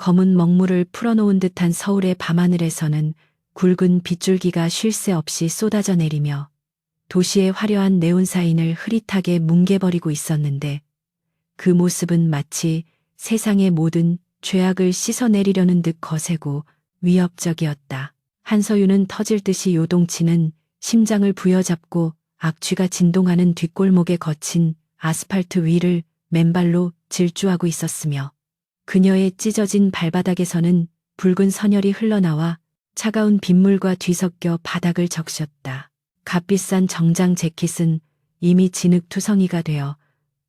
검은 먹물을 풀어놓은 듯한 서울의 밤하늘에서는 굵은 빗줄기가 쉴 새 없이 쏟아져 내리며 도시의 화려한 네온사인을 흐릿하게 뭉개버리고 있었는데 그 모습은 마치 세상의 모든 죄악을 씻어내리려는 듯 거세고 위협적이었다. 한서윤은 터질 듯이 요동치는 심장을 부여잡고 악취가 진동하는 뒷골목에 거친 아스팔트 위를 맨발로 질주하고 있었으며 그녀의 찢어진 발바닥에서는 붉은 선혈이 흘러나와 차가운 빗물과 뒤섞여 바닥을 적셨다. 값비싼 정장 재킷은 이미 진흙투성이가 되어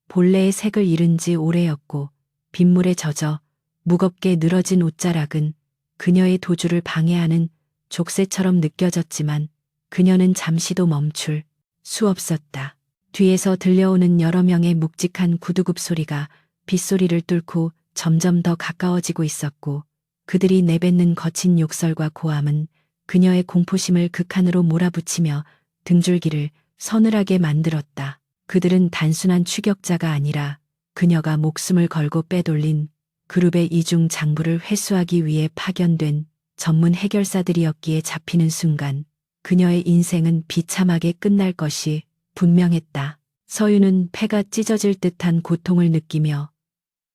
본래의 색을 잃은 지 오래였고 빗물에 젖어 무겁게 늘어진 옷자락은 그녀의 도주를 방해하는 족쇄처럼 느껴졌지만 그녀는 잠시도 멈출 수 없었다. 뒤에서 들려오는 여러 명의 묵직한 구두굽 소리가 빗소리를 뚫고 점점 더 가까워지고 있었고 그들이 내뱉는 거친 욕설과 고함은 그녀의 공포심을 극한으로 몰아붙이며 등줄기를 서늘하게 만들었다. 그들은 단순한 추격자가 아니라 그녀가 목숨을 걸고 빼돌린 그룹의 이중 장부를 회수하기 위해 파견된 전문 해결사들이었기에 잡히는 순간 그녀의 인생은 비참하게 끝날 것이 분명했다. 서윤은 폐가 찢어질 듯한 고통을 느끼며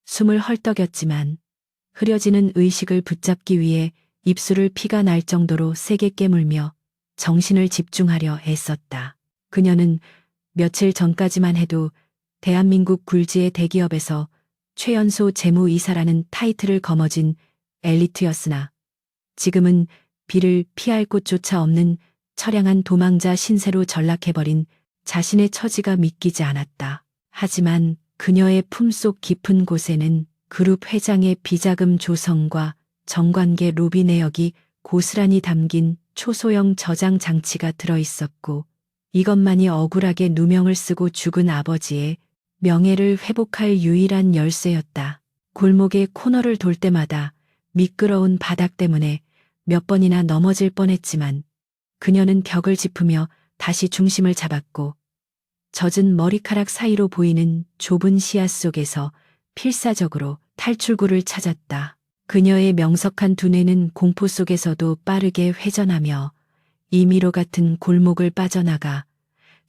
숨을 헐떡였지만 흐려지는 의식을 붙잡기 위해 입술을 피가 날 정도로 세게 깨물며 정신을 집중하려 애썼다. 그녀는 며칠 전까지만 해도 대한민국 굴지의 대기업에서 최연소 재무이사라는 타이틀을 거머쥔 엘리트였으나 지금은 비를 피할 곳조차 없는 처량한 도망자 신세로 전락해버린 자신의 처지가 믿기지 않았다. 하지만 그녀의 품속 깊은 곳에는 그룹 회장의 비자금 조성과 정관계 로비 내역이 고스란히 담긴 초소형 저장 장치가 들어있었고 이것만이 억울하게 누명을 쓰고 죽은 아버지의 명예를 회복할 유일한 열쇠였다. 골목의 코너를 돌 때마다 미끄러운 바닥 때문에 몇 번이나 넘어질 뻔했지만 그녀는 벽을 짚으며 다시 중심을 잡았고 젖은 머리카락 사이로 보이는 좁은 시야 속에서 필사적으로 탈출구를 찾았다. 그녀의 명석한 두뇌는 공포 속에서도 빠르게 회전하며 이미로 같은 골목을 빠져나가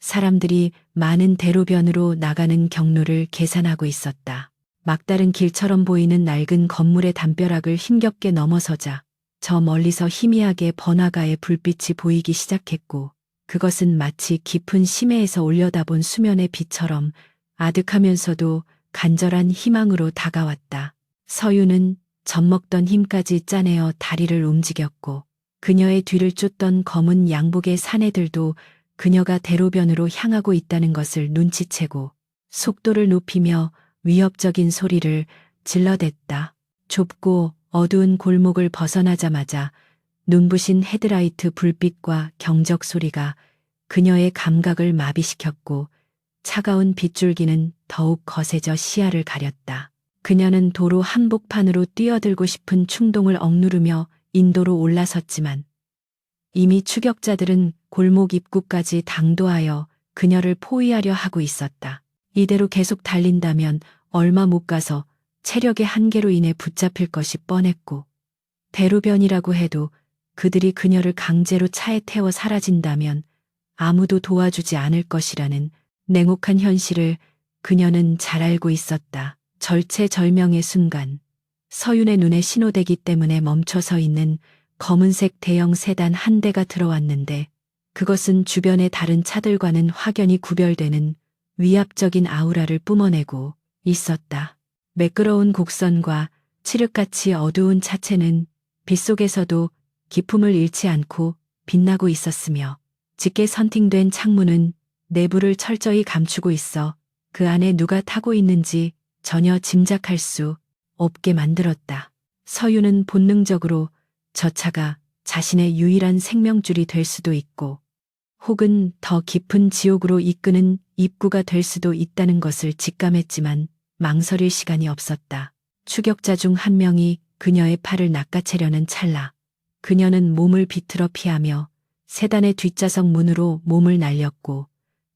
사람들이 많은 대로변으로 나가는 경로를 계산하고 있었다. 막다른 길처럼 보이는 낡은 건물의 담벼락을 힘겹게 넘어서자 저 멀리서 희미하게 번화가의 불빛이 보이기 시작했고 그것은 마치 깊은 심해에서 올려다본 수면의 빛처럼 아득하면서도 간절한 희망으로 다가왔다. 서윤은 젖먹던 힘까지 짜내어 다리를 움직였고 그녀의 뒤를 쫓던 검은 양복의 사내들도 그녀가 대로변으로 향하고 있다는 것을 눈치채고 속도를 높이며 위협적인 소리를 질러댔다. 좁고 어두운 골목을 벗어나자마자 눈부신 헤드라이트 불빛과 경적 소리가 그녀의 감각을 마비시켰고 차가운 빗줄기는 더욱 거세져 시야를 가렸다. 그녀는 도로 한복판으로 뛰어들고 싶은 충동을 억누르며 인도로 올라섰지만 이미 추격자들은 골목 입구까지 당도하여 그녀를 포위하려 하고 있었다. 이대로 계속 달린다면 얼마 못 가서 체력의 한계로 인해 붙잡힐 것이 뻔했고 대로변이라고 해도 그들이 그녀를 강제로 차에 태워 사라진다면 아무도 도와주지 않을 것이라는 냉혹한 현실을 그녀는 잘 알고 있었다. 절체절명의 순간 서윤의 눈에 신호대기 때문에 멈춰서 있는 검은색 대형 세단 한 대가 들어왔는데 그것은 주변의 다른 차들과는 확연히 구별되는 위압적인 아우라를 뿜어내고 있었다. 매끄러운 곡선과 칠흑같이 어두운 차체는 빗속에서도 기품을 잃지 않고 빛나고 있었으며 짙게 선팅된 창문은 내부를 철저히 감추고 있어 그 안에 누가 타고 있는지 전혀 짐작할 수 없게 만들었다. 서윤은 본능적으로 저 차가 자신의 유일한 생명줄이 될 수도 있고 혹은 더 깊은 지옥으로 이끄는 입구가 될 수도 있다는 것을 직감했지만 망설일 시간이 없었다. 추격자 중 한 명이 그녀의 팔을 낚아채려는 찰나 그녀는 몸을 비틀어 피하며 세단의 뒷좌석 문으로 몸을 날렸고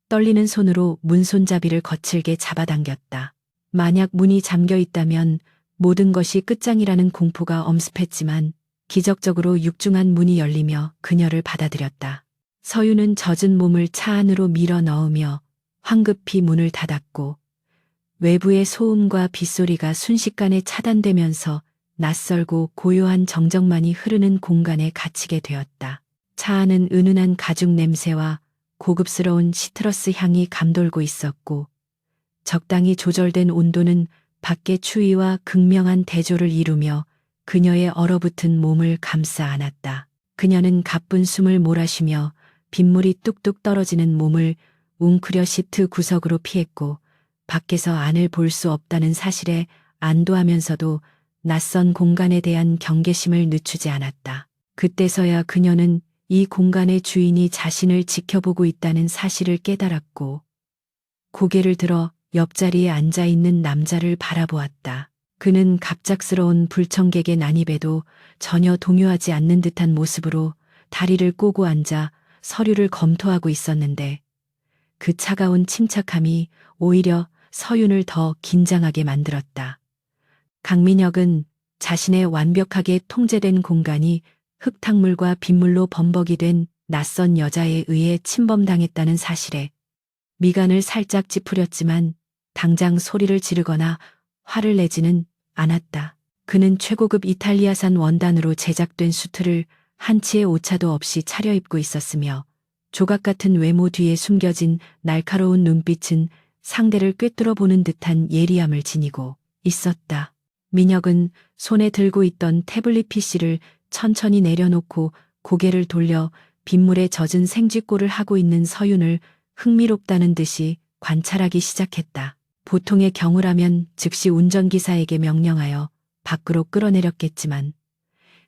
떨리는 손으로 문손잡이를 거칠게 잡아당겼다. 만약 문이 잠겨 있다면 모든 것이 끝장이라는 공포가 엄습했지만 기적적으로 육중한 문이 열리며 그녀를 받아들였다. 서유는 젖은 몸을 차 안으로 밀어 넣으며 황급히 문을 닫았고 외부의 소음과 빗소리가 순식간에 차단되면서 낯설고 고요한 정적만이 흐르는 공간에 갇히게 되었다. 차 안은 은은한 가죽 냄새와 고급스러운 시트러스 향이 감돌고 있었고 적당히 조절된 온도는 밖의 추위와 극명한 대조를 이루며 그녀의 얼어붙은 몸을 감싸 안았다. 그녀는 가쁜 숨을 몰아쉬며 빗물이 뚝뚝 떨어지는 몸을 웅크려 시트 구석으로 피했고 밖에서 안을 볼 수 없다는 사실에 안도하면서도 낯선 공간에 대한 경계심을 늦추지 않았다. 그때서야 그녀는 이 공간의 주인이 자신을 지켜보고 있다는 사실을 깨달았고 고개를 들어 옆자리에 앉아 있는 남자를 바라보았다. 그는 갑작스러운 불청객의 난입에도 전혀 동요하지 않는 듯한 모습으로 다리를 꼬고 앉아 서류를 검토하고 있었는데 그 차가운 침착함이 오히려 서윤을 더 긴장하게 만들었다. 강민혁은 자신의 완벽하게 통제된 공간이 흙탕물과 빗물로 범벅이 된 낯선 여자에 의해 침범당했다는 사실에 미간을 살짝 찌푸렸지만 당장 소리를 지르거나 화를 내지는 않았다. 그는 최고급 이탈리아산 원단으로 제작된 수트를 한치의 오차도 없이 차려입고 있었으며 조각 같은 외모 뒤에 숨겨진 날카로운 눈빛은 상대를 꿰뚫어 보는 듯한 예리함을 지니고 있었다. 민혁은 손에 들고 있던 태블릿 PC를 천천히 내려놓고 고개를 돌려 빗물에 젖은 생쥐꼴을 하고 있는 서윤을 흥미롭다는 듯이 관찰하기 시작했다. 보통의 경우라면 즉시 운전기사에게 명령하여 밖으로 끌어내렸겠지만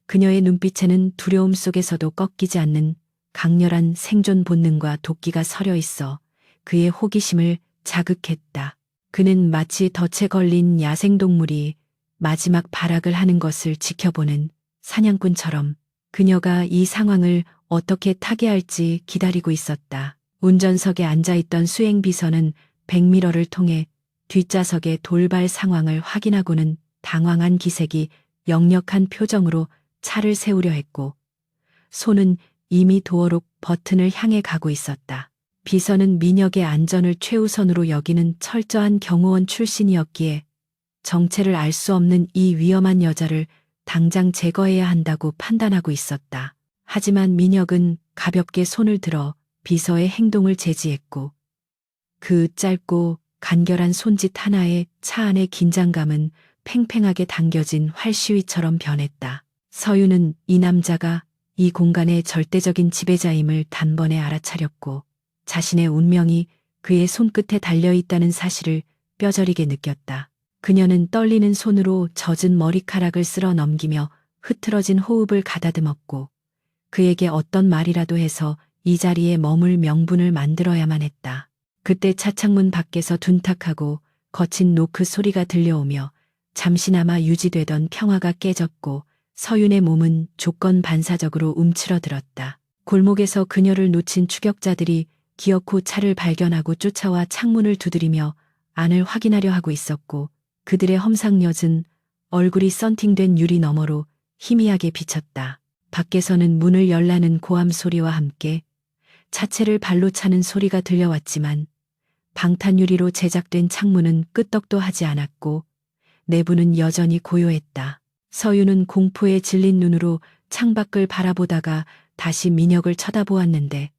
그녀의 눈빛에는 두려움 속에서도 꺾이지 않는 강렬한 생존 본능과 도끼가 서려 있어 그의 호기심을 자극했다. 그는 마치 덫에 걸린 야생동물이 마지막 발악을 하는 것을 지켜보는 사냥꾼처럼 그녀가 이 상황을 어떻게 타개할지 기다리고 있었다. 운전석에 앉아있던 수행비서는 백미러를 통해 뒷좌석의 돌발 상황을 확인하고는 당황한 기색이 역력한 표정으로 차를 세우려 했고 손은 이미 도어록 버튼을 향해 가고 있었다. 비서는 민혁의 안전을 최우선으로 여기는 철저한 경호원 출신이었기에 정체를 알 수 없는 이 위험한 여자를 당장 제거해야 한다고 판단하고 있었다. 하지만 민혁은 가볍게 손을 들어 비서의 행동을 제지했고 그 짧고 간결한 손짓 하나에 차 안의 긴장감은 팽팽하게 당겨진 활시위처럼 변했다. 서유는 이 남자가 이 공간의 절대적인 지배자임을 단번에 알아차렸고 자신의 운명이 그의 손끝에 달려있다는 사실을 뼈저리게 느꼈다. 그녀는 떨리는 손으로 젖은 머리카락을 쓸어 넘기며 흐트러진 호흡을 가다듬었고 그에게 어떤 말이라도 해서 이 자리에 머물 명분을 만들어야만 했다. 그때 차창문 밖에서 둔탁하고 거친 노크 소리가 들려오며 잠시나마 유지되던 평화가 깨졌고 서윤의 몸은 조건 반사적으로 움츠러들었다. 골목에서 그녀를 놓친 추격자들이 기어코 차를 발견하고 쫓아와 창문을 두드리며 안을 확인하려 하고 있었고 그들의 험상궂은 얼굴이 썬팅된 유리 너머로 희미하게 비쳤다. 밖에서는 문을 열라는 고함 소리와 함께 차체를 발로 차는 소리가 들려왔지만 방탄유리로 제작된 창문은 끄떡도 하지 않았고 내부는 여전히 고요했다. 서유는 공포에 질린 눈으로 창밖을 바라보다가 다시 민혁을 쳐다보았는데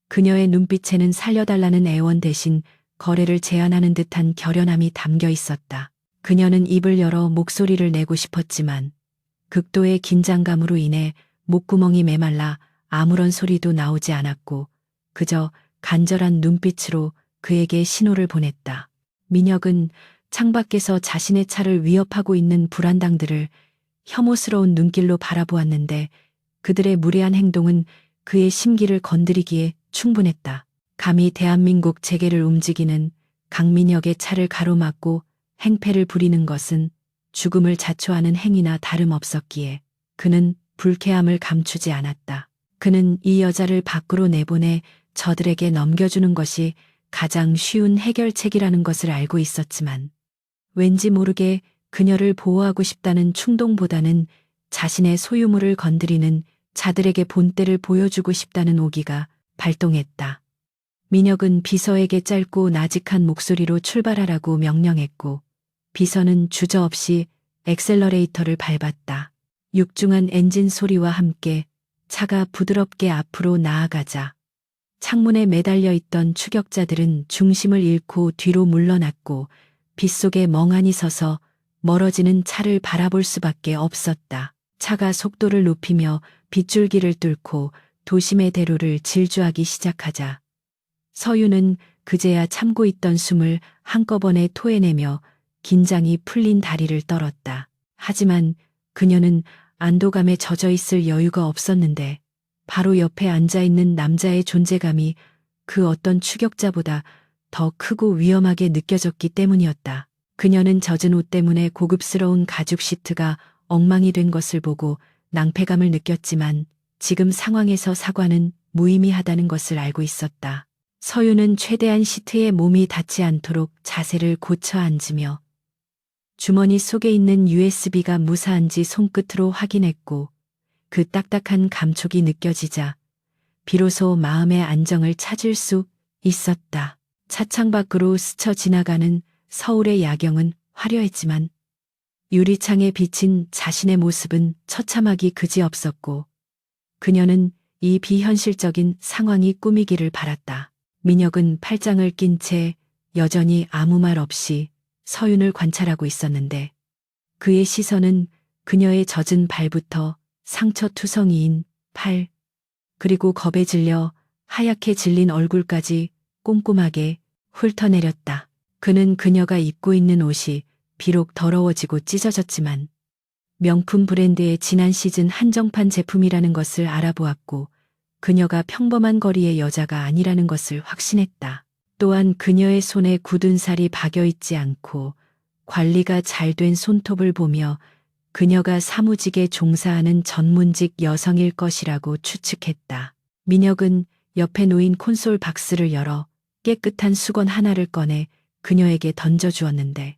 그녀의 눈빛에는 살려달라는 애원 대신 거래를 제안하는 듯한 결연함이 담겨 있었다. 그녀는 입을 열어 목소리를 내고 싶었지만 극도의 긴장감으로 인해 목구멍이 메말라 아무런 소리도 나오지 않았고 그저 간절한 눈빛으로 그에게 신호를 보냈다. 민혁은 창밖에서 자신의 차를 위협하고 있는 불안당들을 혐오스러운 눈길로 바라보았는데 그들의 무례한 행동은 그의 심기를 건드리기에 충분했다. 감히 대한민국 재계를 움직이는 강민혁의 차를 가로막고 행패를 부리는 것은 죽음을 자초하는 행위나 다름없었기에 그는 불쾌함을 감추지 않았다. 그는 이 여자를 밖으로 내보내 저들에게 넘겨주는 것이 가장 쉬운 해결책이라는 것을 알고 있었지만 왠지 모르게 그녀를 보호하고 싶다는 충동보다는 자신의 소유물을 건드리는 자들에게 본때를 보여주고 싶다는 오기가 발동했다. 민혁은 비서에게 짧고 나직한 목소리로 출발하라고 명령했고 비서는 주저없이 엑셀러레이터를 밟았다. 육중한 엔진 소리와 함께 차가 부드럽게 앞으로 나아가자 창문에 매달려 있던 추격자들은 중심을 잃고 뒤로 물러났고 빗속에 멍하니 서서 멀어지는 차를 바라볼 수밖에 없었다. 차가 속도를 높이며 빗줄기를 뚫고 도심의 대로를 질주하기 시작하자 서유는 그제야 참고 있던 숨을 한꺼번에 토해내며 긴장이 풀린 다리를 떨었다. 하지만 그녀는 안도감에 젖어 있을 여유가 없었는데 바로 옆에 앉아있는 남자의 존재감이 그 어떤 추격자보다 더 크고 위험하게 느껴졌기 때문이었다. 그녀는 젖은 옷 때문에 고급스러운 가죽 시트가 엉망이 된 것을 보고 낭패감을 느꼈지만 지금 상황에서 사과는 무의미하다는 것을 알고 있었다. 서유는 최대한 시트에 몸이 닿지 않도록 자세를 고쳐 앉으며 주머니 속에 있는 USB가 무사한지 손끝으로 확인했고 그 딱딱한 감촉이 느껴지자 비로소 마음의 안정을 찾을 수 있었다. 차창 밖으로 스쳐 지나가는 서울의 야경은 화려했지만 유리창에 비친 자신의 모습은 처참하기 그지없었고 그녀는 이 비현실적인 상황이 꿈이기를 바랐다. 민혁은 팔짱을 낀 채 여전히 아무 말 없이 서윤을 관찰하고 있었는데 그의 시선은 그녀의 젖은 발부터 상처투성이인 팔, 그리고 겁에 질려 하얗게 질린 얼굴까지 꼼꼼하게 훑어내렸다. 그는 그녀가 입고 있는 옷이 비록 더러워지고 찢어졌지만 명품 브랜드의 지난 시즌 한정판 제품이라는 것을 알아보았고 그녀가 평범한 거리의 여자가 아니라는 것을 확신했다. 또한 그녀의 손에 굳은 살이 박여 있지 않고 관리가 잘 된 손톱을 보며 그녀가 사무직에 종사하는 전문직 여성일 것이라고 추측했다. 민혁은 옆에 놓인 콘솔 박스를 열어 깨끗한 수건 하나를 꺼내 그녀에게 던져주었는데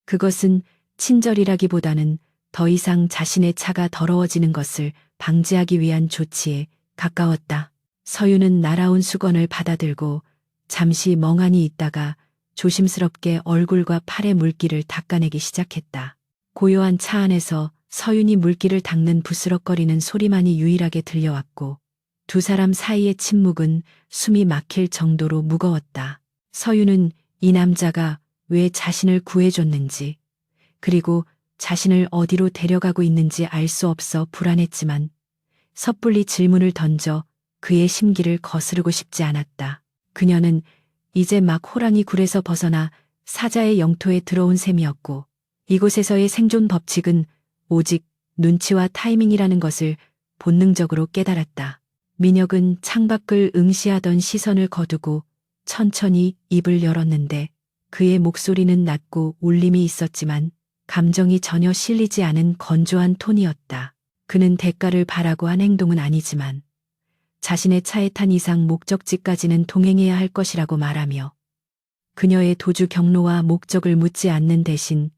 그것은 친절이라기보다는 더 이상 자신의 차가 더러워지는 것을 방지하기 위한 조치에 가까웠다. 서유는 날아온 수건을 받아들고 잠시 멍하니 있다가 조심스럽게 얼굴과 팔의 물기를 닦아내기 시작했다. 고요한 차 안에서 서윤이 물기를 닦는 부스럭거리는 소리만이 유일하게 들려왔고 두 사람 사이의 침묵은 숨이 막힐 정도로 무거웠다. 서윤은 이 남자가 왜 자신을 구해줬는지 그리고 자신을 어디로 데려가고 있는지 알 수 없어 불안했지만 섣불리 질문을 던져 그의 심기를 거스르고 싶지 않았다. 그녀는 이제 막 호랑이 굴에서 벗어나 사자의 영토에 들어온 셈이었고 이곳에서의 생존 법칙은 오직 눈치와 타이밍이라는 것을 본능적으로 깨달았다. 민혁은 창밖을 응시하던 시선을 거두고 천천히 입을 열었는데 그의 목소리는 낮고 울림이 있었지만 감정이 전혀 실리지 않은 건조한 톤이었다. 그는 대가를 바라고 한 행동은 아니지만 자신의 차에 탄 이상 목적지까지는 동행해야 할 것이라고 말하며 그녀의 도주 경로와 목적을 묻지 않는 대신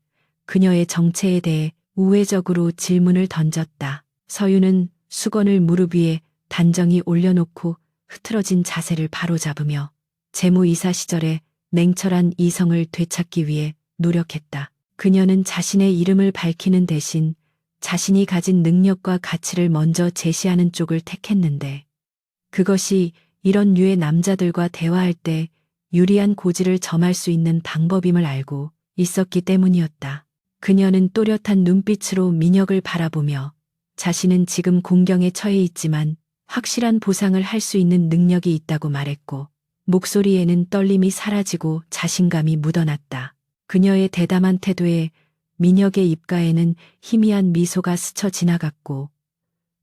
그녀의 정체에 대해 우회적으로 질문을 던졌다. 서유는 수건을 무릎 위에 단정히 올려놓고 흐트러진 자세를 바로잡으며 재무이사 시절에 냉철한 이성을 되찾기 위해 노력했다. 그녀는 자신의 이름을 밝히는 대신 자신이 가진 능력과 가치를 먼저 제시하는 쪽을 택했는데 그것이 이런 류의 남자들과 대화할 때 유리한 고지를 점할 수 있는 방법임을 알고 있었기 때문이었다. 그녀는 또렷한 눈빛으로 민혁을 바라보며 자신은 지금 공경에 처해 있지만 확실한 보상을 할 수 있는 능력이 있다고 말했고 목소리에는 떨림이 사라지고 자신감이 묻어났다. 그녀의 대담한 태도에 민혁의 입가에는 희미한 미소가 스쳐 지나갔고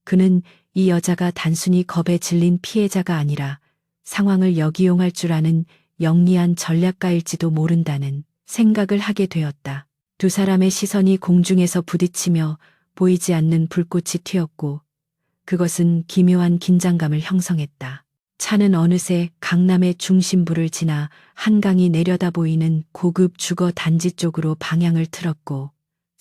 그는 이 여자가 단순히 겁에 질린 피해자가 아니라 상황을 역이용할 줄 아는 영리한 전략가일지도 모른다는 생각을 하게 되었다. 두 사람의 시선이 공중에서 부딪히며 보이지 않는 불꽃이 튀었고 그것은 기묘한 긴장감을 형성했다. 차는 어느새 강남의 중심부를 지나 한강이 내려다 보이는 고급 주거 단지 쪽으로 방향을 틀었고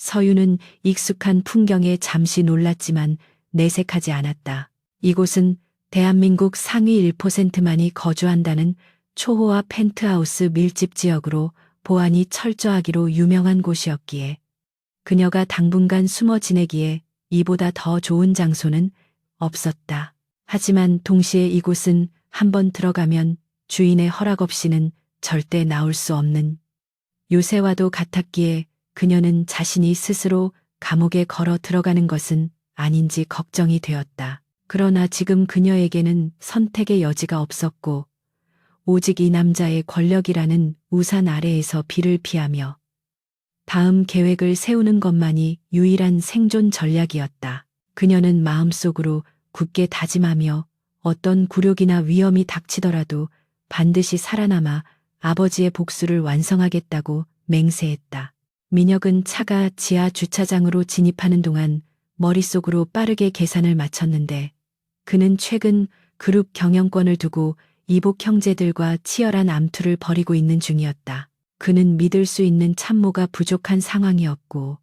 서유는 익숙한 풍경에 잠시 놀랐지만 내색하지 않았다. 이곳은 대한민국 상위 1%만이 거주한다는 초호화 펜트하우스 밀집 지역으로 보안이 철저하기로 유명한 곳이었기에 그녀가 당분간 숨어 지내기에 이보다 더 좋은 장소는 없었다. 하지만 동시에 이곳은 한번 들어가면 주인의 허락 없이는 절대 나올 수 없는 요새와도 같았기에 그녀는 자신이 스스로 감옥에 걸어 들어가는 것은 아닌지 걱정이 되었다. 그러나 지금 그녀에게는 선택의 여지가 없었고 오직 이 남자의 권력이라는 우산 아래에서 비를 피하며 다음 계획을 세우는 것만이 유일한 생존 전략이었다. 그녀는 마음속으로 굳게 다짐하며 어떤 굴욕이나 위험이 닥치더라도 반드시 살아남아 아버지의 복수를 완성하겠다고 맹세했다. 민혁은 차가 지하 주차장으로 진입하는 동안 머릿속으로 빠르게 계산을 마쳤는데 그는 최근 그룹 경영권을 두고 이복 형제들과 치열한 암투를 벌이고 있는 중이었다. 그는 믿을 수 있는 참모가 부족한 상황이었고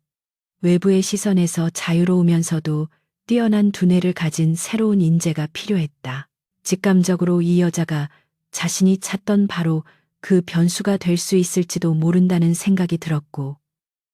외부의 시선에서 자유로우면서도 뛰어난 두뇌를 가진 새로운 인재가 필요했다. 직감적으로 이 여자가 자신이 찾던 바로 그 변수가 될 수 있을지도 모른다는 생각이 들었고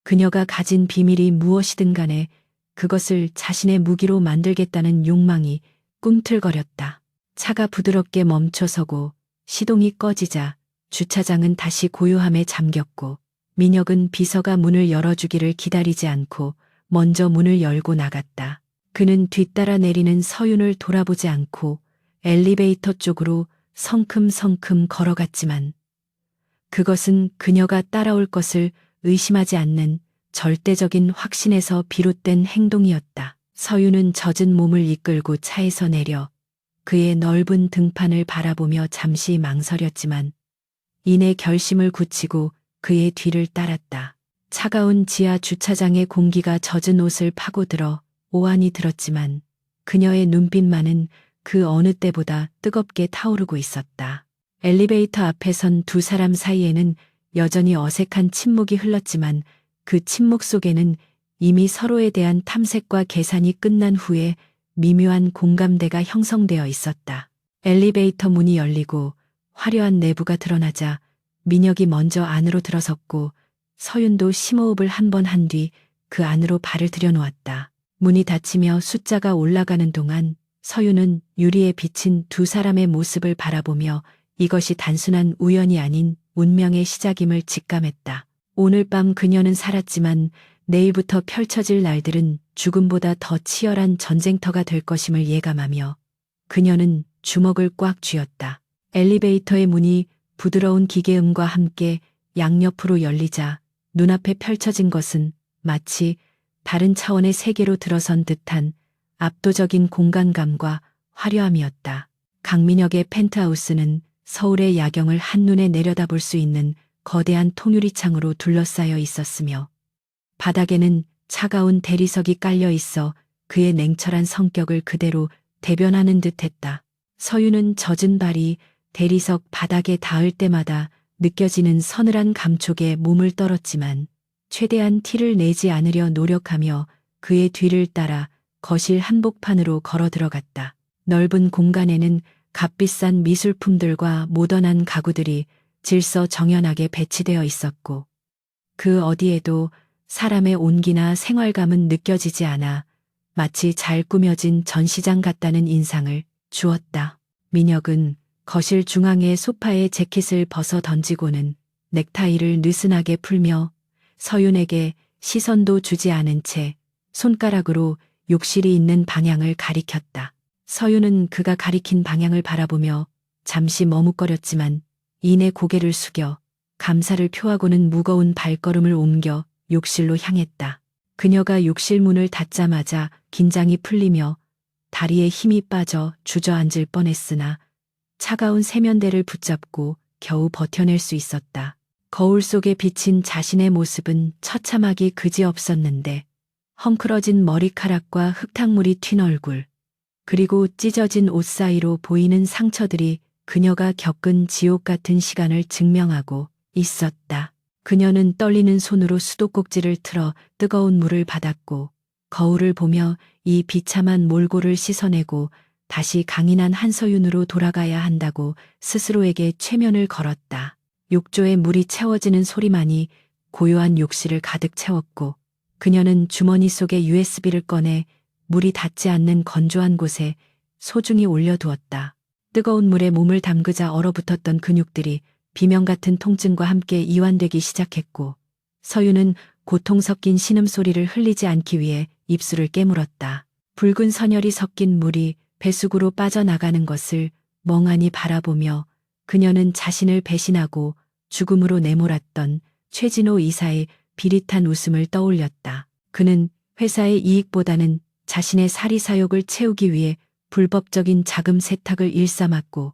그녀가 가진 비밀이 무엇이든 간에 그것을 자신의 무기로 만들겠다는 욕망이 꿈틀거렸다. 차가 부드럽게 멈춰서고 시동이 꺼지자 주차장은 다시 고요함에 잠겼고 민혁은 비서가 문을 열어주기를 기다리지 않고 먼저 문을 열고 나갔다. 그는 뒤따라 내리는 서윤을 돌아보지 않고 엘리베이터 쪽으로 성큼성큼 걸어갔지만 그것은 그녀가 따라올 것을 의심하지 않는 절대적인 확신에서 비롯된 행동이었다. 서윤은 젖은 몸을 이끌고 차에서 내려 그의 넓은 등판을 바라보며 잠시 망설였지만 이내 결심을 굳히고 그의 뒤를 따랐다. 차가운 지하 주차장의 공기가 젖은 옷을 파고들어 오한이 들었지만 그녀의 눈빛만은 그 어느 때보다 뜨겁게 타오르고 있었다. 엘리베이터 앞에 선 두 사람 사이에는 여전히 어색한 침묵이 흘렀지만 그 침묵 속에는 이미 서로에 대한 탐색과 계산이 끝난 후에 미묘한 공감대가 형성되어 있었다. 엘리베이터 문이 열리고 화려한 내부가 드러나자 민혁이 먼저 안으로 들어섰고 서윤도 심호흡을 한 번 한 뒤 그 안으로 발을 들여놓았다. 문이 닫히며 숫자가 올라가는 동안 서윤은 유리에 비친 두 사람의 모습을 바라보며 이것이 단순한 우연이 아닌 운명의 시작임을 직감했다. 오늘 밤 그녀는 살았지만 내일부터 펼쳐질 날들은 죽음보다 더 치열한 전쟁터가 될 것임을 예감하며 그녀는 주먹을 꽉 쥐었다. 엘리베이터의 문이 부드러운 기계음과 함께 양옆으로 열리자 눈앞에 펼쳐진 것은 마치 다른 차원의 세계로 들어선 듯한 압도적인 공간감과 화려함이었다. 강민혁의 펜트하우스는 서울의 야경을 한눈에 내려다볼 수 있는 거대한 통유리창으로 둘러싸여 있었으며 바닥에는 차가운 대리석이 깔려 있어 그의 냉철한 성격을 그대로 대변하는 듯했다. 서윤은 젖은 발이 대리석 바닥에 닿을 때마다 느껴지는 서늘한 감촉에 몸을 떨었지만 최대한 티를 내지 않으려 노력하며 그의 뒤를 따라 거실 한복판으로 걸어 들어갔다. 넓은 공간에는 값비싼 미술품들과 모던한 가구들이 질서정연하게 배치되어 있었고 그 어디에도 사람의 온기나 생활감은 느껴지지 않아 마치 잘 꾸며진 전시장 같다는 인상을 주었다. 민혁은 거실 중앙의 소파에 재킷을 벗어 던지고는 넥타이를 느슨하게 풀며 서윤에게 시선도 주지 않은 채 손가락으로 욕실이 있는 방향을 가리켰다. 서윤은 그가 가리킨 방향을 바라보며 잠시 머뭇거렸지만 이내 고개를 숙여 감사를 표하고는 무거운 발걸음을 옮겨 욕실로 향했다. 그녀가 욕실 문을 닫자마자 긴장이 풀리며 다리에 힘이 빠져 주저앉을 뻔했으나 차가운 세면대를 붙잡고 겨우 버텨낼 수 있었다. 거울 속에 비친 자신의 모습은 처참하기 그지없었는데 헝클어진 머리카락과 흙탕물이 튄 얼굴, 그리고 찢어진 옷 사이로 보이는 상처들이 그녀가 겪은 지옥 같은 시간을 증명하고 있었다. 그녀는 떨리는 손으로 수도꼭지를 틀어 뜨거운 물을 받았고 거울을 보며 이 비참한 몰골을 씻어내고 다시 강인한 한서윤으로 돌아가야 한다고 스스로에게 최면을 걸었다. 욕조에 물이 채워지는 소리만이 고요한 욕실을 가득 채웠고 그녀는 주머니 속에 USB를 꺼내 물이 닿지 않는 건조한 곳에 소중히 올려두었다. 뜨거운 물에 몸을 담그자 얼어붙었던 근육들이 비명 같은 통증과 함께 이완되기 시작했고 서윤은 고통 섞인 신음소리를 흘리지 않기 위해 입술을 깨물었다. 붉은 선혈이 섞인 물이 뱃속으로 빠져나가는 것을 멍하니 바라보며 그녀는 자신을 배신하고 죽음으로 내몰았던 최진호 이사의 비릿한 웃음을 떠올렸다. 그는 회사의 이익보다는 자신의 사리사욕을 채우기 위해 불법적인 자금 세탁을 일삼았고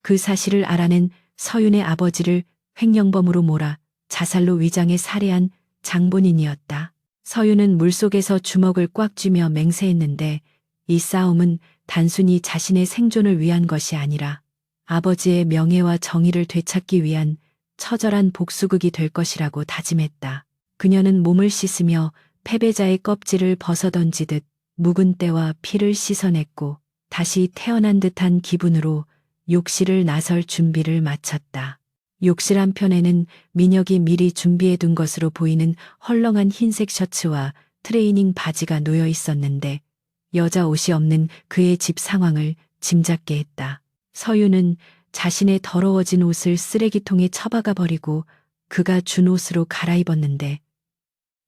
그 사실을 알아낸 서윤의 아버지를 횡령범으로 몰아 자살로 위장해 살해한 장본인이었다. 서윤은 물속에서 주먹을 꽉 쥐며 맹세했는데 이 싸움은 단순히 자신의 생존을 위한 것이 아니라 아버지의 명예와 정의를 되찾기 위한 처절한 복수극이 될 것이라고 다짐했다. 그녀는 몸을 씻으며 패배자의 껍질을 벗어던지듯 묵은 때와 피를 씻어냈고 다시 태어난 듯한 기분으로 욕실을 나설 준비를 마쳤다. 욕실 한편에는 민혁이 미리 준비해둔 것으로 보이는 헐렁한 흰색 셔츠와 트레이닝 바지가 놓여 있었는데 여자 옷이 없는 그의 집 상황을 짐작게 했다. 서윤은 자신의 더러워진 옷을 쓰레기통에 처박아 버리고 그가 준 옷으로 갈아입었는데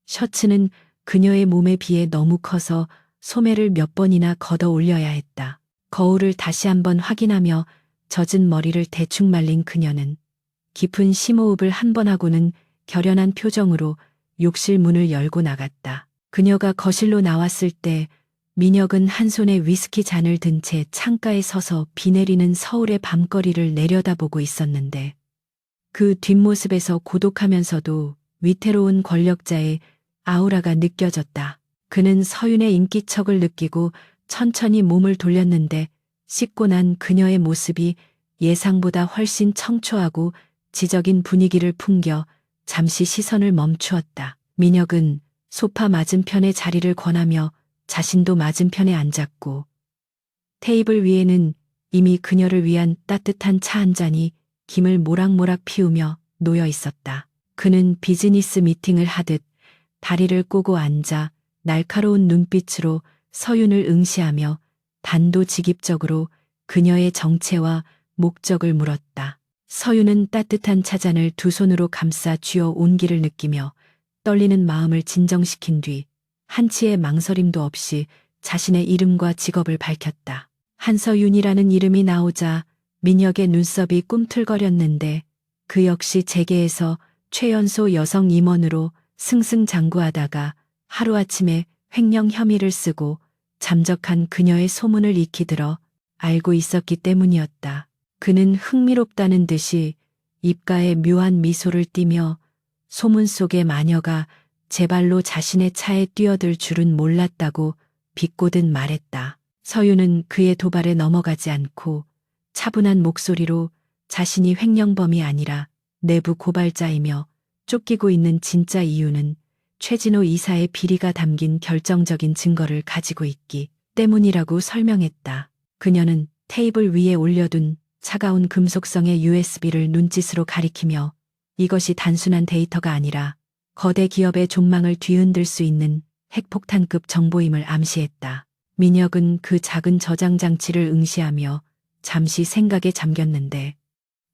셔츠는 그녀의 몸에 비해 너무 커서 소매를 몇 번이나 걷어 올려야 했다. 거울을 다시 한번 확인하며 젖은 머리를 대충 말린 그녀는 깊은 심호흡을 한 번 하고는 결연한 표정으로 욕실 문을 열고 나갔다. 그녀가 거실로 나왔을 때 민혁은 한 손에 위스키 잔을 든 채 창가에 서서 비 내리는 서울의 밤거리를 내려다보고 있었는데 그 뒷모습에서 고독하면서도 위태로운 권력자의 아우라가 느껴졌다. 그는 서윤의 인기척을 느끼고 천천히 몸을 돌렸는데 씻고 난 그녀의 모습이 예상보다 훨씬 청초하고 지적인 분위기를 풍겨 잠시 시선을 멈추었다. 민혁은 소파 맞은편에 자리를 권하며 자신도 맞은편에 앉았고 테이블 위에는 이미 그녀를 위한 따뜻한 차 한 잔이 김을 모락모락 피우며 놓여 있었다. 그는 비즈니스 미팅을 하듯 다리를 꼬고 앉아 날카로운 눈빛으로 서윤을 응시하며 단도직입적으로 그녀의 정체와 목적을 물었다. 서윤은 따뜻한 차잔을 두 손으로 감싸 쥐어 온기를 느끼며 떨리는 마음을 진정시킨 뒤 한치의 망설임도 없이 자신의 이름과 직업을 밝혔다. 한서윤이라는 이름이 나오자 민혁의 눈썹이 꿈틀거렸는데 그 역시 재계에서 최연소 여성 임원으로 승승장구하다가 하루아침에 횡령 혐의를 쓰고 잠적한 그녀의 소문을 익히 들어 알고 있었기 때문이었다. 그는 흥미롭다는 듯이 입가에 묘한 미소를 띠며 소문 속의 마녀가 제 발로 자신의 차에 뛰어들 줄은 몰랐다고 비꼬듯 말했다. 서윤은 그의 도발에 넘어가지 않고 차분한 목소리로 자신이 횡령범이 아니라 내부 고발자이며 쫓기고 있는 진짜 이유는 최진호 이사의 비리가 담긴 결정적인 증거를 가지고 있기 때문이라고 설명했다. 그녀는 테이블 위에 올려둔 차가운 금속성의 USB를 눈짓으로 가리키며 이것이 단순한 데이터가 아니라 거대 기업의 존망을 뒤흔들 수 있는 핵폭탄급 정보임을 암시했다. 민혁은 그 작은 저장 장치를 응시하며 잠시 생각에 잠겼는데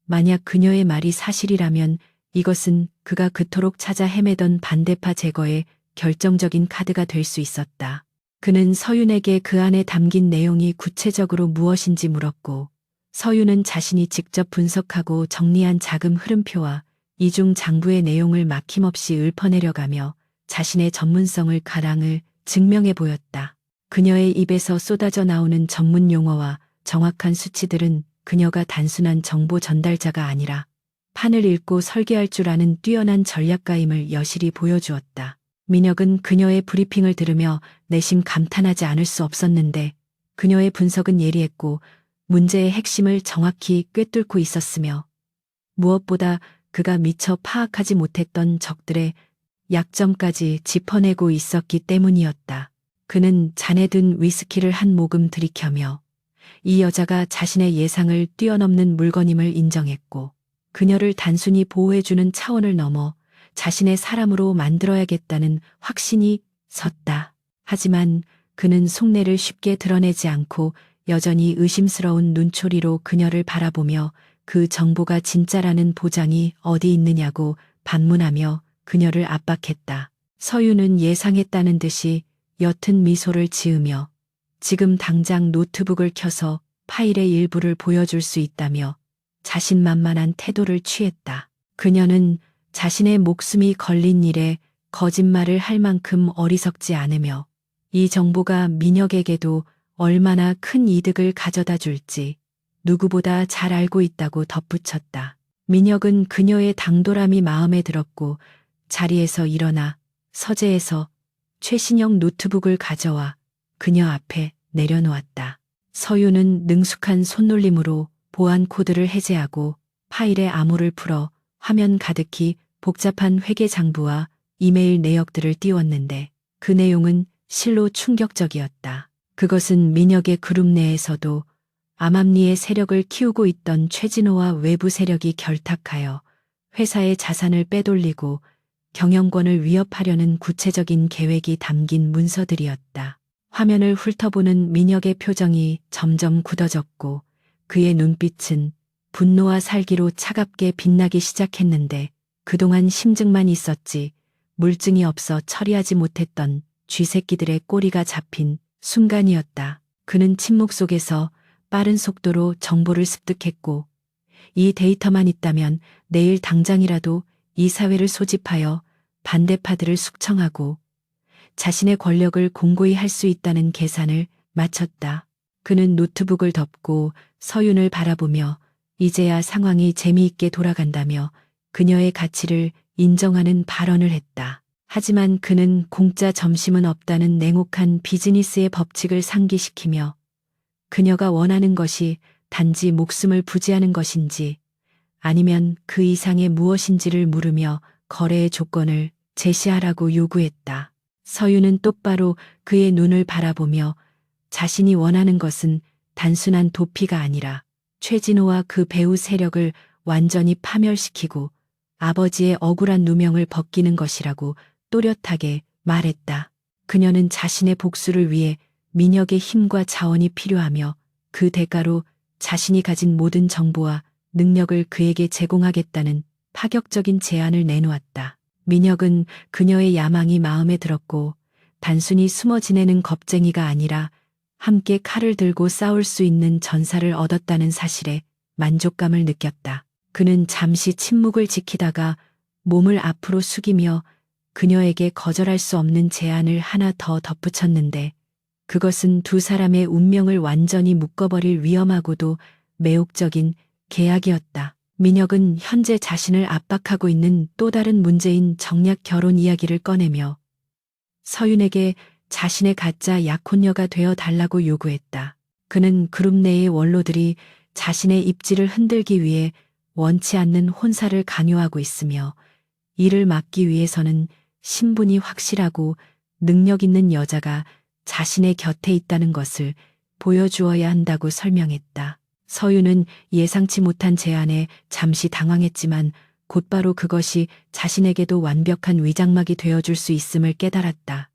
만약 그녀의 말이 사실이라면 이것은 그가 그토록 찾아 헤매던 반대파 제거의 결정적인 카드가 될 수 있었다. 그는 서윤에게 그 안에 담긴 내용이 구체적으로 무엇인지 물었고 서윤은 자신이 직접 분석하고 정리한 자금 흐름표와 이중 장부의 내용을 막힘없이 읊어내려가며 자신의 전문성을 가랑을 증명해 보였다. 그녀의 입에서 쏟아져 나오는 전문 용어와 정확한 수치들은 그녀가 단순한 정보 전달자가 아니라 판을 읽고 설계할 줄 아는 뛰어난 전략가임을 여실히 보여주었다. 민혁은 그녀의 브리핑을 들으며 내심 감탄하지 않을 수 없었는데 그녀의 분석은 예리했고 문제의 핵심을 정확히 꿰뚫고 있었으며 무엇보다 그가 미처 파악하지 못했던 적들의 약점까지 짚어내고 있었기 때문이었다. 그는 잔에 든 위스키를 한 모금 들이켜며 이 여자가 자신의 예상을 뛰어넘는 물건임을 인정했고 그녀를 단순히 보호해주는 차원을 넘어 자신의 사람으로 만들어야겠다는 확신이 섰다. 하지만 그는 속내를 쉽게 드러내지 않고 여전히 의심스러운 눈초리로 그녀를 바라보며 그 정보가 진짜라는 보장이 어디 있느냐고 반문하며 그녀를 압박했다. 서유는 예상했다는 듯이 옅은 미소를 지으며 지금 당장 노트북을 켜서 파일의 일부를 보여줄 수 있다며 자신만만한 태도를 취했다. 그녀는 자신의 목숨이 걸린 일에 거짓말을 할 만큼 어리석지 않으며 이 정보가 민혁에게도 얼마나 큰 이득을 가져다 줄지 누구보다 잘 알고 있다고 덧붙였다. 민혁은 그녀의 당돌함이 마음에 들었고 자리에서 일어나 서재에서 최신형 노트북을 가져와 그녀 앞에 내려놓았다. 서유는 능숙한 손놀림으로 보안 코드를 해제하고 파일의 암호를 풀어 화면 가득히 복잡한 회계 장부와 이메일 내역들을 띄웠는데 그 내용은 실로 충격적이었다. 그것은 민혁의 그룹 내에서도 암암리의 세력을 키우고 있던 최진호와 외부 세력이 결탁하여 회사의 자산을 빼돌리고 경영권을 위협하려는 구체적인 계획이 담긴 문서들이었다. 화면을 훑어보는 민혁의 표정이 점점 굳어졌고 그의 눈빛은 분노와 살기로 차갑게 빛나기 시작했는데 그동안 심증만 있었지 물증이 없어 처리하지 못했던 쥐새끼들의 꼬리가 잡힌 순간이었다. 그는 침묵 속에서 빠른 속도로 정보를 습득했고 이 데이터만 있다면 내일 당장이라도 이 사회를 소집하여 반대파들을 숙청하고 자신의 권력을 공고히 할 수 있다는 계산을 마쳤다. 그는 노트북을 덮고 서윤을 바라보며 이제야 상황이 재미있게 돌아간다며 그녀의 가치를 인정하는 발언을 했다. 하지만 그는 공짜 점심은 없다는 냉혹한 비즈니스의 법칙을 상기시키며 그녀가 원하는 것이 단지 목숨을 부지하는 것인지 아니면 그 이상의 무엇인지를 물으며 거래의 조건을 제시하라고 요구했다. 서유는 똑바로 그의 눈을 바라보며 자신이 원하는 것은 단순한 도피가 아니라 최진호와 그 배후 세력을 완전히 파멸시키고 아버지의 억울한 누명을 벗기는 것이라고 또렷하게 말했다. 그녀는 자신의 복수를 위해 민혁의 힘과 자원이 필요하며 그 대가로 자신이 가진 모든 정보와 능력을 그에게 제공하겠다는 파격적인 제안을 내놓았다. 민혁은 그녀의 야망이 마음에 들었고 단순히 숨어 지내는 겁쟁이가 아니라 함께 칼을 들고 싸울 수 있는 전사를 얻었다는 사실에 만족감을 느꼈다. 그는 잠시 침묵을 지키다가 몸을 앞으로 숙이며 그녀에게 거절할 수 없는 제안을 하나 더 덧붙였는데 그것은 두 사람의 운명을 완전히 묶어버릴 위험하고도 매혹적인 계약이었다. 민혁은 현재 자신을 압박하고 있는 또 다른 문제인 정략 결혼 이야기를 꺼내며 서윤에게 자신의 가짜 약혼녀가 되어 달라고 요구했다. 그는 그룹 내의 원로들이 자신의 입지를 흔들기 위해 원치 않는 혼사를 강요하고 있으며 이를 막기 위해서는 신분이 확실하고 능력 있는 여자가 자신의 곁에 있다는 것을 보여주어야 한다고 설명했다. 서유는 예상치 못한 제안에 잠시 당황했지만 곧바로 그것이 자신에게도 완벽한 위장막이 되어줄 수 있음을 깨달았다.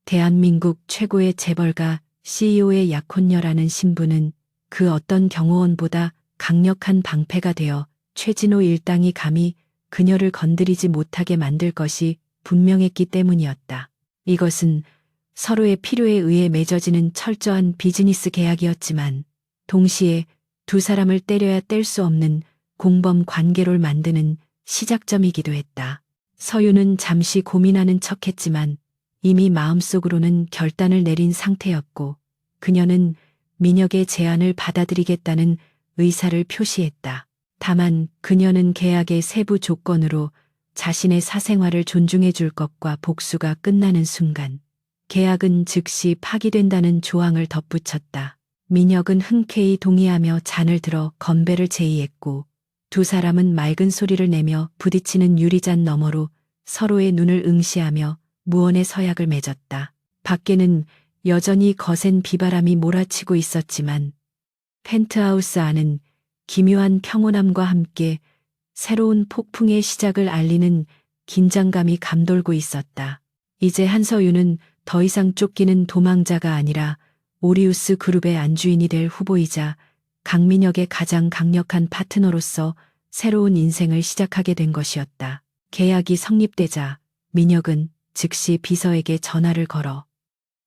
대한민국 최고의 재벌가 CEO의 약혼녀라는 신분은 그 어떤 경호원보다 강력한 방패가 되어 최진호 일당이 감히 그녀를 건드리지 못하게 만들 것이 분명했기 때문이었다. 이것은 서로의 필요에 의해 맺어지는 철저한 비즈니스 계약이었지만 동시에 두 사람을 때려야 뗄 수 없는 공범 관계를 만드는 시작점이기도 했다. 서유는 잠시 고민하는 척했지만 이미 마음속으로는 결단을 내린 상태였고 그녀는 민혁의 제안을 받아들이겠다는 의사를 표시했다. 다만 그녀는 계약의 세부 조건으로 자신의 사생활을 존중해 줄 것과 복수가 끝나는 순간 계약은 즉시 파기된다는 조항을 덧붙였다. 민혁은 흔쾌히 동의하며 잔을 들어 건배를 제의했고 두 사람은 맑은 소리를 내며 부딪히는 유리잔 너머로 서로의 눈을 응시하며 무언의 서약을 맺었다. 밖에는 여전히 거센 비바람이 몰아치고 있었지만 펜트하우스 안은 기묘한 평온함과 함께 새로운 폭풍의 시작을 알리는 긴장감이 감돌고 있었다. 이제 한서윤은 더 이상 쫓기는 도망자가 아니라 오리우스 그룹의 안주인이 될 후보이자 강민혁의 가장 강력한 파트너로서 새로운 인생을 시작하게 된 것이었다. 계약이 성립되자 민혁은 즉시 비서에게 전화를 걸어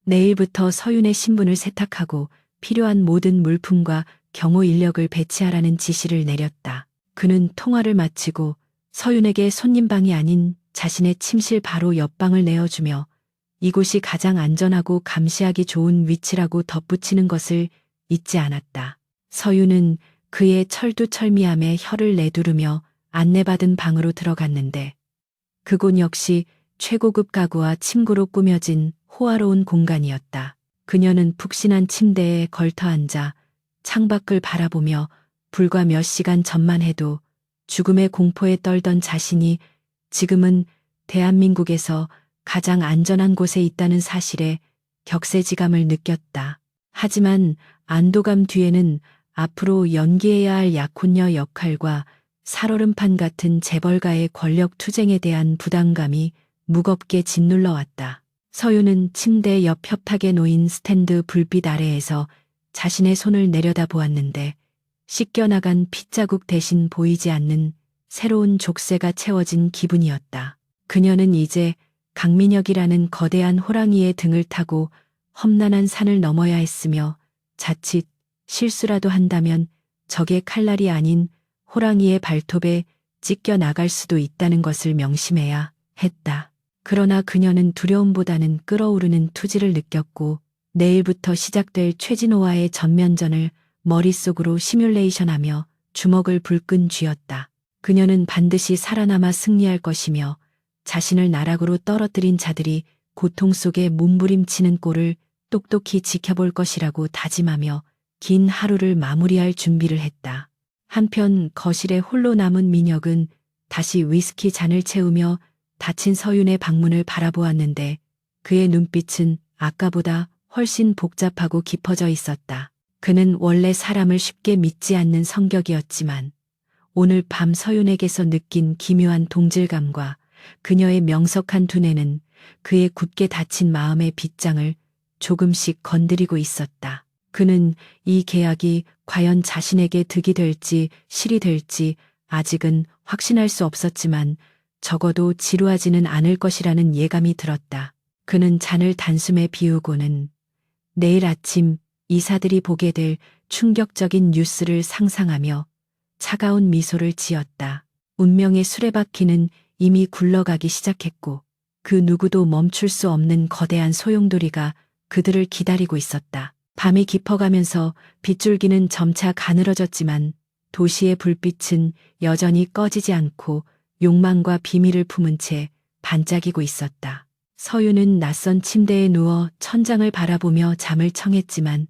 내일부터 서윤의 신분을 세탁하고 필요한 모든 물품과 경호 인력을 배치하라는 지시를 내렸다. 그는 통화를 마치고 서윤에게 손님방이 아닌 자신의 침실 바로 옆방을 내어주며 이곳이 가장 안전하고 감시하기 좋은 위치라고 덧붙이는 것을 잊지 않았다. 서윤은 그의 철두철미함에 혀를 내두르며 안내받은 방으로 들어갔는데 그곳 역시 최고급 가구와 침구로 꾸며진 호화로운 공간이었다. 그녀는 푹신한 침대에 걸터 앉아 창밖을 바라보며 불과 몇 시간 전만 해도 죽음의 공포에 떨던 자신이 지금은 대한민국에서 가장 안전한 곳에 있다는 사실에 격세지감을 느꼈다. 하지만 안도감 뒤에는 앞으로 연기해야 할 약혼녀 역할과 살얼음판 같은 재벌가의 권력 투쟁에 대한 부담감이 무겁게 짓눌러 왔다. 서윤은 침대 옆 협탁에 놓인 스탠드 불빛 아래에서 자신의 손을 내려다 보았는데 씻겨나간 핏자국 대신 보이지 않는 새로운 족쇄가 채워진 기분이었다. 그녀는 이제 강민혁이라는 거대한 호랑이의 등을 타고 험난한 산을 넘어야 했으며 자칫 실수라도 한다면 적의 칼날이 아닌 호랑이의 발톱에 찢겨 나갈 수도 있다는 것을 명심해야 했다. 그러나 그녀는 두려움보다는 끓어오르는 투지를 느꼈고 내일부터 시작될 최진호와의 전면전을 머릿속으로 시뮬레이션하며 주먹을 불끈 쥐었다. 그녀는 반드시 살아남아 승리할 것이며 자신을 나락으로 떨어뜨린 자들이 고통 속에 몸부림치는 꼴을 똑똑히 지켜볼 것이라고 다짐하며 긴 하루를 마무리할 준비를 했다. 한편 거실에 홀로 남은 민혁은 다시 위스키 잔을 채우며 닫힌 서윤의 방문을 바라보았는데 그의 눈빛은 아까보다 훨씬 복잡하고 깊어져 있었다. 그는 원래 사람을 쉽게 믿지 않는 성격이었지만 오늘 밤 서윤에게서 느낀 기묘한 동질감과 그녀의 명석한 두뇌는 그의 굳게 닫힌 마음의 빗장을 조금씩 건드리고 있었다. 그는 이 계약이 과연 자신에게 득이 될지 실이 될지 아직은 확신할 수 없었지만 적어도 지루하지는 않을 것이라는 예감이 들었다. 그는 잔을 단숨에 비우고는 내일 아침 이사들이 보게 될 충격적인 뉴스를 상상하며 차가운 미소를 지었다. 운명의 수레바퀴는 이미 굴러가기 시작했고 그 누구도 멈출 수 없는 거대한 소용돌이가 그들을 기다리고 있었다. 밤이 깊어가면서 빗줄기는 점차 가늘어졌지만 도시의 불빛은 여전히 꺼지지 않고 욕망과 비밀을 품은 채 반짝이고 있었다. 서윤은 낯선 침대에 누워 천장을 바라보며 잠을 청했지만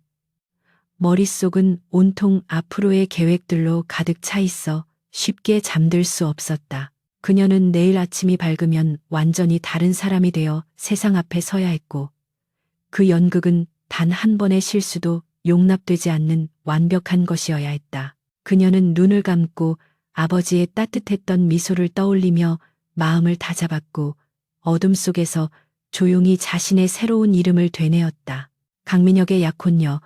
머릿속은 온통 앞으로의 계획들로 가득 차 있어 쉽게 잠들 수 없었다. 그녀는 내일 아침이 밝으면 완전히 다른 사람이 되어 세상 앞에 서야 했고 그 연극은 단 한 번의 실수도 용납되지 않는 완벽한 것이어야 했다. 그녀는 눈을 감고 아버지의 따뜻했던 미소를 떠올리며 마음을 다잡았고 어둠 속에서 조용히 자신의 새로운 이름을 되뇌었다. 강민혁의 약혼녀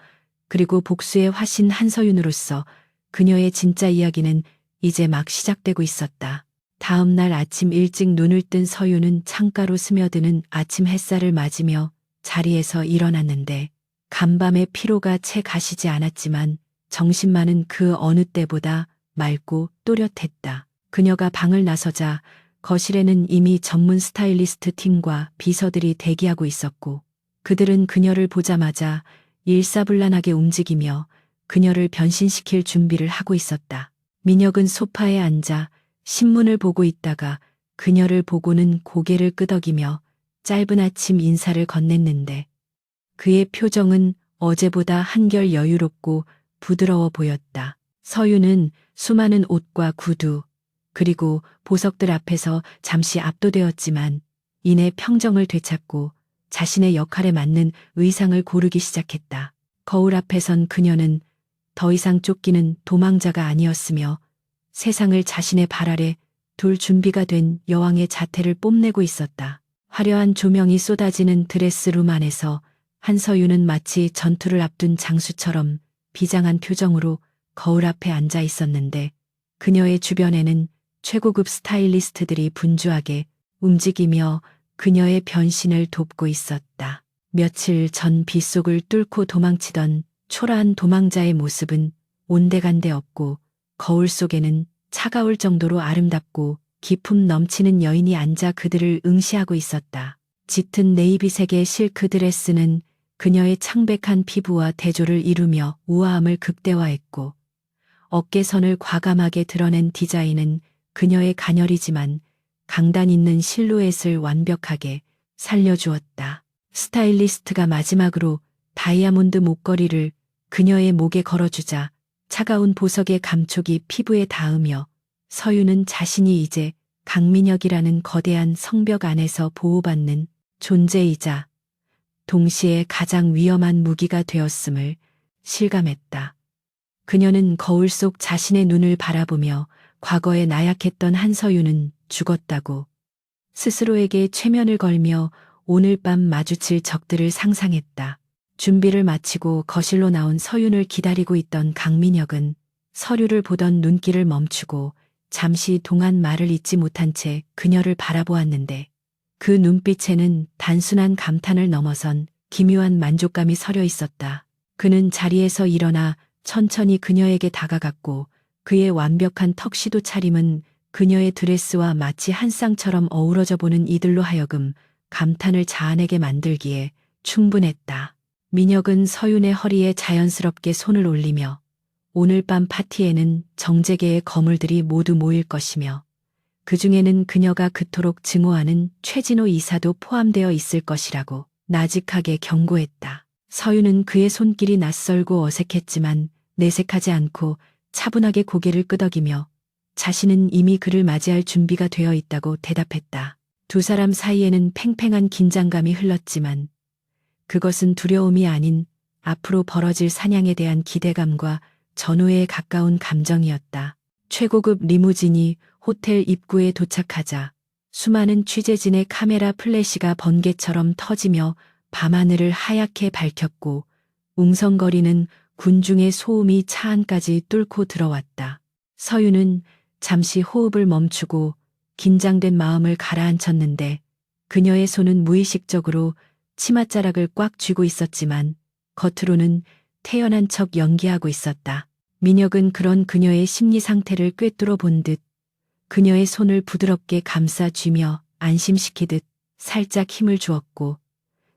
그리고 복수의 화신 한서윤으로서 그녀의 진짜 이야기는 이제 막 시작되고 있었다. 다음 날 아침 일찍 눈을 뜬 서윤은 창가로 스며드는 아침 햇살을 맞으며 자리에서 일어났는데 간밤의 피로가 채 가시지 않았지만 정신만은 그 어느 때보다 맑고 또렷했다. 그녀가 방을 나서자 거실에는 이미 전문 스타일리스트 팀과 비서들이 대기하고 있었고 그들은 그녀를 보자마자 일사불란하게 움직이며 그녀를 변신시킬 준비를 하고 있었다. 민혁은 소파에 앉아 신문을 보고 있다가 그녀를 보고는 고개를 끄덕이며 짧은 아침 인사를 건넸는데 그의 표정은 어제보다 한결 여유롭고 부드러워 보였다. 서유는 수많은 옷과 구두, 그리고 보석들 앞에서 잠시 압도되었지만 이내 평정을 되찾고 자신의 역할에 맞는 의상을 고르기 시작했다. 거울 앞에 선 그녀는 더 이상 쫓기는 도망자가 아니었으며 세상을 자신의 발 아래 둘 준비가 된 여왕의 자태를 뽐내고 있었다. 화려한 조명이 쏟아지는 드레스룸 안에서 한서유는 마치 전투를 앞둔 장수처럼 비장한 표정으로 거울 앞에 앉아 있었는데 그녀의 주변에는 최고급 스타일리스트들이 분주하게 움직이며 그녀의 변신을 돕고 있었다. 며칠 전 빗속을 뚫고 도망치던 초라한 도망자의 모습은 온데간데 없고 거울 속에는 차가울 정도로 아름답고 기품 넘치는 여인이 앉아 그들을 응시하고 있었다. 짙은 네이비색의 실크 드레스는 그녀의 창백한 피부와 대조를 이루며 우아함을 극대화했고 어깨선을 과감하게 드러낸 디자인은 그녀의 가녀리지만 강단 있는 실루엣을 완벽하게 살려주었다. 스타일리스트가 마지막으로 다이아몬드 목걸이를 그녀의 목에 걸어주자 차가운 보석의 감촉이 피부에 닿으며 서유는 자신이 이제 강민혁이라는 거대한 성벽 안에서 보호받는 존재이자 동시에 가장 위험한 무기가 되었음을 실감했다. 그녀는 거울 속 자신의 눈을 바라보며 과거에 나약했던 한서유는 죽었다고 스스로에게 최면을 걸며 오늘 밤 마주칠 적들을 상상했다. 준비를 마치고 거실로 나온 서윤을 기다리고 있던 강민혁은 서류를 보던 눈길을 멈추고 잠시 동안 말을 잇지 못한 채 그녀를 바라보았는데 그 눈빛에는 단순한 감탄을 넘어선 기묘한 만족감이 서려 있었다. 그는 자리에서 일어나 천천히 그녀에게 다가갔고 그의 완벽한 턱시도 차림은 그녀의 드레스와 마치 한 쌍처럼 어우러져 보는 이들로 하여금 감탄을 자아내게 만들기에 충분했다. 민혁은 서윤의 허리에 자연스럽게 손을 올리며 오늘 밤 파티에는 정재계의 거물들이 모두 모일 것이며 그 중에는 그녀가 그토록 증오하는 최진호 이사도 포함되어 있을 것이라고 나직하게 경고했다. 서윤은 그의 손길이 낯설고 어색했지만 내색하지 않고 차분하게 고개를 끄덕이며 자신은 이미 그를 맞이할 준비가 되어 있다고 대답했다. 두 사람 사이에는 팽팽한 긴장감이 흘렀지만 그것은 두려움이 아닌 앞으로 벌어질 사냥에 대한 기대감과 전후에 가까운 감정이었다. 최고급 리무진이 호텔 입구에 도착하자 수많은 취재진의 카메라 플래시가 번개처럼 터지며 밤하늘을 하얗게 밝혔고 웅성거리는 군중의 소음이 차 안까지 뚫고 들어왔다. 서유는 잠시 호흡을 멈추고 긴장된 마음을 가라앉혔는데 그녀의 손은 무의식적으로 치맛자락을 꽉 쥐고 있었지만 겉으로는 태연한 척 연기하고 있었다. 민혁은 그런 그녀의 심리 상태를 꿰뚫어 본 듯 그녀의 손을 부드럽게 감싸 쥐며 안심시키듯 살짝 힘을 주었고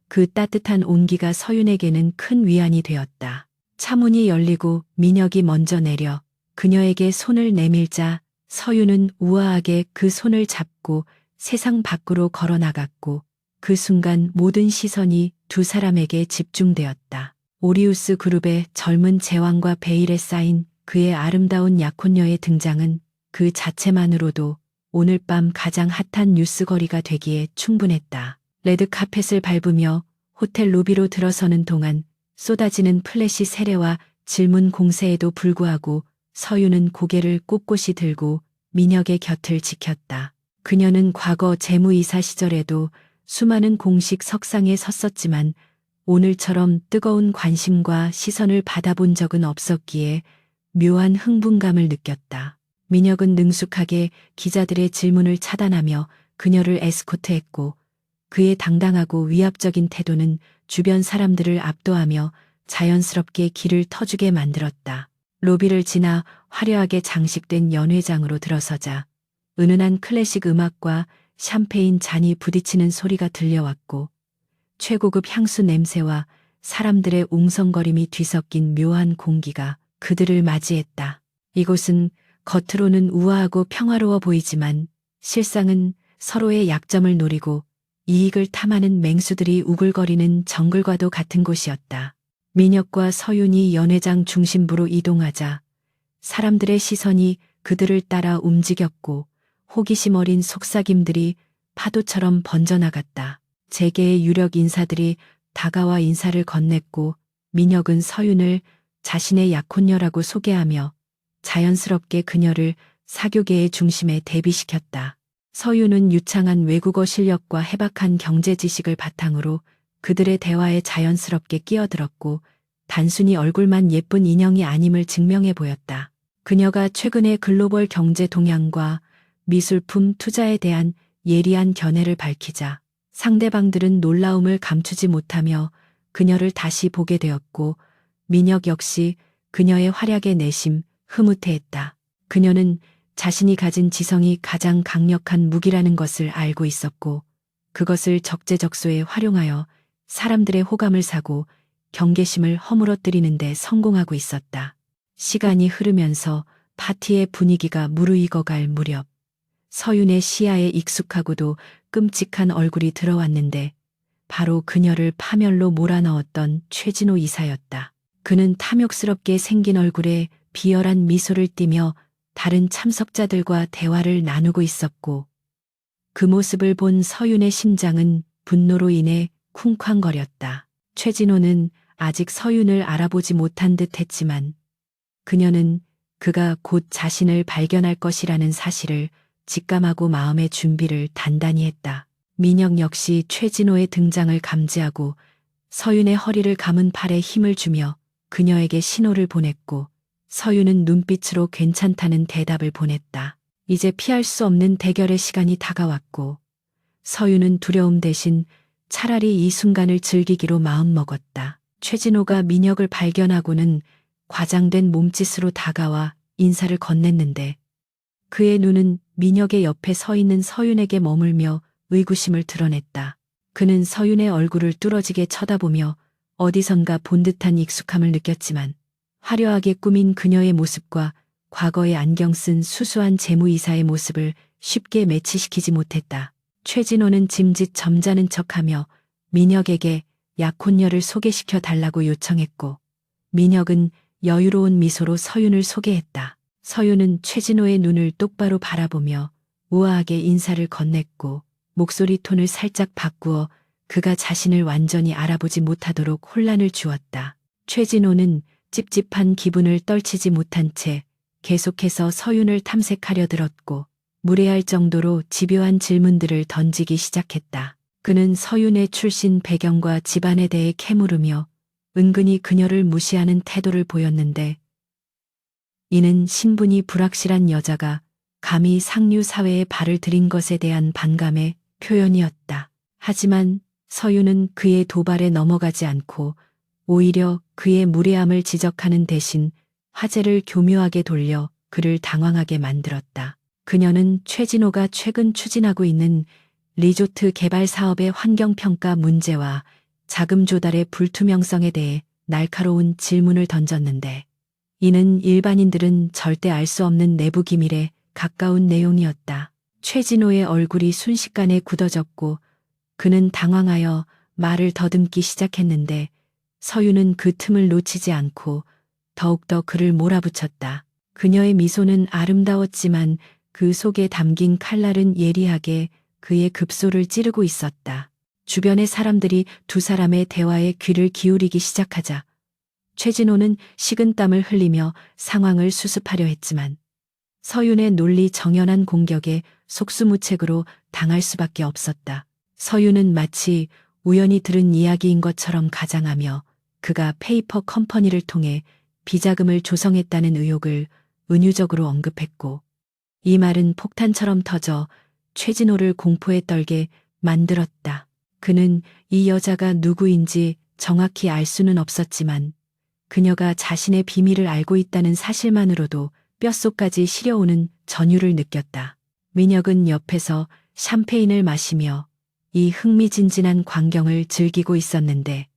그 따뜻한 온기가 서윤에게는 큰 위안이 되었다. 차문이 열리고 민혁이 먼저 내려 그녀에게 손을 내밀자 서윤은 우아하게 그 손을 잡고 세상 밖으로 걸어 나갔고 그 순간 모든 시선이 두 사람에게 집중되었다. 오리우스 그룹의 젊은 제왕과 베일에 쌓인 그의 아름다운 약혼녀의 등장은 그 자체만으로도 오늘 밤 가장 핫한 뉴스거리가 되기에 충분했다. 레드카펫을 밟으며 호텔 로비로 들어서는 동안 쏟아지는 플래시 세례와 질문 공세에도 불구하고 서유는 고개를 꼿꼿이 들고 민혁의 곁을 지켰다. 그녀는 과거 재무이사 시절에도 수많은 공식 석상에 섰었지만 오늘처럼 뜨거운 관심과 시선을 받아본 적은 없었기에 묘한 흥분감을 느꼈다. 민혁은 능숙하게 기자들의 질문을 차단하며 그녀를 에스코트했고 그의 당당하고 위압적인 태도는 주변 사람들을 압도하며 자연스럽게 길을 터주게 만들었다. 로비를 지나 화려하게 장식된 연회장으로 들어서자 은은한 클래식 음악과 샴페인 잔이 부딪히는 소리가 들려왔고 최고급 향수 냄새와 사람들의 웅성거림이 뒤섞인 묘한 공기가 그들을 맞이했다. 이곳은 겉으로는 우아하고 평화로워 보이지만 실상은 서로의 약점을 노리고 이익을 탐하는 맹수들이 우글거리는 정글과도 같은 곳이었다. 민혁과 서윤이 연회장 중심부로 이동하자 사람들의 시선이 그들을 따라 움직였고 호기심 어린 속삭임들이 파도처럼 번져나갔다. 재계의 유력 인사들이 다가와 인사를 건넸고 민혁은 서윤을 자신의 약혼녀라고 소개하며 자연스럽게 그녀를 사교계의 중심에 대비시켰다. 서윤은 유창한 외국어 실력과 해박한 경제 지식을 바탕으로 그들의 대화에 자연스럽게 끼어들었고 단순히 얼굴만 예쁜 인형이 아님을 증명해 보였다. 그녀가 최근의 글로벌 경제 동향과 미술품 투자에 대한 예리한 견해를 밝히자 상대방들은 놀라움을 감추지 못하며 그녀를 다시 보게 되었고 민혁 역시 그녀의 활약에 내심 흐뭇해했다. 그녀는 자신이 가진 지성이 가장 강력한 무기라는 것을 알고 있었고 그것을 적재적소에 활용하여 사람들의 호감을 사고 경계심을 허물어뜨리는 데 성공하고 있었다. 시간이 흐르면서 파티의 분위기가 무르익어갈 무렵 서윤의 시야에 익숙하고도 끔찍한 얼굴이 들어왔는데 바로 그녀를 파멸로 몰아넣었던 최진호 이사였다. 그는 탐욕스럽게 생긴 얼굴에 비열한 미소를 띠며 다른 참석자들과 대화를 나누고 있었고 그 모습을 본 서윤의 심장은 분노로 인해 쿵쾅거렸다. 최진호는 아직 서윤을 알아보지 못한 듯 했지만 그녀는 그가 곧 자신을 발견할 것이라는 사실을 직감하고 마음의 준비를 단단히 했다. 민혁 역시 최진호의 등장을 감지하고 서윤의 허리를 감은 팔에 힘을 주며 그녀에게 신호를 보냈고 서윤은 눈빛으로 괜찮다는 대답을 보냈다. 이제 피할 수 없는 대결의 시간이 다가왔고 서윤은 두려움 대신 차라리 이 순간을 즐기기로 마음먹었다. 최진호가 민혁을 발견하고는 과장된 몸짓으로 다가와 인사를 건넸는데 그의 눈은 민혁의 옆에 서 있는 서윤에게 머물며 의구심을 드러냈다. 그는 서윤의 얼굴을 뚫어지게 쳐다보며 어디선가 본 듯한 익숙함을 느꼈지만 화려하게 꾸민 그녀의 모습과 과거에 안경 쓴 수수한 재무이사의 모습을 쉽게 매치시키지 못했다. 최진호는 짐짓 점잖은 척하며 민혁에게 약혼녀를 소개시켜 달라고 요청했고 민혁은 여유로운 미소로 서윤을 소개했다. 서윤은 최진호의 눈을 똑바로 바라보며 우아하게 인사를 건넸고 목소리 톤을 살짝 바꾸어 그가 자신을 완전히 알아보지 못하도록 혼란을 주었다. 최진호는 찝찝한 기분을 떨치지 못한 채 계속해서 서윤을 탐색하려 들었고 무례할 정도로 집요한 질문들을 던지기 시작했다. 그는 서윤의 출신 배경과 집안에 대해 캐물으며 은근히 그녀를 무시하는 태도를 보였는데 이는 신분이 불확실한 여자가 감히 상류 사회에 발을 들인 것에 대한 반감의 표현이었다. 하지만 서윤은 그의 도발에 넘어가지 않고 오히려 그의 무례함을 지적하는 대신 화제를 교묘하게 돌려 그를 당황하게 만들었다. 그녀는 최진호가 최근 추진하고 있는 리조트 개발 사업의 환경평가 문제와 자금 조달의 불투명성에 대해 날카로운 질문을 던졌는데 이는 일반인들은 절대 알 수 없는 내부 기밀에 가까운 내용이었다. 최진호의 얼굴이 순식간에 굳어졌고 그는 당황하여 말을 더듬기 시작했는데 서윤은 그 틈을 놓치지 않고 더욱더 그를 몰아붙였다. 그녀의 미소는 아름다웠지만 그 속에 담긴 칼날은 예리하게 그의 급소를 찌르고 있었다. 주변의 사람들이 두 사람의 대화에 귀를 기울이기 시작하자 최진호는 식은땀을 흘리며 상황을 수습하려 했지만 서윤의 논리 정연한 공격에 속수무책으로 당할 수밖에 없었다. 서윤은 마치 우연히 들은 이야기인 것처럼 가장하며 그가 페이퍼 컴퍼니를 통해 비자금을 조성했다는 의혹을 은유적으로 언급했고 이 말은 폭탄처럼 터져 최진호를 공포에 떨게 만들었다. 그는 이 여자가 누구인지 정확히 알 수는 없었지만 그녀가 자신의 비밀을 알고 있다는 사실만으로도 뼛속까지 시려오는 전율을 느꼈다. 민혁은 옆에서 샴페인을 마시며 이 흥미진진한 광경을 즐기고 있었는데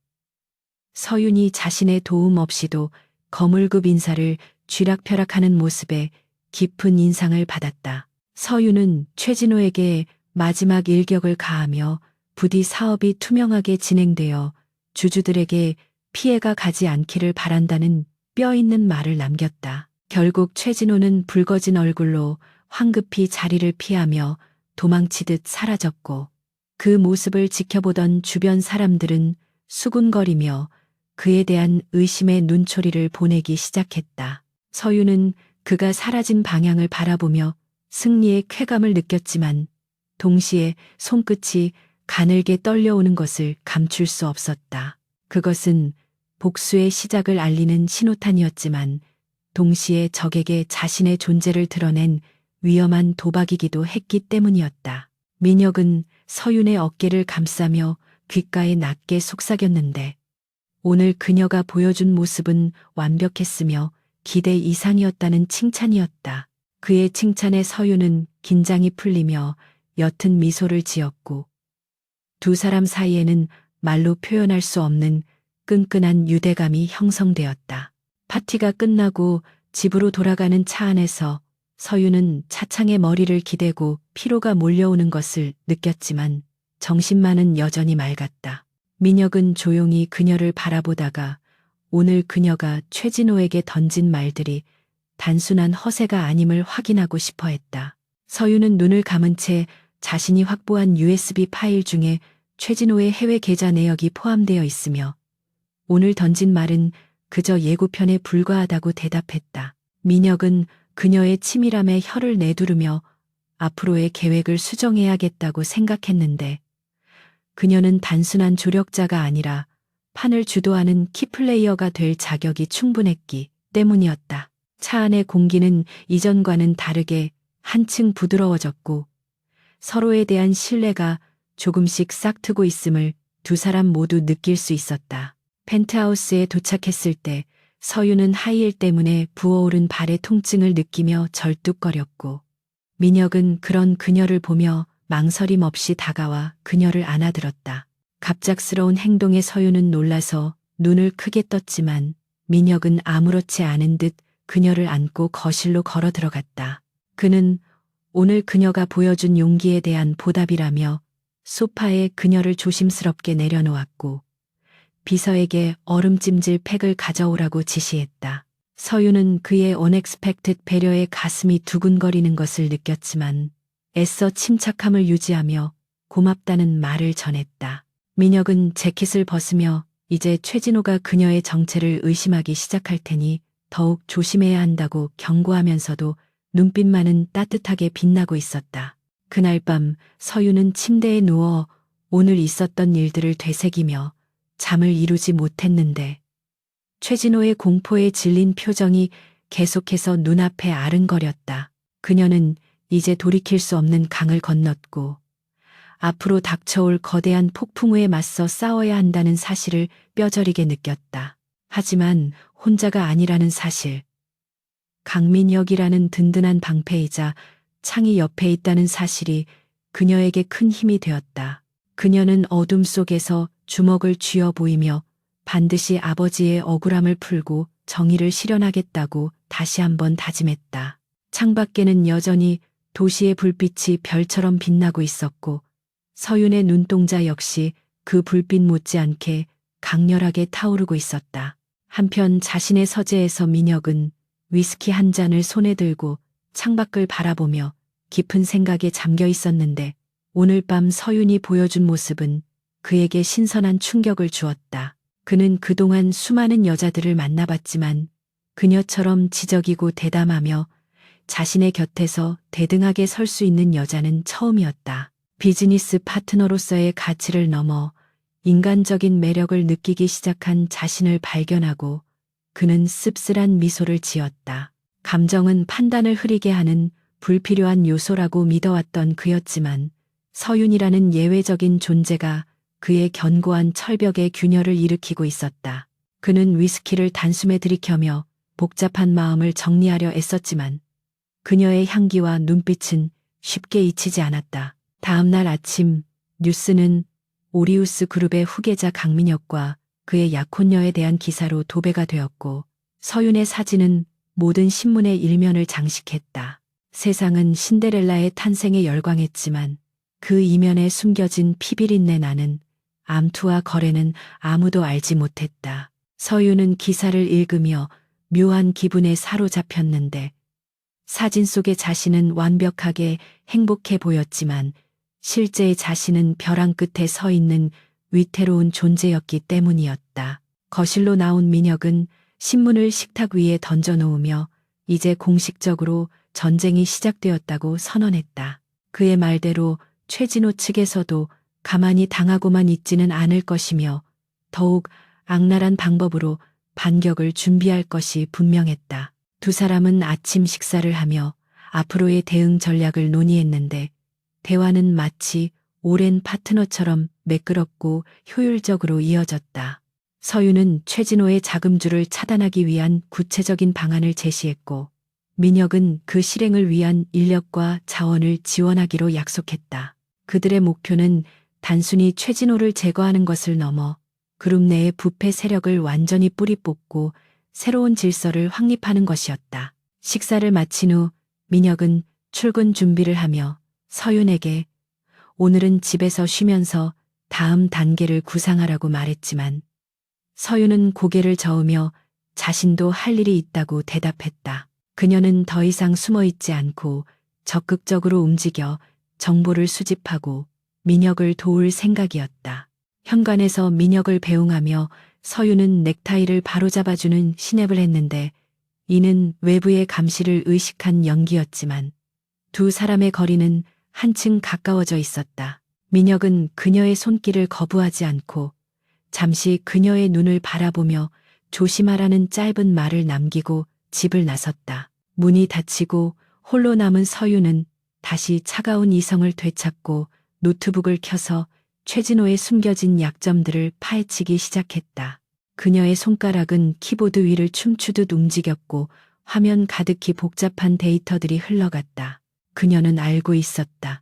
서윤이 자신의 도움 없이도 거물급 인사를 쥐락펴락하는 모습에 깊은 인상을 받았다. 서윤은 최진호에게 마지막 일격을 가하며 부디 사업이 투명하게 진행되어 주주들에게 피해가 가지 않기를 바란다는 뼈 있는 말을 남겼다. 결국 최진호는 붉어진 얼굴로 황급히 자리를 피하며 도망치듯 사라졌고 그 모습을 지켜보던 주변 사람들은 수군거리며 그에 대한 의심의 눈초리를 보내기 시작했다. 서유는 그가 사라진 방향을 바라보며 승리의 쾌감을 느꼈지만 동시에 손끝이 가늘게 떨려오는 것을 감출 수 없었다. 그것은 복수의 시작을 알리는 신호탄이었지만 동시에 적에게 자신의 존재를 드러낸 위험한 도박이기도 했기 때문이었다. 민혁은 서윤의 어깨를 감싸며 귓가에 낮게 속삭였는데 오늘 그녀가 보여준 모습은 완벽했으며 기대 이상이었다는 칭찬이었다. 그의 칭찬에 서윤은 긴장이 풀리며 옅은 미소를 지었고 두 사람 사이에는 말로 표현할 수 없는 끈끈한 유대감이 형성되었다. 파티가 끝나고 집으로 돌아가는 차 안에서 서윤은 차창에 머리를 기대고 피로가 몰려오는 것을 느꼈지만 정신만은 여전히 맑았다. 민혁은 조용히 그녀를 바라보다가 오늘 그녀가 최진호에게 던진 말들이 단순한 허세가 아님을 확인하고 싶어 했다. 서윤은 눈을 감은 채 자신이 확보한 USB 파일 중에 최진호의 해외 계좌 내역이 포함되어 있으며 오늘 던진 말은 그저 예고편에 불과하다고 대답했다. 민혁은 그녀의 치밀함에 혀를 내두르며 앞으로의 계획을 수정해야겠다고 생각했는데 그녀는 단순한 조력자가 아니라 판을 주도하는 키플레이어가 될 자격이 충분했기 때문이었다. 차 안의 공기는 이전과는 다르게 한층 부드러워졌고 서로에 대한 신뢰가 조금씩 싹트고 있음을 두 사람 모두 느낄 수 있었다. 펜트하우스에 도착했을 때 서유는 하이힐 때문에 부어오른 발의 통증을 느끼며 절뚝거렸고 민혁은 그런 그녀를 보며 망설임 없이 다가와 그녀를 안아들었다. 갑작스러운 행동에 서유는 놀라서 눈을 크게 떴지만 민혁은 아무렇지 않은 듯 그녀를 안고 거실로 걸어 들어갔다. 그는 오늘 그녀가 보여준 용기에 대한 보답이라며 소파에 그녀를 조심스럽게 내려놓았고 비서에게 얼음찜질 팩을 가져오라고 지시했다. 서유는 그의 unexpected 배려에 가슴이 두근거리는 것을 느꼈지만 애써 침착함을 유지하며 고맙다는 말을 전했다. 민혁은 재킷을 벗으며 이제 최진호가 그녀의 정체를 의심하기 시작할 테니 더욱 조심해야 한다고 경고하면서도 눈빛만은 따뜻하게 빛나고 있었다. 그날 밤 서유는 침대에 누워 오늘 있었던 일들을 되새기며 잠을 이루지 못했는데 최진호의 공포에 질린 표정이 계속해서 눈앞에 아른거렸다. 그녀는 이제 돌이킬 수 없는 강을 건넜고 앞으로 닥쳐올 거대한 폭풍우에 맞서 싸워야 한다는 사실을 뼈저리게 느꼈다. 하지만 혼자가 아니라는 사실, 강민혁이라는 든든한 방패이자 창이 옆에 있다는 사실이 그녀에게 큰 힘이 되었다. 그녀는 어둠 속에서 주먹을 쥐어 보이며 반드시 아버지의 억울함을 풀고 정의를 실현하겠다고 다시 한번 다짐했다. 창밖에는 여전히 도시의 불빛이 별처럼 빛나고 있었고 서윤의 눈동자 역시 그 불빛 못지않게 강렬하게 타오르고 있었다. 한편 자신의 서재에서 민혁은 위스키 한 잔을 손에 들고 창밖을 바라보며 깊은 생각에 잠겨 있었는데 오늘 밤 서윤이 보여준 모습은 그에게 신선한 충격을 주었다. 그는 그동안 수많은 여자들을 만나봤지만 그녀처럼 지적이고 대담하며 자신의 곁에서 대등하게 설 수 있는 여자는 처음이었다. 비즈니스 파트너로서의 가치를 넘어 인간적인 매력을 느끼기 시작한 자신을 발견하고 그는 씁쓸한 미소를 지었다. 감정은 판단을 흐리게 하는 불필요한 요소라고 믿어왔던 그였지만 서윤이라는 예외적인 존재가 그의 견고한 철벽에 균열을 일으키고 있었다. 그는 위스키를 단숨에 들이켜며 복잡한 마음을 정리하려 애썼지만 그녀의 향기와 눈빛은 쉽게 잊히지 않았다. 다음 날 아침 뉴스는 오리우스 그룹의 후계자 강민혁과 그의 약혼녀에 대한 기사로 도배가 되었고 서윤의 사진은 모든 신문의 일면을 장식했다. 세상은 신데렐라의 탄생에 열광했지만 그 이면에 숨겨진 피비린내 나는 암투와 거래는 아무도 알지 못했다. 서윤은 기사를 읽으며 묘한 기분에 사로잡혔는데 사진 속의 자신은 완벽하게 행복해 보였지만 실제의 자신은 벼랑 끝에 서 있는 위태로운 존재였기 때문이었다. 거실로 나온 민혁은 신문을 식탁 위에 던져놓으며 이제 공식적으로 전쟁이 시작되었다고 선언했다. 그의 말대로 최진호 측에서도 가만히 당하고만 있지는 않을 것이며 더욱 악랄한 방법으로 반격을 준비할 것이 분명했다. 두 사람은 아침 식사를 하며 앞으로의 대응 전략을 논의했는데 대화는 마치 오랜 파트너처럼 매끄럽고 효율적으로 이어졌다. 서유는 최진호의 자금주를 차단하기 위한 구체적인 방안을 제시했고 민혁은 그 실행을 위한 인력과 자원을 지원하기로 약속했다. 그들의 목표는 단순히 최진호를 제거하는 것을 넘어 그룹 내의 부패 세력을 완전히 뿌리 뽑고 새로운 질서를 확립하는 것이었다. 식사를 마친 후 민혁은 출근 준비를 하며 서윤에게 오늘은 집에서 쉬면서 다음 단계를 구상하라고 말했지만 서윤은 고개를 저으며 자신도 할 일이 있다고 대답했다. 그녀는 더 이상 숨어 있지 않고 적극적으로 움직여 정보를 수집하고 민혁을 도울 생각이었다. 현관에서 민혁을 배웅하며 서윤은 넥타이를 바로잡아주는 신협을 했는데 이는 외부의 감시를 의식한 연기였지만 두 사람의 거리는 한층 가까워져 있었다. 민혁은 그녀의 손길을 거부하지 않고 잠시 그녀의 눈을 바라보며 조심하라는 짧은 말을 남기고 집을 나섰다. 문이 닫히고 홀로 남은 서윤은 다시 차가운 이성을 되찾고 노트북을 켜서 최진호의 숨겨진 약점들을 파헤치기 시작했다. 그녀의 손가락은 키보드 위를 춤추듯 움직였고 화면 가득히 복잡한 데이터들이 흘러갔다. 그녀는 알고 있었다.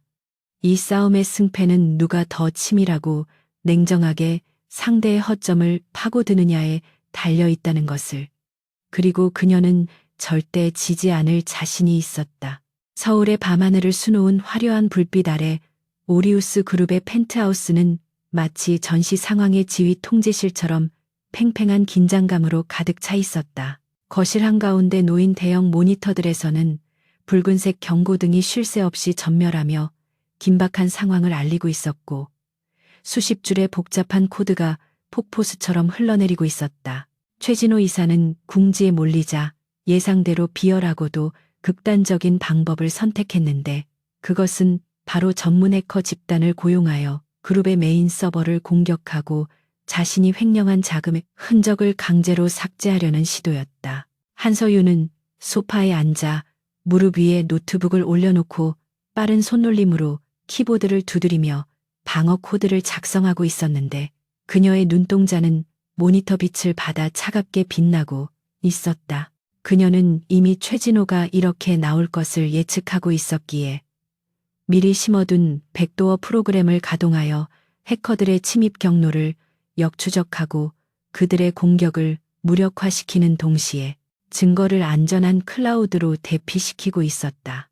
이 싸움의 승패는 누가 더 치밀하고 냉정하게 상대의 허점을 파고드느냐에 달려 있다는 것을. 그리고 그녀는 절대 지지 않을 자신이 있었다. 서울의 밤하늘을 수놓은 화려한 불빛 아래 오리우스 그룹의 펜트하우스는 마치 전시 상황의 지휘 통제실처럼 팽팽한 긴장감으로 가득 차 있었다. 거실 한가운데 놓인 대형 모니터들에서는 붉은색 경고등이 쉴 새 없이 전멸하며 긴박한 상황을 알리고 있었고 수십 줄의 복잡한 코드가 폭포수처럼 흘러내리고 있었다. 최진호 이사는 궁지에 몰리자 예상대로 비열하고도 극단적인 방법을 선택했는데 그것은 바로 전문 해커 집단을 고용하여 그룹의 메인 서버를 공격하고 자신이 횡령한 자금의 흔적을 강제로 삭제하려는 시도였다. 한서윤은 소파에 앉아 무릎 위에 노트북을 올려놓고 빠른 손놀림으로 키보드를 두드리며 방어 코드를 작성하고 있었는데 그녀의 눈동자는 모니터 빛을 받아 차갑게 빛나고 있었다. 그녀는 이미 최진호가 이렇게 나올 것을 예측하고 있었기에 미리 심어둔 백도어 프로그램을 가동하여 해커들의 침입 경로를 역추적하고 그들의 공격을 무력화시키는 동시에 증거를 안전한 클라우드로 대피시키고 있었다.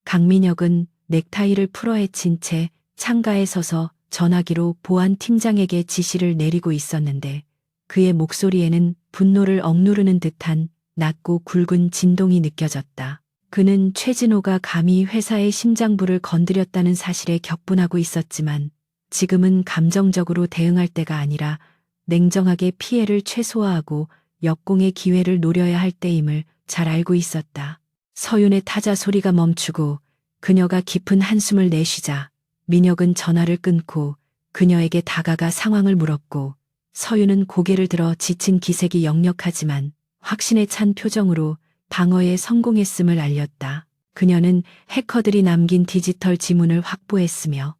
강민혁은 넥타이를 풀어헤친 채 창가에 서서 전화기로 보안 팀장에게 지시를 내리고 있었는데 그의 목소리에는 분노를 억누르는 듯한 낮고 굵은 진동이 느껴졌다. 그는 최진호가 감히 회사의 심장부를 건드렸다는 사실에 격분하고 있었지만 지금은 감정적으로 대응할 때가 아니라 냉정하게 피해를 최소화하고 역공의 기회를 노려야 할 때임을 잘 알고 있었다. 서윤의 타자 소리가 멈추고 그녀가 깊은 한숨을 내쉬자 민혁은 전화를 끊고 그녀에게 다가가 상황을 물었고 서윤은 고개를 들어 지친 기색이 역력하지만 확신에 찬 표정으로 방어에 성공했음을 알렸다. 그녀는 해커들이 남긴 디지털 지문을 확보했으며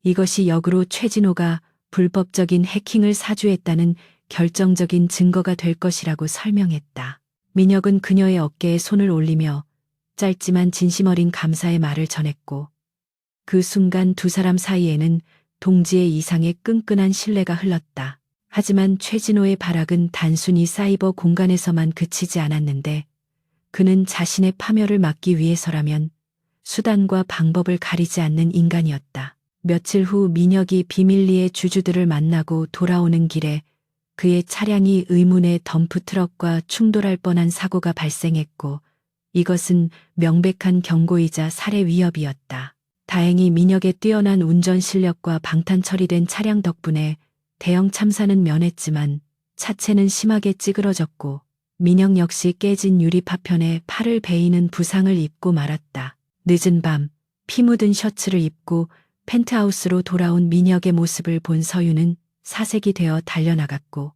이것이 역으로 최진호가 불법적인 해킹을 사주했다는 결정적인 증거가 될 것이라고 설명했다. 민혁은 그녀의 어깨에 손을 올리며 짧지만 진심 어린 감사의 말을 전했고 그 순간 두 사람 사이에는 동지의 이상의 끈끈한 신뢰가 흘렀다. 하지만 최진호의 발악은 단순히 사이버 공간에서만 그치지 않았는데 그는 자신의 파멸을 막기 위해서라면 수단과 방법을 가리지 않는 인간이었다. 며칠 후 민혁이 비밀리에 주주들을 만나고 돌아오는 길에 그의 차량이 의문의 덤프트럭과 충돌할 뻔한 사고가 발생했고 이것은 명백한 경고이자 살해 위협이었다. 다행히 민혁의 뛰어난 운전 실력과 방탄 처리된 차량 덕분에 대형 참사는 면했지만 차체는 심하게 찌그러졌고 민혁 역시 깨진 유리 파편에 팔을 베이는 부상을 입고 말았다. 늦은 밤 피 묻은 셔츠를 입고 펜트하우스로 돌아온 민혁의 모습을 본 서유는 사색이 되어 달려나갔고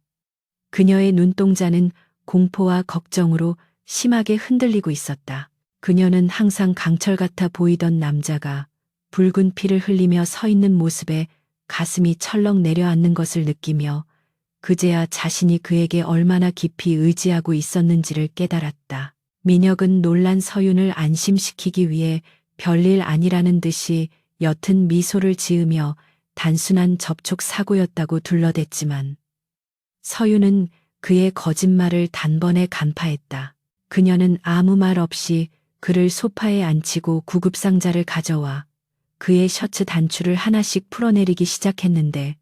그녀의 눈동자는 공포와 걱정으로 심하게 흔들리고 있었다. 그녀는 항상 강철 같아 보이던 남자가 붉은 피를 흘리며 서 있는 모습에 가슴이 철렁 내려앉는 것을 느끼며 그제야 자신이 그에게 얼마나 깊이 의지하고 있었는지를 깨달았다. 민혁은 놀란 서윤을 안심시키기 위해 별일 아니라는 듯이 옅은 미소를 지으며 단순한 접촉 사고였다고 둘러댔지만 서윤은 그의 거짓말을 단번에 간파했다. 그녀는 아무 말 없이 그를 소파에 앉히고 구급상자를 가져와 그의 셔츠 단추를 하나씩 풀어내리기 시작했는데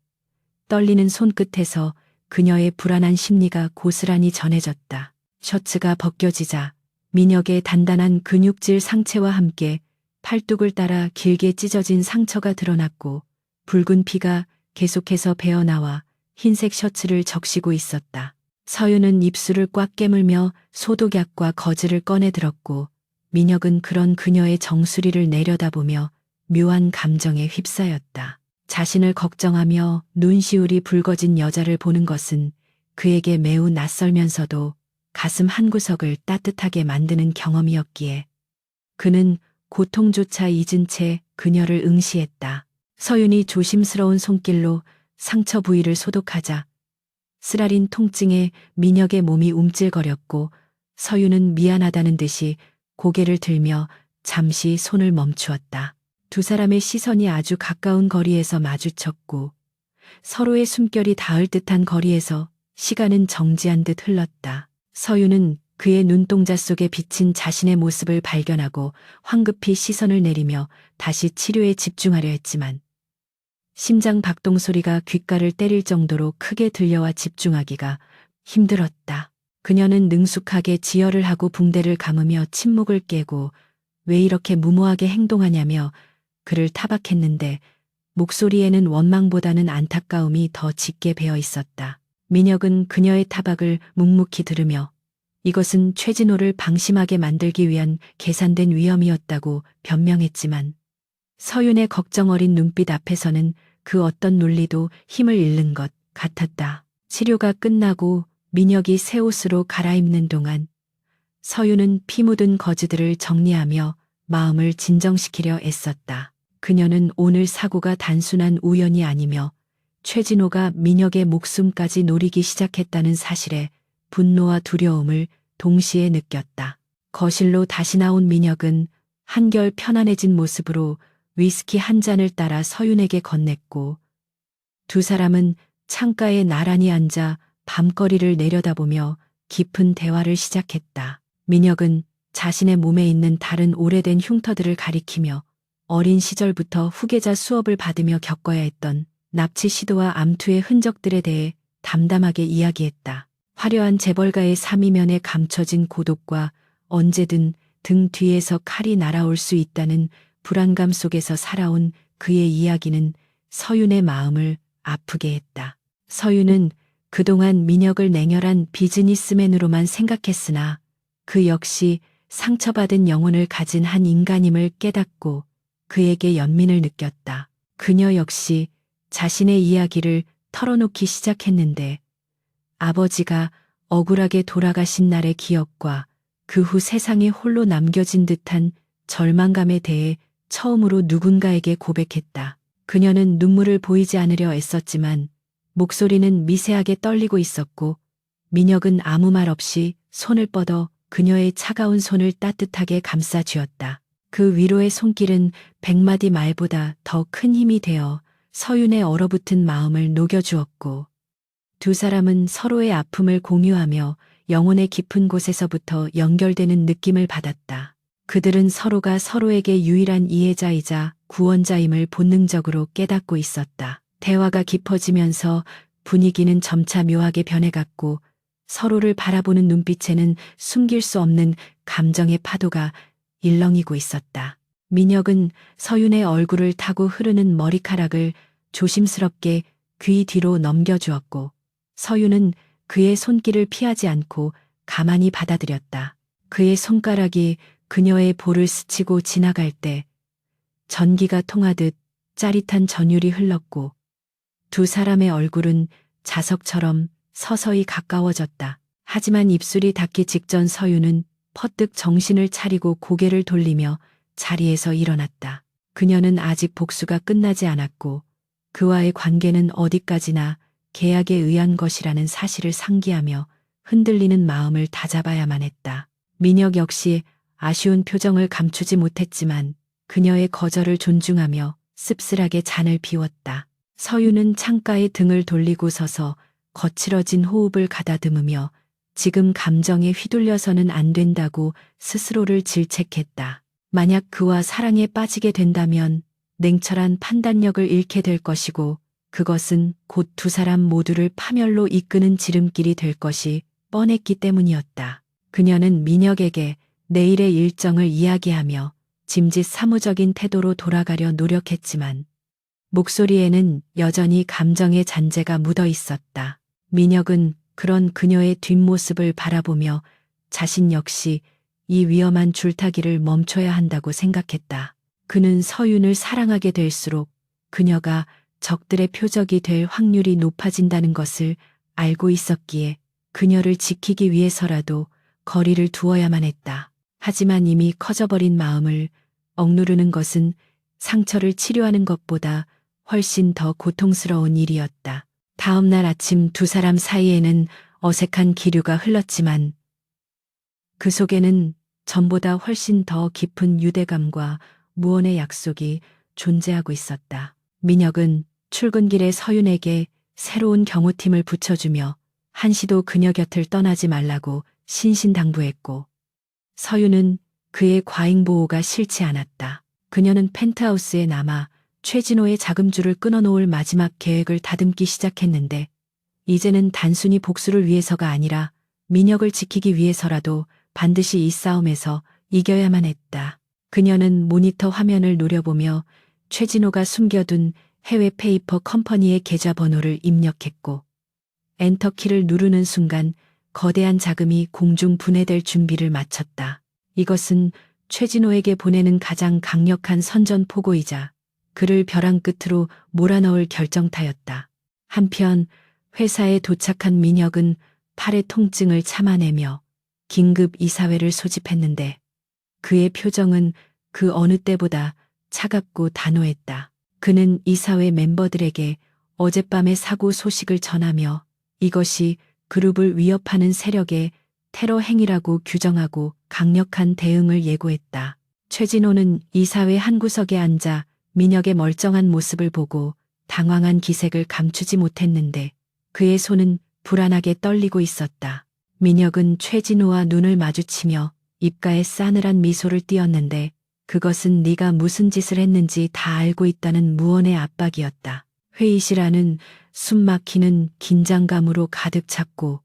떨리는 손끝에서 그녀의 불안한 심리가 고스란히 전해졌다. 셔츠가 벗겨지자 민혁의 단단한 근육질 상체와 함께 팔뚝을 따라 길게 찢어진 상처가 드러났고 붉은 피가 계속해서 배어나와 흰색 셔츠를 적시고 있었다. 서윤은 입술을 꽉 깨물며 소독약과 거즈를 꺼내 들었고 민혁은 그런 그녀의 정수리를 내려다보며 묘한 감정에 휩싸였다. 자신을 걱정하며 눈시울이 붉어진 여자를 보는 것은 그에게 매우 낯설면서도 가슴 한구석을 따뜻하게 만드는 경험이었기에 그는 고통조차 잊은 채 그녀를 응시했다. 서윤이 조심스러운 손길로 상처 부위를 소독하자 쓰라린 통증에 민혁의 몸이 움찔거렸고 서윤은 미안하다는 듯이 고개를 들며 잠시 손을 멈추었다. 두 사람의 시선이 아주 가까운 거리에서 마주쳤고 서로의 숨결이 닿을 듯한 거리에서 시간은 정지한 듯 흘렀다. 서윤은 그의 눈동자 속에 비친 자신의 모습을 발견하고 황급히 시선을 내리며 다시 치료에 집중하려 했지만 심장 박동 소리가 귓가를 때릴 정도로 크게 들려와 집중하기가 힘들었다. 그녀는 능숙하게 지혈을 하고 붕대를 감으며 침묵을 깨고 왜 이렇게 무모하게 행동하냐며 그를 타박했는데 목소리에는 원망보다는 안타까움이 더 짙게 배어 있었다. 민혁은 그녀의 타박을 묵묵히 들으며 이것은 최진호를 방심하게 만들기 위한 계산된 위험이었다고 변명했지만 서윤의 걱정 어린 눈빛 앞에서는 그 어떤 논리도 힘을 잃는 것 같았다. 치료가 끝나고 민혁이 새 옷으로 갈아입는 동안 서윤은 피 묻은 거즈들을 정리하며 마음을 진정시키려 애썼다. 그녀는 오늘 사고가 단순한 우연이 아니며 최진호가 민혁의 목숨까지 노리기 시작했다는 사실에 분노와 두려움을 동시에 느꼈다. 거실로 다시 나온 민혁은 한결 편안해진 모습으로 위스키 한 잔을 따라 서윤에게 건넸고 두 사람은 창가에 나란히 앉아 밤거리를 내려다보며 깊은 대화를 시작했다. 민혁은 자신의 몸에 있는 다른 오래된 흉터들을 가리키며 어린 시절부터 후계자 수업을 받으며 겪어야 했던 납치 시도와 암투의 흔적들에 대해 담담하게 이야기했다. 화려한 재벌가의 삶이면에 감춰진 고독과 언제든 등 뒤에서 칼이 날아올 수 있다는 불안감 속에서 살아온 그의 이야기는 서윤의 마음을 아프게 했다. 서윤은 그동안 민혁을 냉혈한 비즈니스맨으로만 생각했으나 그 역시 상처받은 영혼을 가진 한 인간임을 깨닫고 그에게 연민을 느꼈다. 그녀 역시 자신의 이야기를 털어놓기 시작했는데 아버지가 억울하게 돌아가신 날의 기억과 그 후 세상에 홀로 남겨진 듯한 절망감에 대해 처음으로 누군가에게 고백했다. 그녀는 눈물을 보이지 않으려 애썼지만 목소리는 미세하게 떨리고 있었고 민혁은 아무 말 없이 손을 뻗어 그녀의 차가운 손을 따뜻하게 감싸 쥐었다. 그 위로의 손길은 100마디 말보다 더 큰 힘이 되어 서윤의 얼어붙은 마음을 녹여주었고 두 사람은 서로의 아픔을 공유하며 영혼의 깊은 곳에서부터 연결되는 느낌을 받았다. 그들은 서로가 서로에게 유일한 이해자이자 구원자임을 본능적으로 깨닫고 있었다. 대화가 깊어지면서 분위기는 점차 묘하게 변해갔고 서로를 바라보는 눈빛에는 숨길 수 없는 감정의 파도가 일렁이고 있었다. 민혁은 서윤의 얼굴을 타고 흐르는 머리카락을 조심스럽게 귀 뒤로 넘겨주었고 서윤은 그의 손길을 피하지 않고 가만히 받아들였다. 그의 손가락이 그녀의 볼을 스치고 지나갈 때 전기가 통하듯 짜릿한 전율이 흘렀고 두 사람의 얼굴은 자석처럼 서서히 가까워졌다. 하지만 입술이 닿기 직전 서윤은 퍼뜩 정신을 차리고 고개를 돌리며 자리에서 일어났다. 그녀는 아직 복수가 끝나지 않았고 그와의 관계는 어디까지나 계약에 의한 것이라는 사실을 상기하며 흔들리는 마음을 다잡아야만 했다. 민혁 역시 아쉬운 표정을 감추지 못했지만 그녀의 거절을 존중하며 씁쓸하게 잔을 비웠다. 서윤은 창가에 등을 돌리고 서서 거칠어진 호흡을 가다듬으며 지금 감정에 휘둘려서는 안 된다고 스스로를 질책했다. 만약 그와 사랑에 빠지게 된다면 냉철한 판단력을 잃게 될 것이고 그것은 곧 두 사람 모두를 파멸로 이끄는 지름길이 될 것이 뻔했기 때문이었다. 그녀는 민혁에게 내일의 일정을 이야기하며 짐짓 사무적인 태도로 돌아가려 노력했지만 목소리에는 여전히 감정의 잔재가 묻어 있었다. 민혁은 그런 그녀의 뒷모습을 바라보며 자신 역시 이 위험한 줄타기를 멈춰야 한다고 생각했다. 그는 서윤을 사랑하게 될수록 그녀가 적들의 표적이 될 확률이 높아진다는 것을 알고 있었기에 그녀를 지키기 위해서라도 거리를 두어야만 했다. 하지만 이미 커져버린 마음을 억누르는 것은 상처를 치료하는 것보다 훨씬 더 고통스러운 일이었다. 다음 날 아침 두 사람 사이에는 어색한 기류가 흘렀지만 그 속에는 전보다 훨씬 더 깊은 유대감과 무언의 약속이 존재하고 있었다. 민혁은 출근길에 서윤에게 새로운 경호팀을 붙여주며 한시도 그녀 곁을 떠나지 말라고 신신당부했고 서윤은 그의 과잉 보호가 싫지 않았다. 그녀는 펜트하우스에 남아 최진호의 자금줄을 끊어놓을 마지막 계획을 다듬기 시작했는데 이제는 단순히 복수를 위해서가 아니라 민혁을 지키기 위해서라도 반드시 이 싸움에서 이겨야만 했다. 그녀는 모니터 화면을 노려보며 최진호가 숨겨둔 해외 페이퍼 컴퍼니의 계좌번호를 입력했고 엔터키를 누르는 순간 거대한 자금이 공중 분해될 준비를 마쳤다. 이것은 최진호에게 보내는 가장 강력한 선전포고이자 그를 벼랑 끝으로 몰아넣을 결정타였다. 한편 회사에 도착한 민혁은 팔의 통증을 참아내며 긴급 이사회를 소집했는데 그의 표정은 그 어느 때보다 차갑고 단호했다. 그는 이사회 멤버들에게 어젯밤의 사고 소식을 전하며 이것이 그룹을 위협하는 세력의 테러 행위라고 규정하고 강력한 대응을 예고했다. 최진호는 이사회 한 구석에 앉아 민혁의 멀쩡한 모습을 보고 당황한 기색을 감추지 못했는데 그의 손은 불안하게 떨리고 있었다. 민혁은 최진호와 눈을 마주치며 입가에 싸늘한 미소를 띄었는데 그것은 네가 무슨 짓을 했는지 다 알고 있다는 무언의 압박이었다. 회의실 안은 숨막히는 긴장감으로 가득 찼고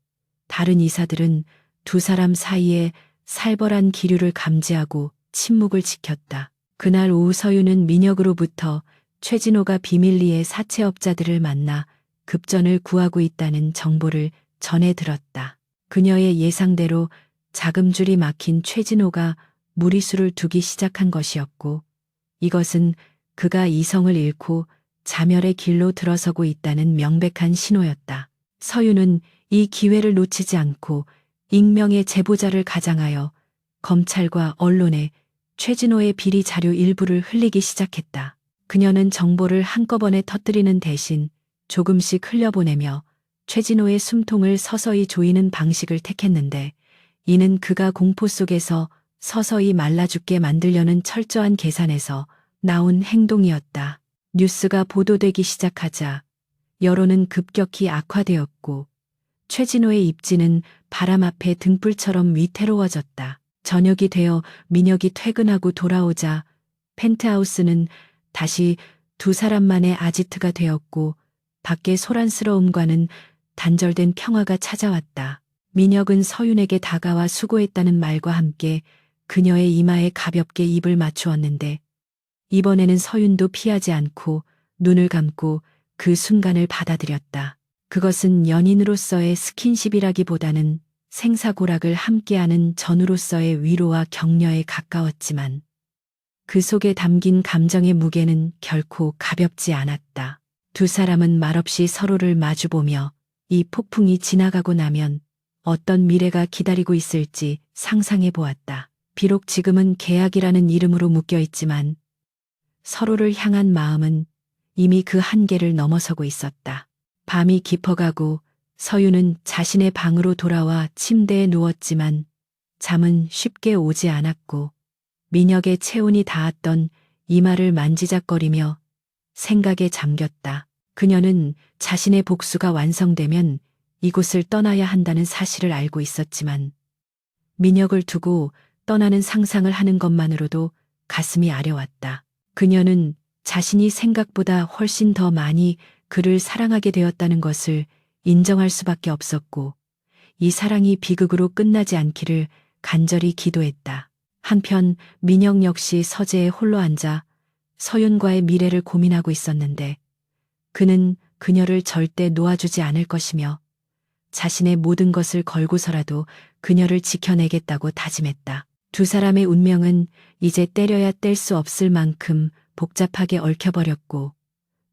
다른 이사들은 두 사람 사이에 살벌한 기류를 감지하고 침묵을 지켰다. 그날 오후 서윤은 민혁으로부터 최진호가 비밀리에 사채업자들을 만나 급전을 구하고 있다는 정보를 전해 들었다. 그녀의 예상대로 자금줄이 막힌 최진호가 무리수를 두기 시작한 것이었고 이것은 그가 이성을 잃고 자멸의 길로 들어서고 있다는 명백한 신호였다. 서윤은 이 기회를 놓치지 않고 익명의 제보자를 가장하여 검찰과 언론에 최진호의 비리 자료 일부를 흘리기 시작했다. 그녀는 정보를 한꺼번에 터뜨리는 대신 조금씩 흘려보내며 최진호의 숨통을 서서히 조이는 방식을 택했는데 이는 그가 공포 속에서 서서히 말라 죽게 만들려는 철저한 계산에서 나온 행동이었다. 뉴스가 보도되기 시작하자 여론은 급격히 악화되었고 최진호의 입지는 바람 앞에 등불처럼 위태로워졌다. 저녁이 되어 민혁이 퇴근하고 돌아오자 펜트하우스는 다시 두 사람만의 아지트가 되었고 밖의 소란스러움과는 단절된 평화가 찾아왔다. 민혁은 서윤에게 다가와 수고했다는 말과 함께 그녀의 이마에 가볍게 입을 맞추었는데 이번에는 서윤도 피하지 않고 눈을 감고 그 순간을 받아들였다. 그것은 연인으로서의 스킨십이라기보다는 생사고락을 함께하는 전우로서의 위로와 격려에 가까웠지만 그 속에 담긴 감정의 무게는 결코 가볍지 않았다. 두 사람은 말없이 서로를 마주보며 이 폭풍이 지나가고 나면 어떤 미래가 기다리고 있을지 상상해 보았다. 비록 지금은 계약이라는 이름으로 묶여 있지만 서로를 향한 마음은 이미 그 한계를 넘어서고 있었다. 밤이 깊어가고 서유는 자신의 방으로 돌아와 침대에 누웠지만 잠은 쉽게 오지 않았고 민혁의 체온이 닿았던 이마를 만지작거리며 생각에 잠겼다. 그녀는 자신의 복수가 완성되면 이곳을 떠나야 한다는 사실을 알고 있었지만 민혁을 두고 떠나는 상상을 하는 것만으로도 가슴이 아려왔다. 그녀는 자신이 생각보다 훨씬 더 많이 그를 사랑하게 되었다는 것을 인정할 수밖에 없었고 이 사랑이 비극으로 끝나지 않기를 간절히 기도했다. 한편 민혁 역시 서재에 홀로 앉아 서윤과의 미래를 고민하고 있었는데 그는 그녀를 절대 놓아주지 않을 것이며 자신의 모든 것을 걸고서라도 그녀를 지켜내겠다고 다짐했다. 두 사람의 운명은 이제 때려야 뗄 수 없을 만큼 복잡하게 얽혀버렸고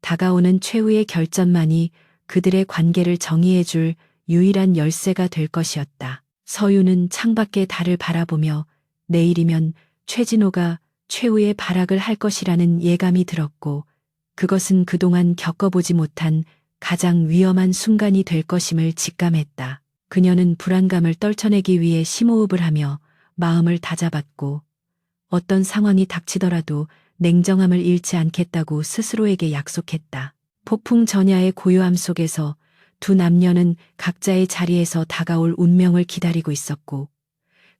다가오는 최후의 결전만이 그들의 관계를 정의해줄 유일한 열쇠가 될 것이었다. 서유는 창밖의 달을 바라보며 내일이면 최진호가 최후의 발악을 할 것이라는 예감이 들었고 그것은 그동안 겪어보지 못한 가장 위험한 순간이 될 것임을 직감했다. 그녀는 불안감을 떨쳐내기 위해 심호흡을 하며 마음을 다잡았고 어떤 상황이 닥치더라도 냉정함을 잃지 않겠다고 스스로에게 약속했다. 폭풍 전야의 고요함 속에서 두 남녀는 각자의 자리에서 다가올 운명을 기다리고 있었고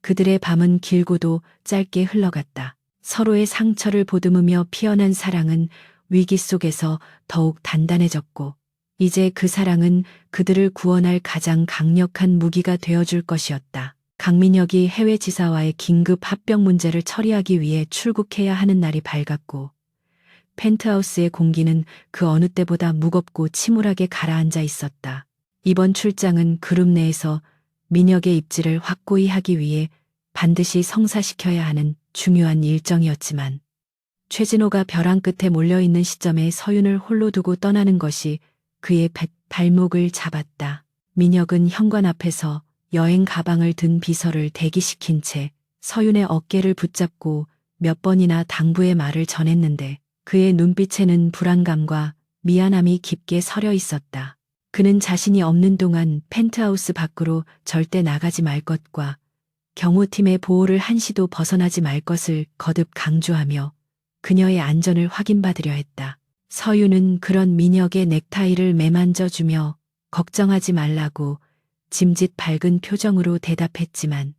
그들의 밤은 길고도 짧게 흘러갔다. 서로의 상처를 보듬으며 피어난 사랑은 위기 속에서 더욱 단단해졌고 이제 그 사랑은 그들을 구원할 가장 강력한 무기가 되어줄 것이었다. 강민혁이 해외 지사와의 긴급 합병 문제를 처리하기 위해 출국해야 하는 날이 밝았고 펜트하우스의 공기는 그 어느 때보다 무겁고 침울하게 가라앉아 있었다. 이번 출장은 그룹 내에서 민혁의 입지를 확고히 하기 위해 반드시 성사시켜야 하는 중요한 일정이었지만 최진호가 벼랑 끝에 몰려있는 시점에 서윤을 홀로 두고 떠나는 것이 그의 발목을 잡았다. 민혁은 현관 앞에서 여행 가방을 든 비서를 대기시킨 채 서윤의 어깨를 붙잡고 몇 번이나 당부의 말을 전했는데 그의 눈빛에는 불안감과 미안함이 깊게 서려 있었다. 그는 자신이 없는 동안 펜트하우스 밖으로 절대 나가지 말 것과 경호팀의 보호를 한시도 벗어나지 말 것을 거듭 강조하며 그녀의 안전을 확인받으려 했다. 서윤은 그런 민혁의 넥타이를 매만져주며 걱정하지 말라고 짐짓 밝은 표정으로 대답했지만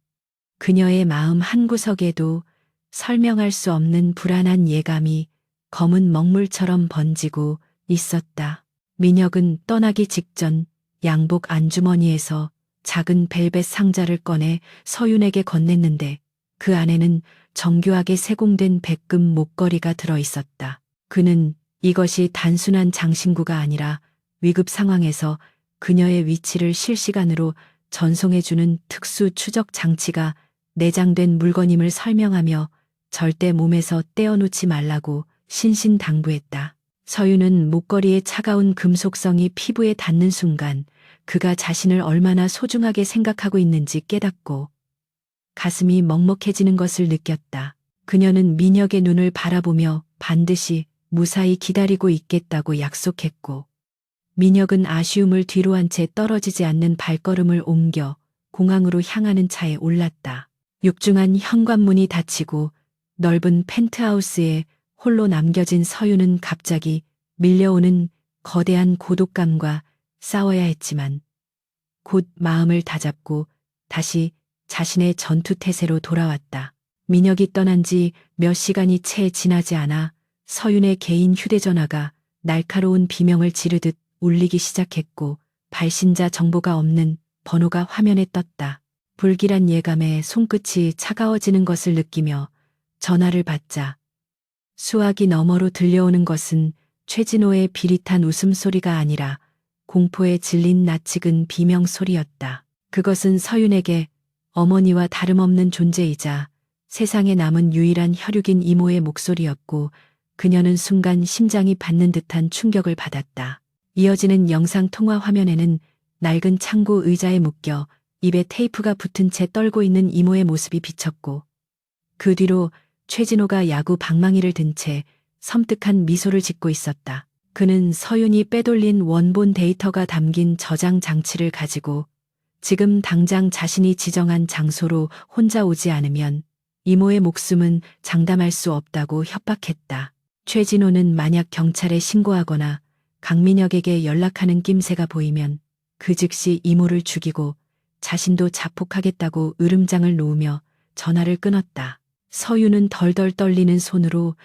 그녀의 마음 한구석에도 설명할 수 없는 불안한 예감이 검은 먹물처럼 번지고 있었다. 민혁은 떠나기 직전 양복 안주머니에서 작은 벨벳 상자를 꺼내 서윤에게 건넸는데 그 안에는 정교하게 세공된 백금 목걸이가 들어 있었다. 그는 이것이 단순한 장신구가 아니라 위급 상황에서 그녀의 위치를 실시간으로 전송해주는 특수 추적 장치가 내장된 물건임을 설명하며 절대 몸에서 떼어놓지 말라고 신신당부했다. 서윤은 목걸이의 차가운 금속성이 피부에 닿는 순간 그가 자신을 얼마나 소중하게 생각하고 있는지 깨닫고 가슴이 먹먹해지는 것을 느꼈다. 그녀는 민혁의 눈을 바라보며 반드시 무사히 기다리고 있겠다고 약속했고 민혁은 아쉬움을 뒤로한 채 떨어지지 않는 발걸음을 옮겨 공항으로 향하는 차에 올랐다. 육중한 현관문이 닫히고 넓은 펜트하우스에 홀로 남겨진 서윤은 갑자기 밀려오는 거대한 고독감과 싸워야 했지만 곧 마음을 다잡고 다시 자신의 전투태세로 돌아왔다. 민혁이 떠난 지 몇 시간이 채 지나지 않아 서윤의 개인 휴대전화가 날카로운 비명을 지르듯 울리기 시작했고 발신자 정보가 없는 번호가 화면에 떴다. 불길한 예감에 손끝이 차가워지는 것을 느끼며 전화를 받자 수화기 너머로 들려오는 것은 최진호의 비릿한 웃음소리가 아니라 공포에 질린 낯익은 비명소리였다. 그것은 서윤에게 어머니와 다름없는 존재이자 세상에 남은 유일한 혈육인 이모의 목소리였고 그녀는 순간 심장이 받는 듯한 충격을 받았다. 이어지는 영상 통화 화면에는 낡은 창고 의자에 묶여 입에 테이프가 붙은 채 떨고 있는 이모의 모습이 비쳤고 그 뒤로 최진호가 야구 방망이를 든 채 섬뜩한 미소를 짓고 있었다. 그는 서윤이 빼돌린 원본 데이터가 담긴 저장 장치를 가지고 지금 당장 자신이 지정한 장소로 혼자 오지 않으면 이모의 목숨은 장담할 수 없다고 협박했다. 최진호는 만약 경찰에 신고하거나 강민혁에게 연락하는 낌새가 보이면 그 즉시 이모를 죽이고 자신도 자폭하겠다고 으름장을 놓으며 전화를 끊었다. 서윤은 덜덜 떨리는 손으로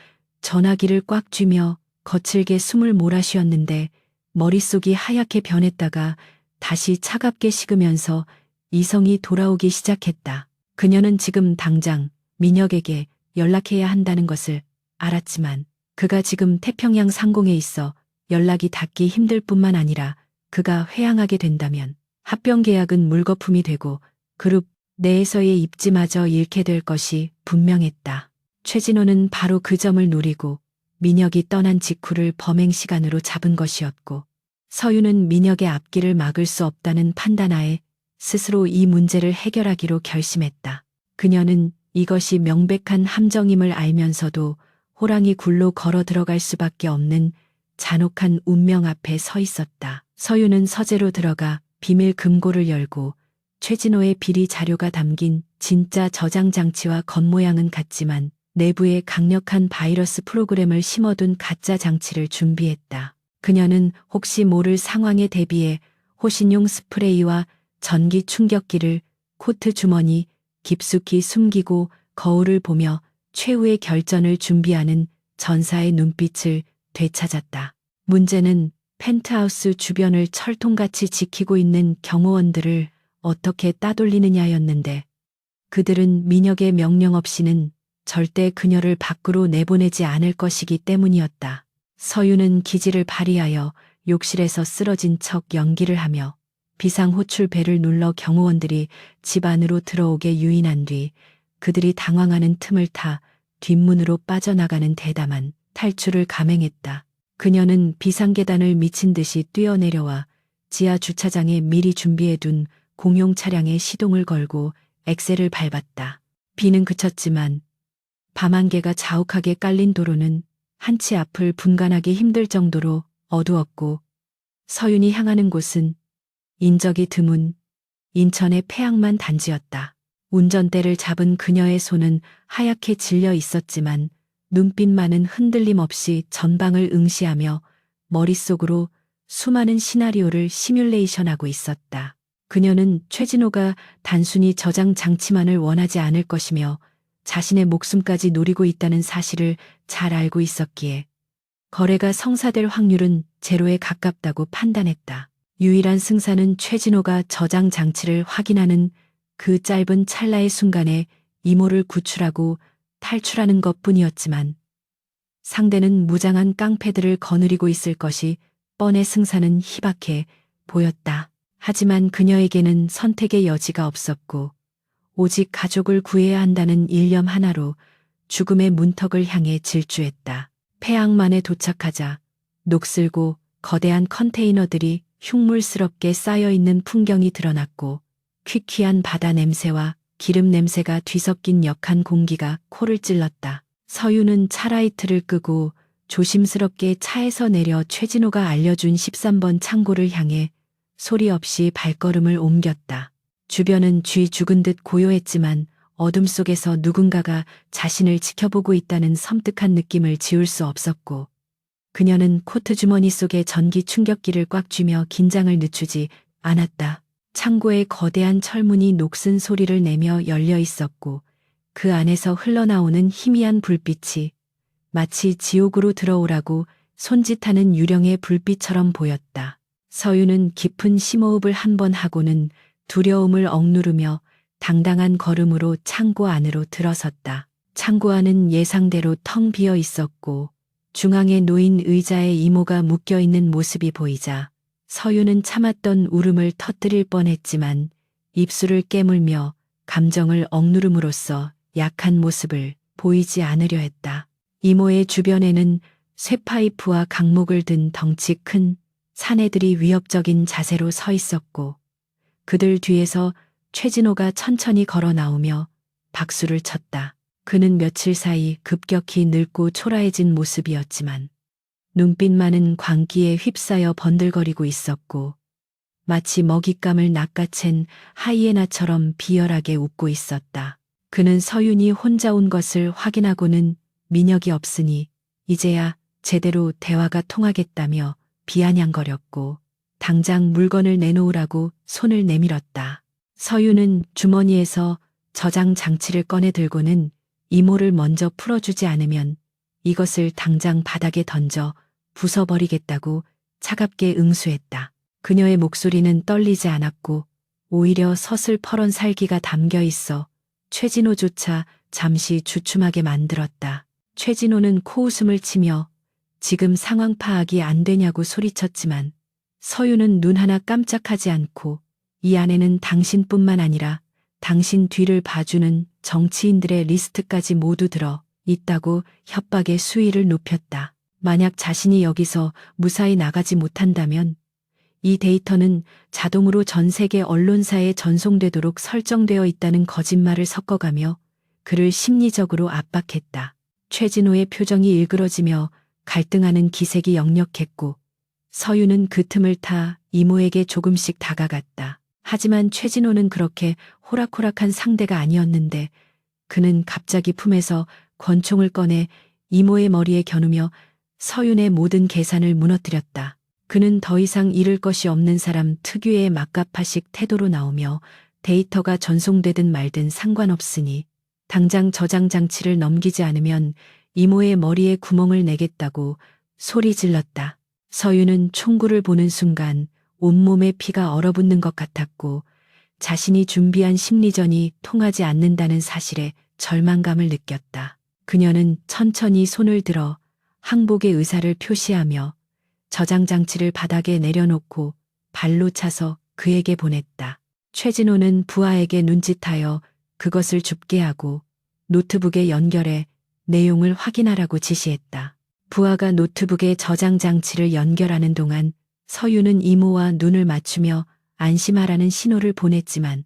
전화기를 꽉 쥐며 거칠게 숨을 몰아쉬었는데 머릿속이 하얗게 변했다가 다시 차갑게 식으면서 이성이 돌아오기 시작했다. 그녀는 지금 당장 민혁에게 연락해야 한다는 것을 알았지만 그가 지금 태평양 상공에 있어 연락이 닿기 힘들 뿐만 아니라 그가 회항하게 된다면 합병 계약은 물거품이 되고 그룹 내에서의 입지마저 잃게 될 것이 분명했다. 최진호는 바로 그 점을 노리고 민혁이 떠난 직후를 범행 시간으로 잡은 것이었고 서윤은 민혁의 앞길을 막을 수 없다는 판단하에 스스로 이 문제를 해결하기로 결심했다. 그녀는 이것이 명백한 함정임을 알면서도 호랑이 굴로 걸어 들어갈 수밖에 없는 잔혹한 운명 앞에 서 있었다. 서윤은 서재로 들어가 비밀 금고를 열고 최진호의 비리 자료가 담긴 진짜 저장 장치와 겉모양은 같지만 내부에 강력한 바이러스 프로그램을 심어둔 가짜 장치를 준비했다. 그녀는 혹시 모를 상황에 대비해 호신용 스프레이와 전기 충격기를 코트 주머니 깊숙이 숨기고 거울을 보며 최후의 결전을 준비하는 전사의 눈빛을 되찾았다. 문제는 펜트하우스 주변을 철통같이 지키고 있는 경호원들을 어떻게 따돌리느냐였는데 그들은 민혁의 명령 없이는 절대 그녀를 밖으로 내보내지 않을 것이기 때문이었다. 서윤은 기지를 발휘하여 욕실에서 쓰러진 척 연기를 하며 비상호출벨을 눌러 경호원들이 집 안으로 들어오게 유인한 뒤 그들이 당황하는 틈을 타 뒷문으로 빠져나가는 대담한 탈출을 감행했다. 그녀는 비상계단을 미친 듯이 뛰어내려와 지하 주차장에 미리 준비해둔 공용 차량에 시동을 걸고 엑셀을 밟았다. 비는 그쳤지만 밤안개가 자욱하게 깔린 도로는 한치 앞을 분간하기 힘들 정도로 어두웠고 서윤이 향하는 곳은 인적이 드문 인천의 폐양만 단지였다. 운전대를 잡은 그녀의 손은 하얗게 질려 있었지만 눈빛만은 흔들림 없이 전방을 응시하며 머릿속으로 수많은 시나리오를 시뮬레이션하고 있었다. 그녀는 최진호가 단순히 저장 장치만을 원하지 않을 것이며 자신의 목숨까지 노리고 있다는 사실을 잘 알고 있었기에 거래가 성사될 확률은 제로에 가깝다고 판단했다. 유일한 승산은 최진호가 저장 장치를 확인하는 그 짧은 찰나의 순간에 이모를 구출하고 탈출하는 것뿐이었지만 상대는 무장한 깡패들을 거느리고 있을 것이 뻔해 승산은 희박해 보였다. 하지만 그녀에게는 선택의 여지가 없었고 오직 가족을 구해야 한다는 일념 하나로 죽음의 문턱을 향해 질주했다. 폐항만에 도착하자 녹슬고 거대한 컨테이너들이 흉물스럽게 쌓여있는 풍경이 드러났고 퀴퀴한 바다 냄새와 기름 냄새가 뒤섞인 역한 공기가 코를 찔렀다. 서윤은 차라이트를 끄고 조심스럽게 차에서 내려 최진호가 알려준 13번 창고를 향해 소리 없이 발걸음을 옮겼다. 주변은 쥐 죽은 듯 고요했지만 어둠 속에서 누군가가 자신을 지켜보고 있다는 섬뜩한 느낌을 지울 수 없었고 그녀는 코트 주머니 속에 전기 충격기를 꽉 쥐며 긴장을 늦추지 않았다. 창고의 거대한 철문이 녹슨 소리를 내며 열려 있었고 그 안에서 흘러나오는 희미한 불빛이 마치 지옥으로 들어오라고 손짓하는 유령의 불빛처럼 보였다. 서윤은 깊은 심호흡을 한 번 하고는 두려움을 억누르며 당당한 걸음으로 창고 안으로 들어섰다. 창고 안은 예상대로 텅 비어 있었고 중앙에 놓인 의자에 이모가 묶여 있는 모습이 보이자 서윤은 참았던 울음을 터뜨릴 뻔했지만 입술을 깨물며 감정을 억누름으로써 약한 모습을 보이지 않으려 했다. 이모의 주변에는 쇠파이프와 강목을 든 덩치 큰 사내들이 위협적인 자세로 서 있었고 그들 뒤에서 최진호가 천천히 걸어 나오며 박수를 쳤다. 그는 며칠 사이 급격히 늙고 초라해진 모습이었지만 눈빛만은 광기에 휩싸여 번들거리고 있었고 마치 먹잇감을 낚아챈 하이에나처럼 비열하게 웃고 있었다. 그는 서윤이 혼자 온 것을 확인하고는 민혁이 없으니 이제야 제대로 대화가 통하겠다며 비아냥거렸고 당장 물건을 내놓으라고 손을 내밀었다. 서윤은 주머니에서 저장 장치를 꺼내 들고는 이모를 먼저 풀어주지 않으면 이것을 당장 바닥에 던져 부숴버리겠다고 차갑게 응수했다. 그녀의 목소리는 떨리지 않았고 오히려 서슬퍼런 살기가 담겨 있어 최진호조차 잠시 주춤하게 만들었다. 최진호는 코웃음을 치며 지금 상황 파악이 안 되냐고 소리쳤지만 서윤은 눈 하나 깜짝하지 않고 이 안에는 당신뿐만 아니라 당신 뒤를 봐주는 정치인들의 리스트까지 모두 들어 있다고 협박의 수위를 높였다. 만약 자신이 여기서 무사히 나가지 못한다면 이 데이터는 자동으로 전 세계 언론사에 전송되도록 설정되어 있다는 거짓말을 섞어가며 그를 심리적으로 압박했다. 최진호의 표정이 일그러지며 갈등하는 기색이 역력했고 서윤은 그 틈을 타 이모에게 조금씩 다가갔다. 하지만 최진호는 그렇게 호락호락한 상대가 아니었는데 그는 갑자기 품에서 권총을 꺼내 이모의 머리에 겨누며 서윤의 모든 계산을 무너뜨렸다. 그는 더 이상 잃을 것이 없는 사람 특유의 막가파식 태도로 나오며 데이터가 전송되든 말든 상관없으니 당장 저장 장치를 넘기지 않으면 이모의 머리에 구멍을 내겠다고 소리 질렀다. 서윤은 총구를 보는 순간 온몸에 피가 얼어붙는 것 같았고 자신이 준비한 심리전이 통하지 않는다는 사실에 절망감을 느꼈다. 그녀는 천천히 손을 들어 항복의 의사를 표시하며 저장 장치를 바닥에 내려놓고 발로 차서 그에게 보냈다. 최진호는 부하에게 눈짓하여 그것을 줍게 하고 노트북에 연결해 내용을 확인하라고 지시했다. 부하가 노트북에 저장 장치를 연결하는 동안 서윤은 이모와 눈을 맞추며 안심하라는 신호를 보냈지만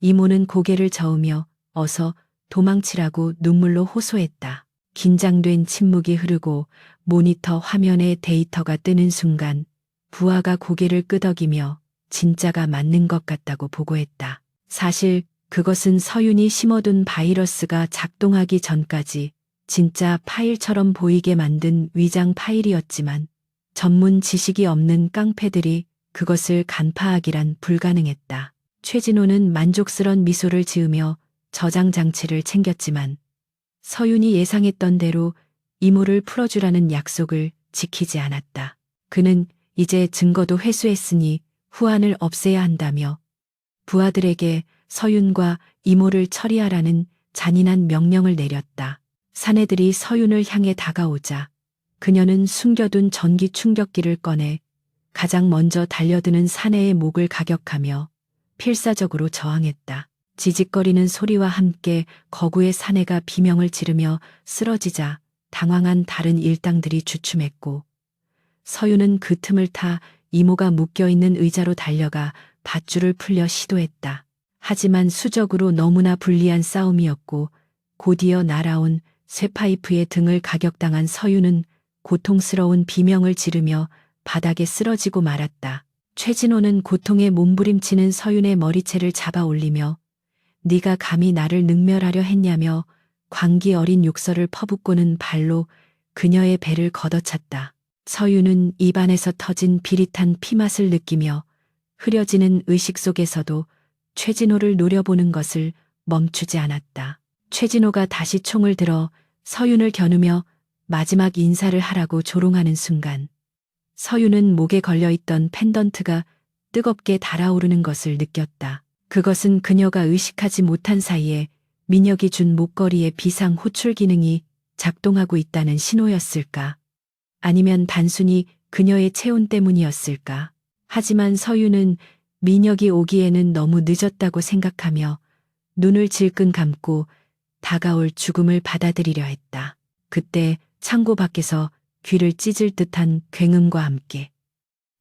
이모는 고개를 저으며 어서 도망치라고 눈물로 호소했다. 긴장된 침묵이 흐르고 모니터 화면에 데이터가 뜨는 순간 부하가 고개를 끄덕이며 진짜가 맞는 것 같다고 보고했다. 사실 그것은 서윤이 심어둔 바이러스가 작동하기 전까지 진짜 파일처럼 보이게 만든 위장 파일이었지만 전문 지식이 없는 깡패들이 그것을 간파하기란 불가능했다. 최진호는 만족스런 미소를 지으며 저장 장치를 챙겼지만 서윤이 예상했던 대로 이모를 풀어주라는 약속을 지키지 않았다. 그는 이제 증거도 회수했으니 후환을 없애야 한다며 부하들에게 서윤과 이모를 처리하라는 잔인한 명령을 내렸다. 사내들이 서윤을 향해 다가오자 그녀는 숨겨둔 전기 충격기를 꺼내 가장 먼저 달려드는 사내의 목을 가격하며 필사적으로 저항했다. 지직거리는 소리와 함께 거구의 사내가 비명을 지르며 쓰러지자 당황한 다른 일당들이 주춤했고 서윤은 그 틈을 타 이모가 묶여있는 의자로 달려가 밧줄을 풀려 시도했다. 하지만 수적으로 너무나 불리한 싸움이었고 곧이어 날아온 쇠파이프의 등을 가격당한 서윤은 고통스러운 비명을 지르며 바닥에 쓰러지고 말았다. 최진호는 고통에 몸부림치는 서윤의 머리채를 잡아 올리며 네가 감히 나를 능멸하려 했냐며 광기 어린 욕설을 퍼붓고는 발로 그녀의 배를 걷어찼다. 서윤은 입안에서 터진 비릿한 피맛을 느끼며 흐려지는 의식 속에서도 최진호를 노려보는 것을 멈추지 않았다. 최진호가 다시 총을 들어 서윤을 겨누며 마지막 인사를 하라고 조롱하는 순간 서유는 목에 걸려있던 펜던트가 뜨겁게 달아오르는 것을 느꼈다. 그것은 그녀가 의식하지 못한 사이에 민혁이 준 목걸이의 비상 호출 기능이 작동하고 있다는 신호였을까? 아니면 단순히 그녀의 체온 때문이었을까? 하지만 서유는 민혁이 오기에는 너무 늦었다고 생각하며 눈을 질끈 감고 다가올 죽음을 받아들이려 했다. 그때 창고 밖에서 귀를 찢을 듯한 굉음과 함께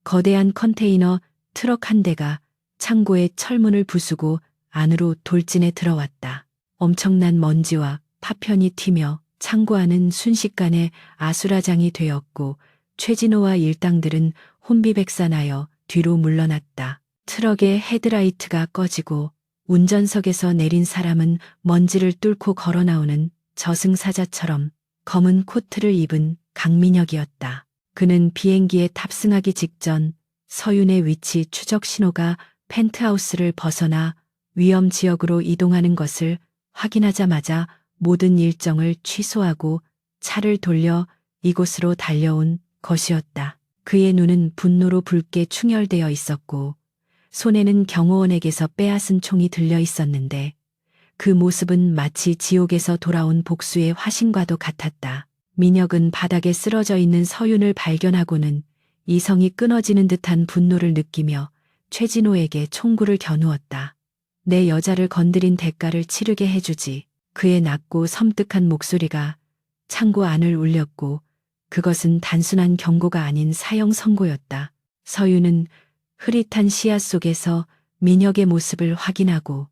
거대한 컨테이너 트럭 한 대가 창고의 철문을 부수고 안으로 돌진해 들어왔다. 엄청난 먼지와 파편이 튀며 창고 안은 순식간에 아수라장이 되었고 최진호와 일당들은 혼비백산하여 뒤로 물러났다. 트럭의 헤드라이트가 꺼지고 운전석에서 내린 사람은 먼지를 뚫고 걸어 나오는 저승사자처럼 검은 코트를 입은 강민혁이었다. 그는 비행기에 탑승하기 직전 서윤의 위치 추적 신호가 펜트하우스를 벗어나 위험 지역으로 이동하는 것을 확인하자마자 모든 일정을 취소하고 차를 돌려 이곳으로 달려온 것이었다. 그의 눈은 분노로 붉게 충혈되어 있었고 손에는 경호원에게서 빼앗은 총이 들려 있었는데 그 모습은 마치 지옥에서 돌아온 복수의 화신과도 같았다. 민혁은 바닥에 쓰러져 있는 서윤을 발견하고는 이성이 끊어지는 듯한 분노를 느끼며 최진호에게 총구를 겨누었다. 내 여자를 건드린 대가를 치르게 해주지. 그의 낮고 섬뜩한 목소리가 창고 안을 울렸고 그것은 단순한 경고가 아닌 사형 선고였다. 서윤은 흐릿한 시야 속에서 민혁의 모습을 확인하고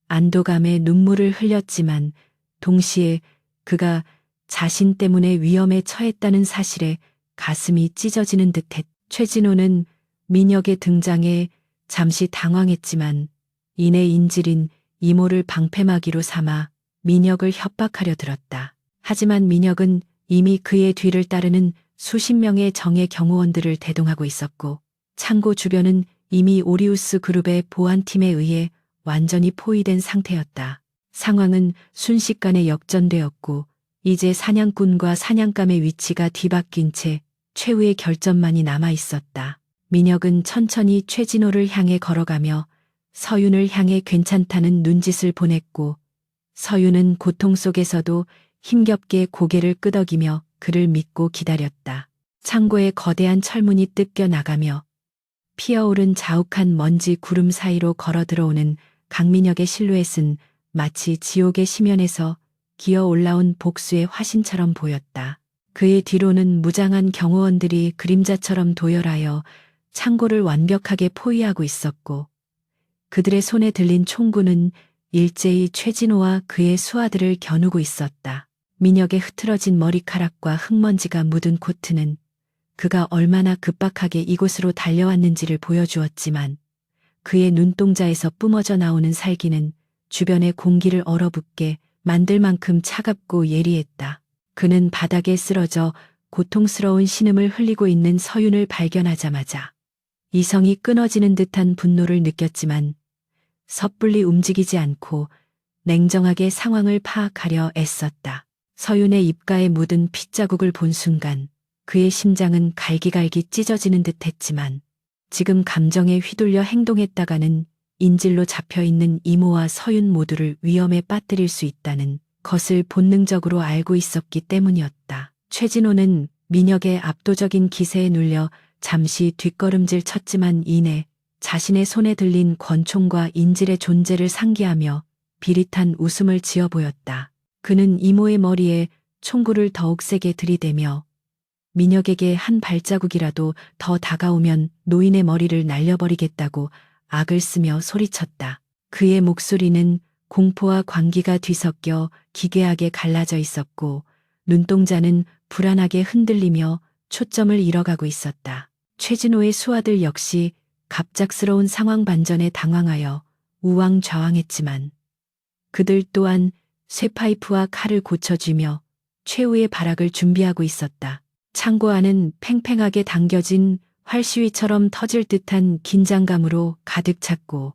안도감에 눈물을 흘렸지만 동시에 그가 자신 때문에 위험에 처했다는 사실에 가슴이 찢어지는 듯했다. 최진호는 민혁의 등장에 잠시 당황했지만 이내 인질인 이모를 방패막이로 삼아 민혁을 협박하려 들었다. 하지만 민혁은 이미 그의 뒤를 따르는 수십 명의 정예 경호원들을 대동하고 있었고 창고 주변은 이미 오리우스 그룹의 보안팀에 의해 완전히 포위된 상태였다. 상황은 순식간에 역전되었고 이제 사냥꾼과 사냥감의 위치가 뒤바뀐 채 최후의 결전만이 남아 있었다. 민혁은 천천히 최진호를 향해 걸어가며 서윤을 향해 괜찮다는 눈짓을 보냈고 서윤은 고통 속에서도 힘겹게 고개를 끄덕이며 그를 믿고 기다렸다. 창고의 거대한 철문이 뜯겨 나가며 피어오른 자욱한 먼지 구름 사이로 걸어 들어오는 강민혁의 실루엣은 마치 지옥의 심연에서 기어 올라온 복수의 화신처럼 보였다. 그의 뒤로는 무장한 경호원들이 그림자처럼 도열하여 창고를 완벽하게 포위하고 있었고 그들의 손에 들린 총구는 일제히 최진호와 그의 수하들을 겨누고 있었다. 민혁의 흐트러진 머리카락과 흙먼지가 묻은 코트는 그가 얼마나 급박하게 이곳으로 달려왔는지를 보여주었지만 그의 눈동자에서 뿜어져 나오는 살기는 주변의 공기를 얼어붙게 만들 만큼 차갑고 예리했다. 그는 바닥에 쓰러져 고통스러운 신음을 흘리고 있는 서윤을 발견하자마자 이성이 끊어지는 듯한 분노를 느꼈지만 섣불리 움직이지 않고 냉정하게 상황을 파악하려 애썼다. 서윤의 입가에 묻은 핏자국을 본 순간 그의 심장은 갈기갈기 찢어지는 듯 했지만 지금 감정에 휘둘려 행동했다가는 인질로 잡혀있는 이모와 서윤 모두를 위험에 빠뜨릴 수 있다는 것을 본능적으로 알고 있었기 때문이었다. 최진호는 민혁의 압도적인 기세에 눌려 잠시 뒷걸음질 쳤지만 이내 자신의 손에 들린 권총과 인질의 존재를 상기하며 비릿한 웃음을 지어 보였다. 그는 이모의 머리에 총구를 더욱 세게 들이대며 민혁에게 한 발자국이라도 더 다가오면 노인의 머리를 날려버리겠다고 악을 쓰며 소리쳤다. 그의 목소리는 공포와 광기가 뒤섞여 기괴하게 갈라져 있었고 눈동자는 불안하게 흔들리며 초점을 잃어가고 있었다. 최진호의 수하들 역시 갑작스러운 상황 반전에 당황하여 우왕좌왕했지만 그들 또한 쇠파이프와 칼을 고쳐쥐며 최후의 발악을 준비하고 있었다. 창고 안은 팽팽하게 당겨진 활시위처럼 터질 듯한 긴장감으로 가득 찼고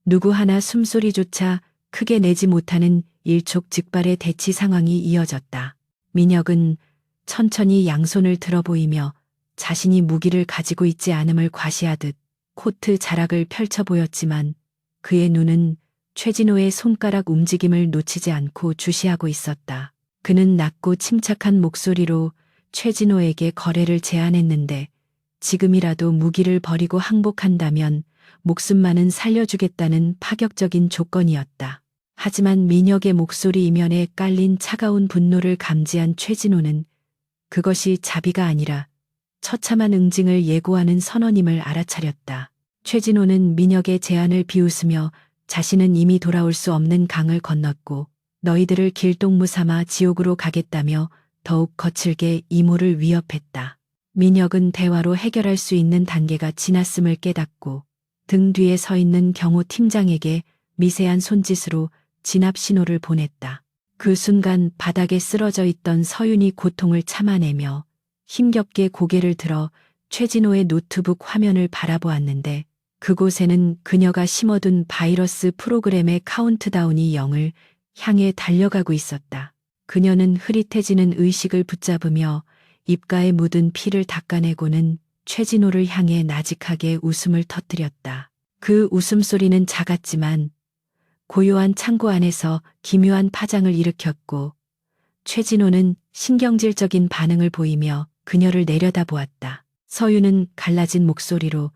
누구 하나 숨소리조차 크게 내지 못하는 일촉즉발의 대치 상황이 이어졌다. 민혁은 천천히 양손을 들어 보이며 자신이 무기를 가지고 있지 않음을 과시하듯 코트 자락을 펼쳐 보였지만 그의 눈은 최진호의 손가락 움직임을 놓치지 않고 주시하고 있었다. 그는 낮고 침착한 목소리로 최진호에게 거래를 제안했는데 지금이라도 무기를 버리고 항복한다면 목숨만은 살려주겠다는 파격적인 조건이었다. 하지만 민혁의 목소리 이면에 깔린 차가운 분노를 감지한 최진호는 그것이 자비가 아니라 처참한 응징을 예고하는 선언임을 알아차렸다. 최진호는 민혁의 제안을 비웃으며 자신은 이미 돌아올 수 없는 강을 건넜고 너희들을 길동무 삼아 지옥으로 가겠다며 더욱 거칠게 이모를 위협했다. 민혁은 대화로 해결할 수 있는 단계가 지났음을 깨닫고 등 뒤에 서 있는 경호 팀장에게 미세한 손짓으로 진압 신호를 보냈다. 그 순간 바닥에 쓰러져 있던 서윤이 고통을 참아내며 힘겹게 고개를 들어 최진호의 노트북 화면을 바라보았는데 그곳에는 그녀가 심어둔 바이러스 프로그램의 카운트다운이 0을 향해 달려가고 있었다. 그녀는 흐릿해지는 의식을 붙잡으며 입가에 묻은 피를 닦아내고는 최진호를 향해 나직하게 웃음을 터뜨렸다. 그 웃음소리는 작았지만 고요한 창고 안에서 기묘한 파장을 일으켰고 최진호는 신경질적인 반응을 보이며 그녀를 내려다보았다. 서윤은 갈라진 목소리로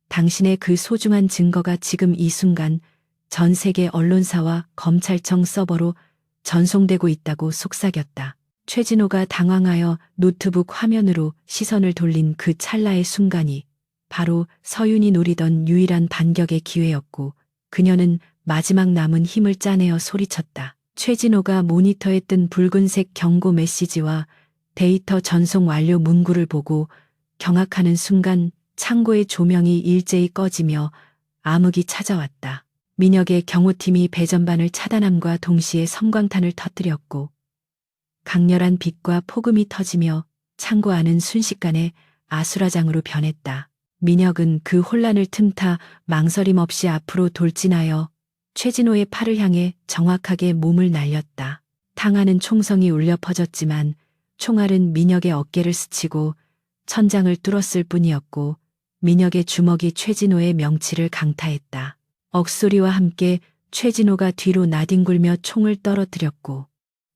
당신의 그 소중한 증거가 지금 이 순간 전 세계 언론사와 검찰청 서버로 전송되고 있다고 속삭였다. 최진호가 당황하여 노트북 화면으로 시선을 돌린 그 찰나의 순간이 바로 서윤이 노리던 유일한 반격의 기회였고 그녀는 마지막 남은 힘을 짜내어 소리쳤다. 최진호가 모니터에 뜬 붉은색 경고 메시지와 데이터 전송 완료 문구를 보고 경악하는 순간 창고의 조명이 일제히 꺼지며 암흑이 찾아왔다. 민혁의 경호팀이 배전반을 차단함과 동시에 섬광탄을 터뜨렸고 강렬한 빛과 폭음이 터지며 창고 안은 순식간에 아수라장으로 변했다. 민혁은 그 혼란을 틈타 망설임 없이 앞으로 돌진하여 최진호의 팔을 향해 정확하게 몸을 날렸다. 탕하는 총성이 울려 퍼졌지만 총알은 민혁의 어깨를 스치고 천장을 뚫었을 뿐이었고 민혁의 주먹이 최진호의 명치를 강타했다. 억소리와 함께 최진호가 뒤로 나뒹굴며 총을 떨어뜨렸고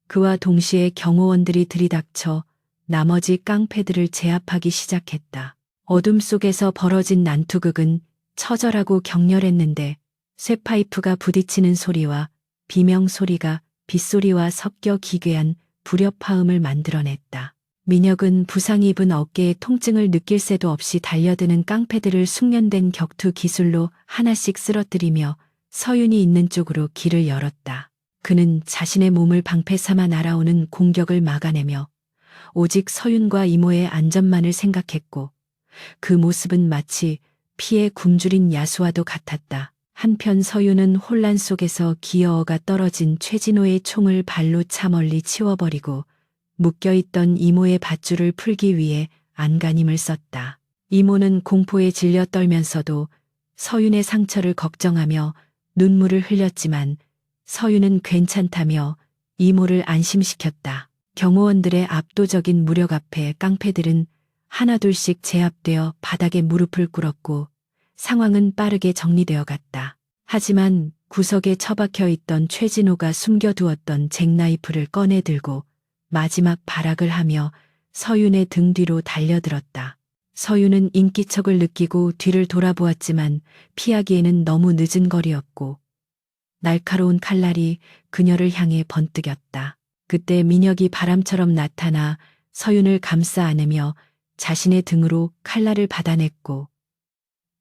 그와 동시에 경호원들이 들이닥쳐 나머지 깡패들을 제압하기 시작했다. 어둠 속에서 벌어진 난투극은 처절하고 격렬했는데 쇠파이프가 부딪히는 소리와 비명 소리가 빗소리와 섞여 기괴한 불협화음을 만들어냈다. 민혁은 부상 입은 어깨에 통증을 느낄 새도 없이 달려드는 깡패들을 숙련된 격투 기술로 하나씩 쓰러뜨리며 서윤이 있는 쪽으로 길을 열었다. 그는 자신의 몸을 방패 삼아 날아오는 공격을 막아내며 오직 서윤과 이모의 안전만을 생각했고 그 모습은 마치 피에 굶주린 야수와도 같았다. 한편 서윤은 혼란 속에서 기어어가 떨어진 최진호의 총을 발로 차 멀리 치워버리고 묶여있던 이모의 밧줄을 풀기 위해 안간힘을 썼다. 이모는 공포에 질려 떨면서도 서윤의 상처를 걱정하며 눈물을 흘렸지만 서윤은 괜찮다며 이모를 안심시켰다. 경호원들의 압도적인 무력 앞에 깡패들은 하나둘씩 제압되어 바닥에 무릎을 꿇었고 상황은 빠르게 정리되어 갔다. 하지만 구석에 처박혀 있던 최진호가 숨겨두었던 잭나이프를 꺼내 들고 마지막 발악을 하며 서윤의 등 뒤로 달려들었다. 서윤은 인기척을 느끼고 뒤를 돌아보았지만 피하기에는 너무 늦은 거리였고 날카로운 칼날이 그녀를 향해 번뜩였다. 그때 민혁이 바람처럼 나타나 서윤을 감싸 안으며 자신의 등으로 칼날을 받아냈고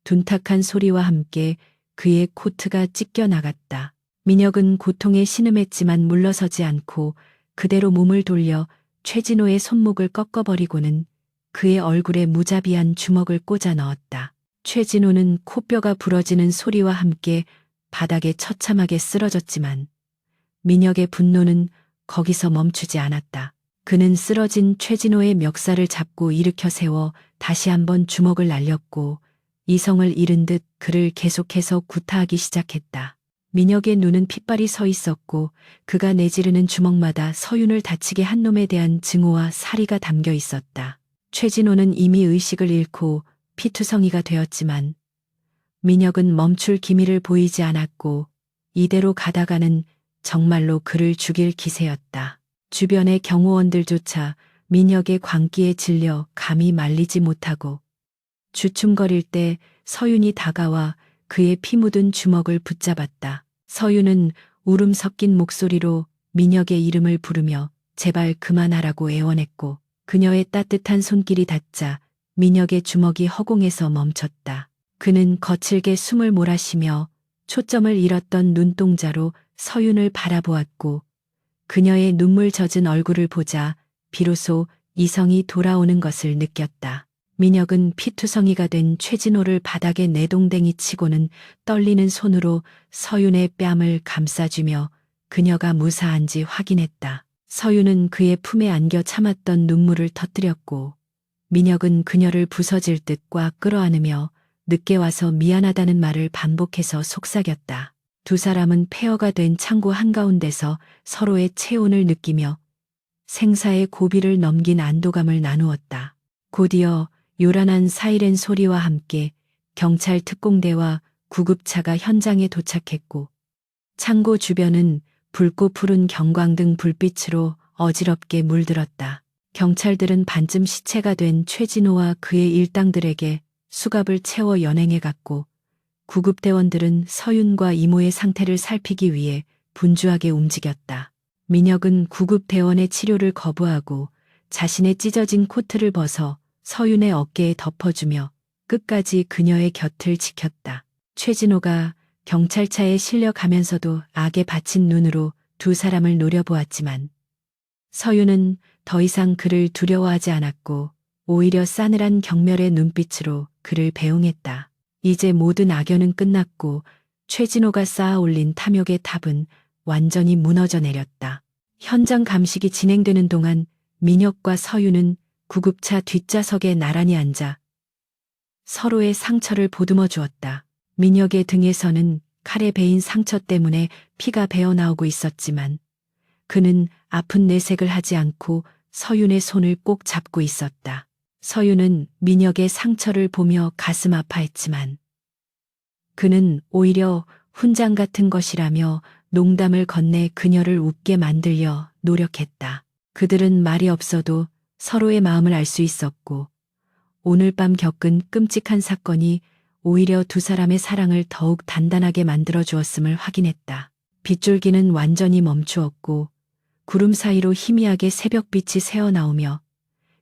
둔탁한 소리와 함께 그의 코트가 찢겨 나갔다. 민혁은 고통에 신음했지만 물러서지 않고 그대로 몸을 돌려 최진호의 손목을 꺾어버리고는 그의 얼굴에 무자비한 주먹을 꽂아 넣었다. 최진호는 코뼈가 부러지는 소리와 함께 바닥에 처참하게 쓰러졌지만 민혁의 분노는 거기서 멈추지 않았다. 그는 쓰러진 최진호의 멱살을 잡고 일으켜 세워 다시 한번 주먹을 날렸고 이성을 잃은 듯 그를 계속해서 구타하기 시작했다. 민혁의 눈은 핏발이 서 있었고 그가 내지르는 주먹마다 서윤을 다치게 한 놈에 대한 증오와 살이가 담겨 있었다. 최진호는 이미 의식을 잃고 피투성이가 되었지만 민혁은 멈출 기미를 보이지 않았고 이대로 가다가는 정말로 그를 죽일 기세였다. 주변의 경호원들조차 민혁의 광기에 질려 감히 말리지 못하고 주춤거릴 때 서윤이 다가와 그의 피 묻은 주먹을 붙잡았다. 서윤은 울음 섞인 목소리로 민혁의 이름을 부르며 제발 그만하라고 애원했고 그녀의 따뜻한 손길이 닿자 민혁의 주먹이 허공에서 멈췄다. 그는 거칠게 숨을 몰아쉬며 초점을 잃었던 눈동자로 서윤을 바라보았고 그녀의 눈물 젖은 얼굴을 보자 비로소 이성이 돌아오는 것을 느꼈다. 민혁은 피투성이가 된 최진호를 바닥에 내동댕이 치고는 떨리는 손으로 서윤의 뺨을 감싸주며 그녀가 무사한지 확인했다. 서윤은 그의 품에 안겨 참았던 눈물을 터뜨렸고 민혁은 그녀를 부서질 듯 꽉 끌어안으며 늦게 와서 미안하다는 말을 반복해서 속삭였다. 두 사람은 폐허가 된 창고 한가운데서 서로의 체온을 느끼며 생사의 고비를 넘긴 안도감을 나누었다. 곧이어 요란한 사이렌 소리와 함께 경찰 특공대와 구급차가 현장에 도착했고 창고 주변은 붉고 푸른 경광등 불빛으로 어지럽게 물들었다. 경찰들은 반쯤 시체가 된 최진호와 그의 일당들에게 수갑을 채워 연행해 갔고 구급대원들은 서윤과 이모의 상태를 살피기 위해 분주하게 움직였다. 민혁은 구급대원의 치료를 거부하고 자신의 찢어진 코트를 벗어 서윤의 어깨에 덮어주며 끝까지 그녀의 곁을 지켰다. 최진호가 경찰차에 실려 가면서도 악에 받친 눈으로 두 사람을 노려보았지만 서윤은 더 이상 그를 두려워하지 않았고 오히려 싸늘한 경멸의 눈빛으로 그를 배웅했다. 이제 모든 악연은 끝났고 최진호가 쌓아 올린 탐욕의 탑은 완전히 무너져 내렸다. 현장 감식이 진행되는 동안 민혁과 서윤은 구급차 뒷좌석에 나란히 앉아 서로의 상처를 보듬어 주었다. 민혁의 등에서는 칼에 베인 상처 때문에 피가 배어나오고 있었지만 그는 아픈 내색을 하지 않고 서윤의 손을 꼭 잡고 있었다. 서윤은 민혁의 상처를 보며 가슴 아파했지만 그는 오히려 훈장 같은 것이라며 농담을 건네 그녀를 웃게 만들려 노력했다. 그들은 말이 없어도 서로의 마음을 알 수 있었고 오늘 밤 겪은 끔찍한 사건이 오히려 두 사람의 사랑을 더욱 단단하게 만들어 주었음을 확인했다. 빗줄기는 완전히 멈추었고 구름 사이로 희미하게 새벽빛이 새어나오며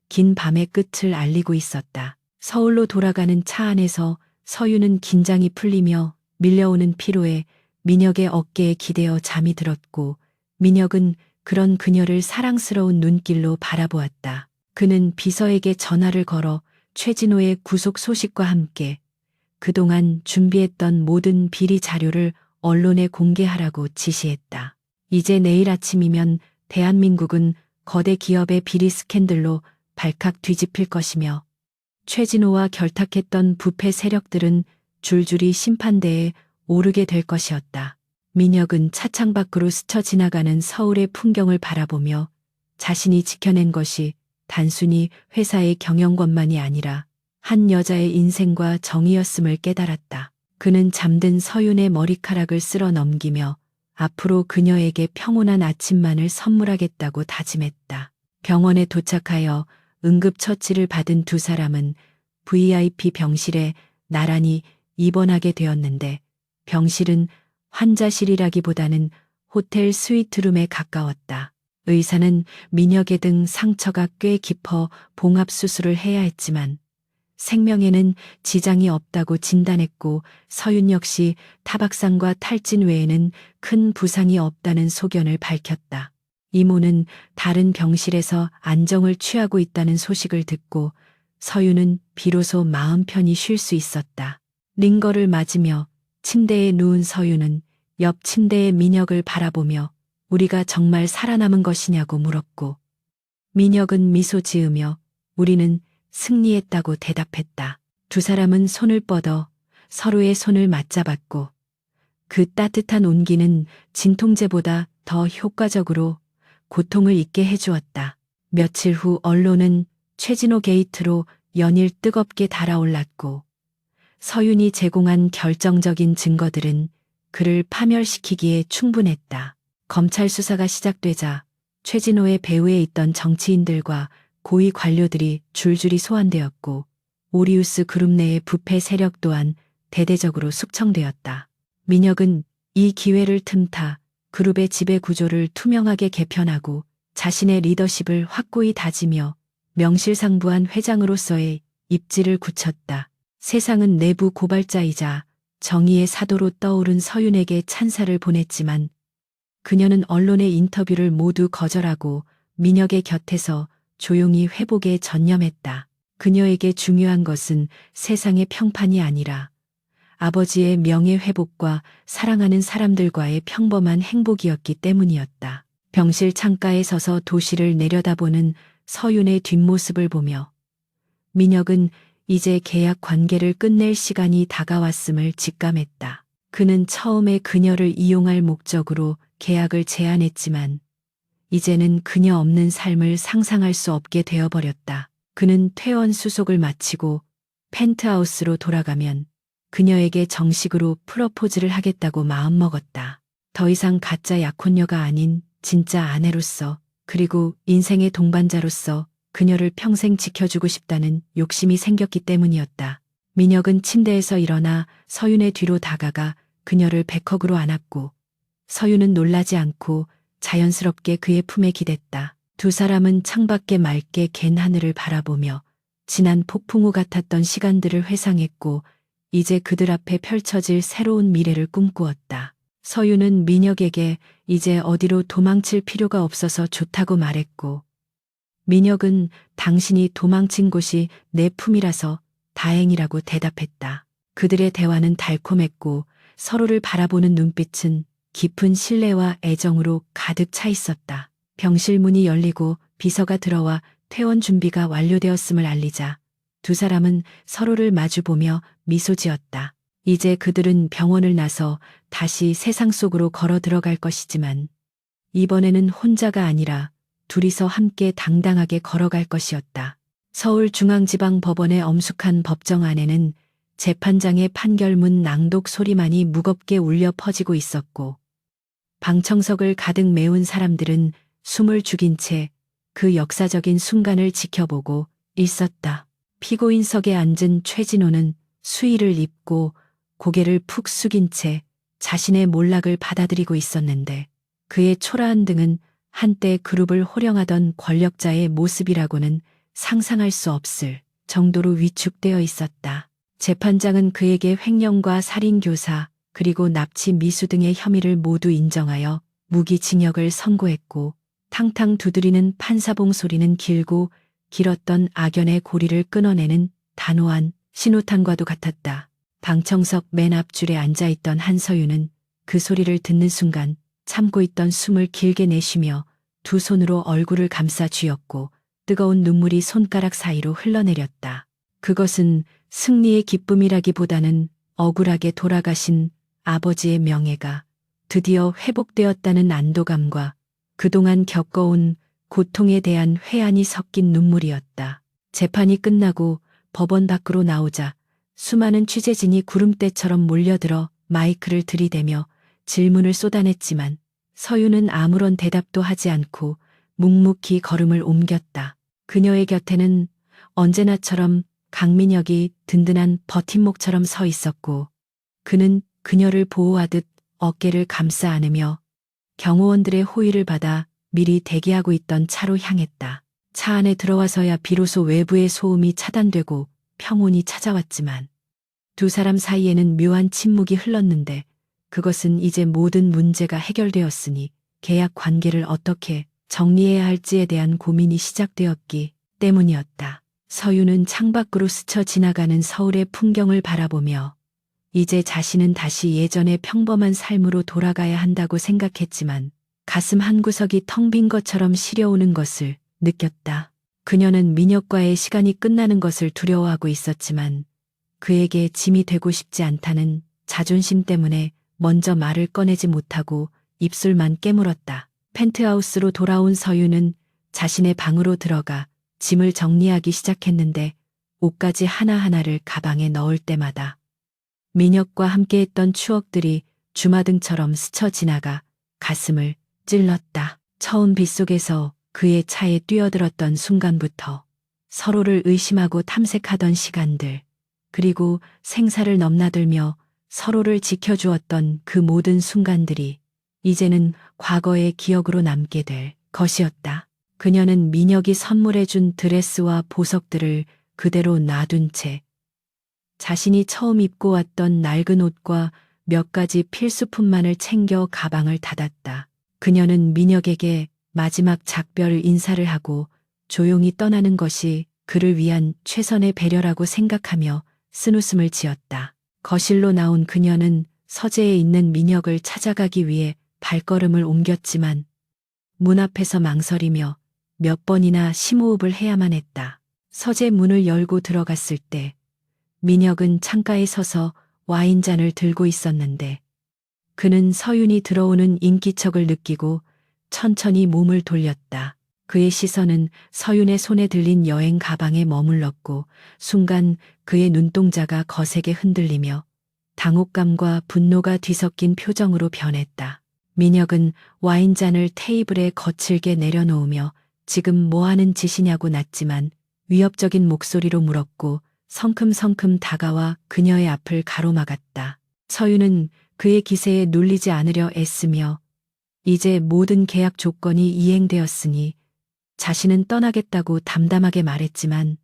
긴 밤의 끝을 알리고 있었다. 서울로 돌아가는 차 안에서 서윤은 긴장이 풀리며 밀려오는 피로에 민혁의 어깨에 기대어 잠이 들었고 민혁은 그런 그녀를 사랑스러운 눈길로 바라보았다. 그는 비서에게 전화를 걸어 최진호의 구속 소식과 함께 그동안 준비했던 모든 비리 자료를 언론에 공개하라고 지시했다. 이제 내일 아침이면 대한민국은 거대 기업의 비리 스캔들로 발칵 뒤집힐 것이며 최진호와 결탁했던 부패 세력들은 줄줄이 심판대에 오르게 될 것이었다. 민혁은 차창 밖으로 스쳐 지나가는 서울의 풍경을 바라보며 자신이 지켜낸 것이 단순히 회사의 경영권만이 아니라 한 여자의 인생과 정의였음을 깨달았다. 그는 잠든 서윤의 머리카락을 쓸어 넘기며 앞으로 그녀에게 평온한 아침만을 선물하겠다고 다짐했다. 병원에 도착하여 응급처치를 받은 두 사람은 VIP 병실에 나란히 입원하게 되었는데 병실은 환자실이라기보다는 호텔 스위트룸에 가까웠다. 의사는 민혁의 등 상처가 꽤 깊어 봉합수술을 해야 했지만 생명에는 지장이 없다고 진단했고 서윤 역시 타박상과 탈진 외에는 큰 부상이 없다는 소견을 밝혔다. 이모는 다른 병실에서 안정을 취하고 있다는 소식을 듣고 서윤은 비로소 마음 편히 쉴 수 있었다. 링거를 맞으며 침대에 누운 서윤은 옆 침대의 민혁을 바라보며 우리가 정말 살아남은 것이냐고 물었고 민혁은 미소 지으며 우리는 승리했다고 대답했다. 두 사람은 손을 뻗어 서로의 손을 맞잡았고 그 따뜻한 온기는 진통제보다 더 효과적으로 고통을 잊게 해주었다. 며칠 후 언론은 최진호 게이트로 연일 뜨겁게 달아올랐고 서윤이 제공한 결정적인 증거들은 그를 파멸시키기에 충분했다. 검찰 수사가 시작되자 최진호의 배후에 있던 정치인들과 고위 관료들이 줄줄이 소환되었고 오리우스 그룹 내의 부패 세력 또한 대대적으로 숙청되었다. 민혁은 이 기회를 틈타 그룹의 지배 구조를 투명하게 개편하고 자신의 리더십을 확고히 다지며 명실상부한 회장으로서의 입지를 굳혔다. 세상은 내부 고발자이자 정의의 사도로 떠오른 서윤에게 찬사를 보냈지만 그녀는 언론의 인터뷰를 모두 거절하고 민혁의 곁에서 조용히 회복에 전념했다. 그녀에게 중요한 것은 세상의 평판이 아니라 아버지의 명예 회복과 사랑하는 사람들과의 평범한 행복이었기 때문이었다. 병실 창가에 서서 도시를 내려다보는 서윤의 뒷모습을 보며 민혁은 이제 계약 관계를 끝낼 시간이 다가왔음을 직감했다. 그는 처음에 그녀를 이용할 목적으로 계약을 제안했지만 이제는 그녀 없는 삶을 상상할 수 없게 되어버렸다. 그는 퇴원 수속을 마치고 펜트하우스로 돌아가면 그녀에게 정식으로 프러포즈를 하겠다고 마음먹었다. 더 이상 가짜 약혼녀가 아닌 진짜 아내로서 그리고 인생의 동반자로서 그녀를 평생 지켜주고 싶다는 욕심이 생겼기 때문이었다. 민혁은 침대에서 일어나 서윤의 뒤로 다가가 그녀를 베컥으로 안았고 서윤은 놀라지 않고 자연스럽게 그의 품에 기댔다. 두 사람은 창밖에 맑게 갠 하늘을 바라보며 지난 폭풍 후 같았던 시간들을 회상했고 이제 그들 앞에 펼쳐질 새로운 미래를 꿈꾸었다. 서윤은 민혁에게 이제 어디로 도망칠 필요가 없어서 좋다고 말했고 민혁은 당신이 도망친 곳이 내 품이라서 다행이라고 대답했다. 그들의 대화는 달콤했고 서로를 바라보는 눈빛은 깊은 신뢰와 애정으로 가득 차 있었다. 병실 문이 열리고 비서가 들어와 퇴원 준비가 완료되었음을 알리자 두 사람은 서로를 마주보며 미소 지었다. 이제 그들은 병원을 나서 다시 세상 속으로 걸어 들어갈 것이지만 이번에는 혼자가 아니라 둘이서 함께 당당하게 걸어갈 것이었다. 서울중앙지방법원의 엄숙한 법정 안에는 재판장의 판결문 낭독 소리만이 무겁게 울려 퍼지고 있었고 방청석을 가득 메운 사람들은 숨을 죽인 채 그 역사적인 순간을 지켜보고 있었다. 피고인석에 앉은 최진호는 수의를 입고 고개를 푹 숙인 채 자신의 몰락을 받아들이고 있었는데 그의 초라한 등은 한때 그룹을 호령하던 권력자의 모습이라고는 상상할 수 없을 정도로 위축되어 있었다. 재판장은 그에게 횡령과 살인교사 그리고 납치 미수 등의 혐의를 모두 인정하여 무기징역을 선고했고 탕탕 두드리는 판사봉 소리는 길고 길었던 악연의 고리를 끊어내는 단호한 신호탄과도 같았다. 방청석 맨 앞줄에 앉아있던 한서윤은 그 소리를 듣는 순간 참고 있던 숨을 길게 내쉬며 두 손으로 얼굴을 감싸 쥐었고 뜨거운 눈물이 손가락 사이로 흘러내렸다. 그것은 승리의 기쁨이라기보다는 억울하게 돌아가신 아버지의 명예가 드디어 회복되었다는 안도감과 그동안 겪어온 고통에 대한 회한이 섞인 눈물이었다. 재판이 끝나고 법원 밖으로 나오자 수많은 취재진이 구름대처럼 몰려들어 마이크를 들이대며 질문을 쏟아냈지만 서윤은 아무런 대답도 하지 않고 묵묵히 걸음을 옮겼다. 그녀의 곁에는 언제나처럼 강민혁이 든든한 버팀목처럼 서 있었고 그는 그녀를 보호하듯 어깨를 감싸 안으며 경호원들의 호의를 받아 미리 대기하고 있던 차로 향했다. 차 안에 들어와서야 비로소 외부의 소음이 차단되고 평온이 찾아왔지만 두 사람 사이에는 묘한 침묵이 흘렀는데 그것은 이제 모든 문제가 해결되었으니 계약 관계를 어떻게 정리해야 할지에 대한 고민이 시작되었기 때문이었다. 서윤은 창밖으로 스쳐 지나가는 서울의 풍경을 바라보며 이제 자신은 다시 예전의 평범한 삶으로 돌아가야 한다고 생각했지만 가슴 한구석이 텅 빈 것처럼 시려오는 것을 느꼈다. 그녀는 민혁과의 시간이 끝나는 것을 두려워하고 있었지만 그에게 짐이 되고 싶지 않다는 자존심 때문에 먼저 말을 꺼내지 못하고 입술만 깨물었다. 펜트하우스로 돌아온 서윤은 자신의 방으로 들어가 짐을 정리하기 시작했는데 옷가지 하나하나를 가방에 넣을 때마다 민혁과 함께했던 추억들이 주마등처럼 스쳐 지나가 가슴을 찔렀다. 처음 빗속에서 그의 차에 뛰어들었던 순간부터 서로를 의심하고 탐색하던 시간들, 그리고 생사를 넘나들며 서로를 지켜주었던 그 모든 순간들이 이제는 과거의 기억으로 남게 될 것이었다. 그녀는 민혁이 선물해준 드레스와 보석들을 그대로 놔둔 채 자신이 처음 입고 왔던 낡은 옷과 몇 가지 필수품만을 챙겨 가방을 닫았다. 그녀는 민혁에게 마지막 작별 인사를 하고 조용히 떠나는 것이 그를 위한 최선의 배려라고 생각하며 쓴웃음을 지었다. 거실로 나온 그녀는 서재에 있는 민혁을 찾아가기 위해 발걸음을 옮겼지만 문 앞에서 망설이며 몇 번이나 심호흡을 해야만 했다. 서재 문을 열고 들어갔을 때 민혁은 창가에 서서 와인잔을 들고 있었는데 그는 서윤이 들어오는 인기척을 느끼고 천천히 몸을 돌렸다. 그의 시선은 서윤의 손에 들린 여행 가방에 머물렀고 순간 그의 눈동자가 거세게 흔들리며 당혹감과 분노가 뒤섞인 표정으로 변했다. 민혁은 와인잔을 테이블에 거칠게 내려놓으며 지금 뭐하는 짓이냐고 났지만 위협적인 목소리로 물었고 성큼성큼 다가와 그녀의 앞을 가로막았다. 서윤은 그의 기세에 눌리지 않으려 애쓰며 이제 모든 계약 조건이 이행되었으니 자신은 떠나겠다고 담담하게 말했지만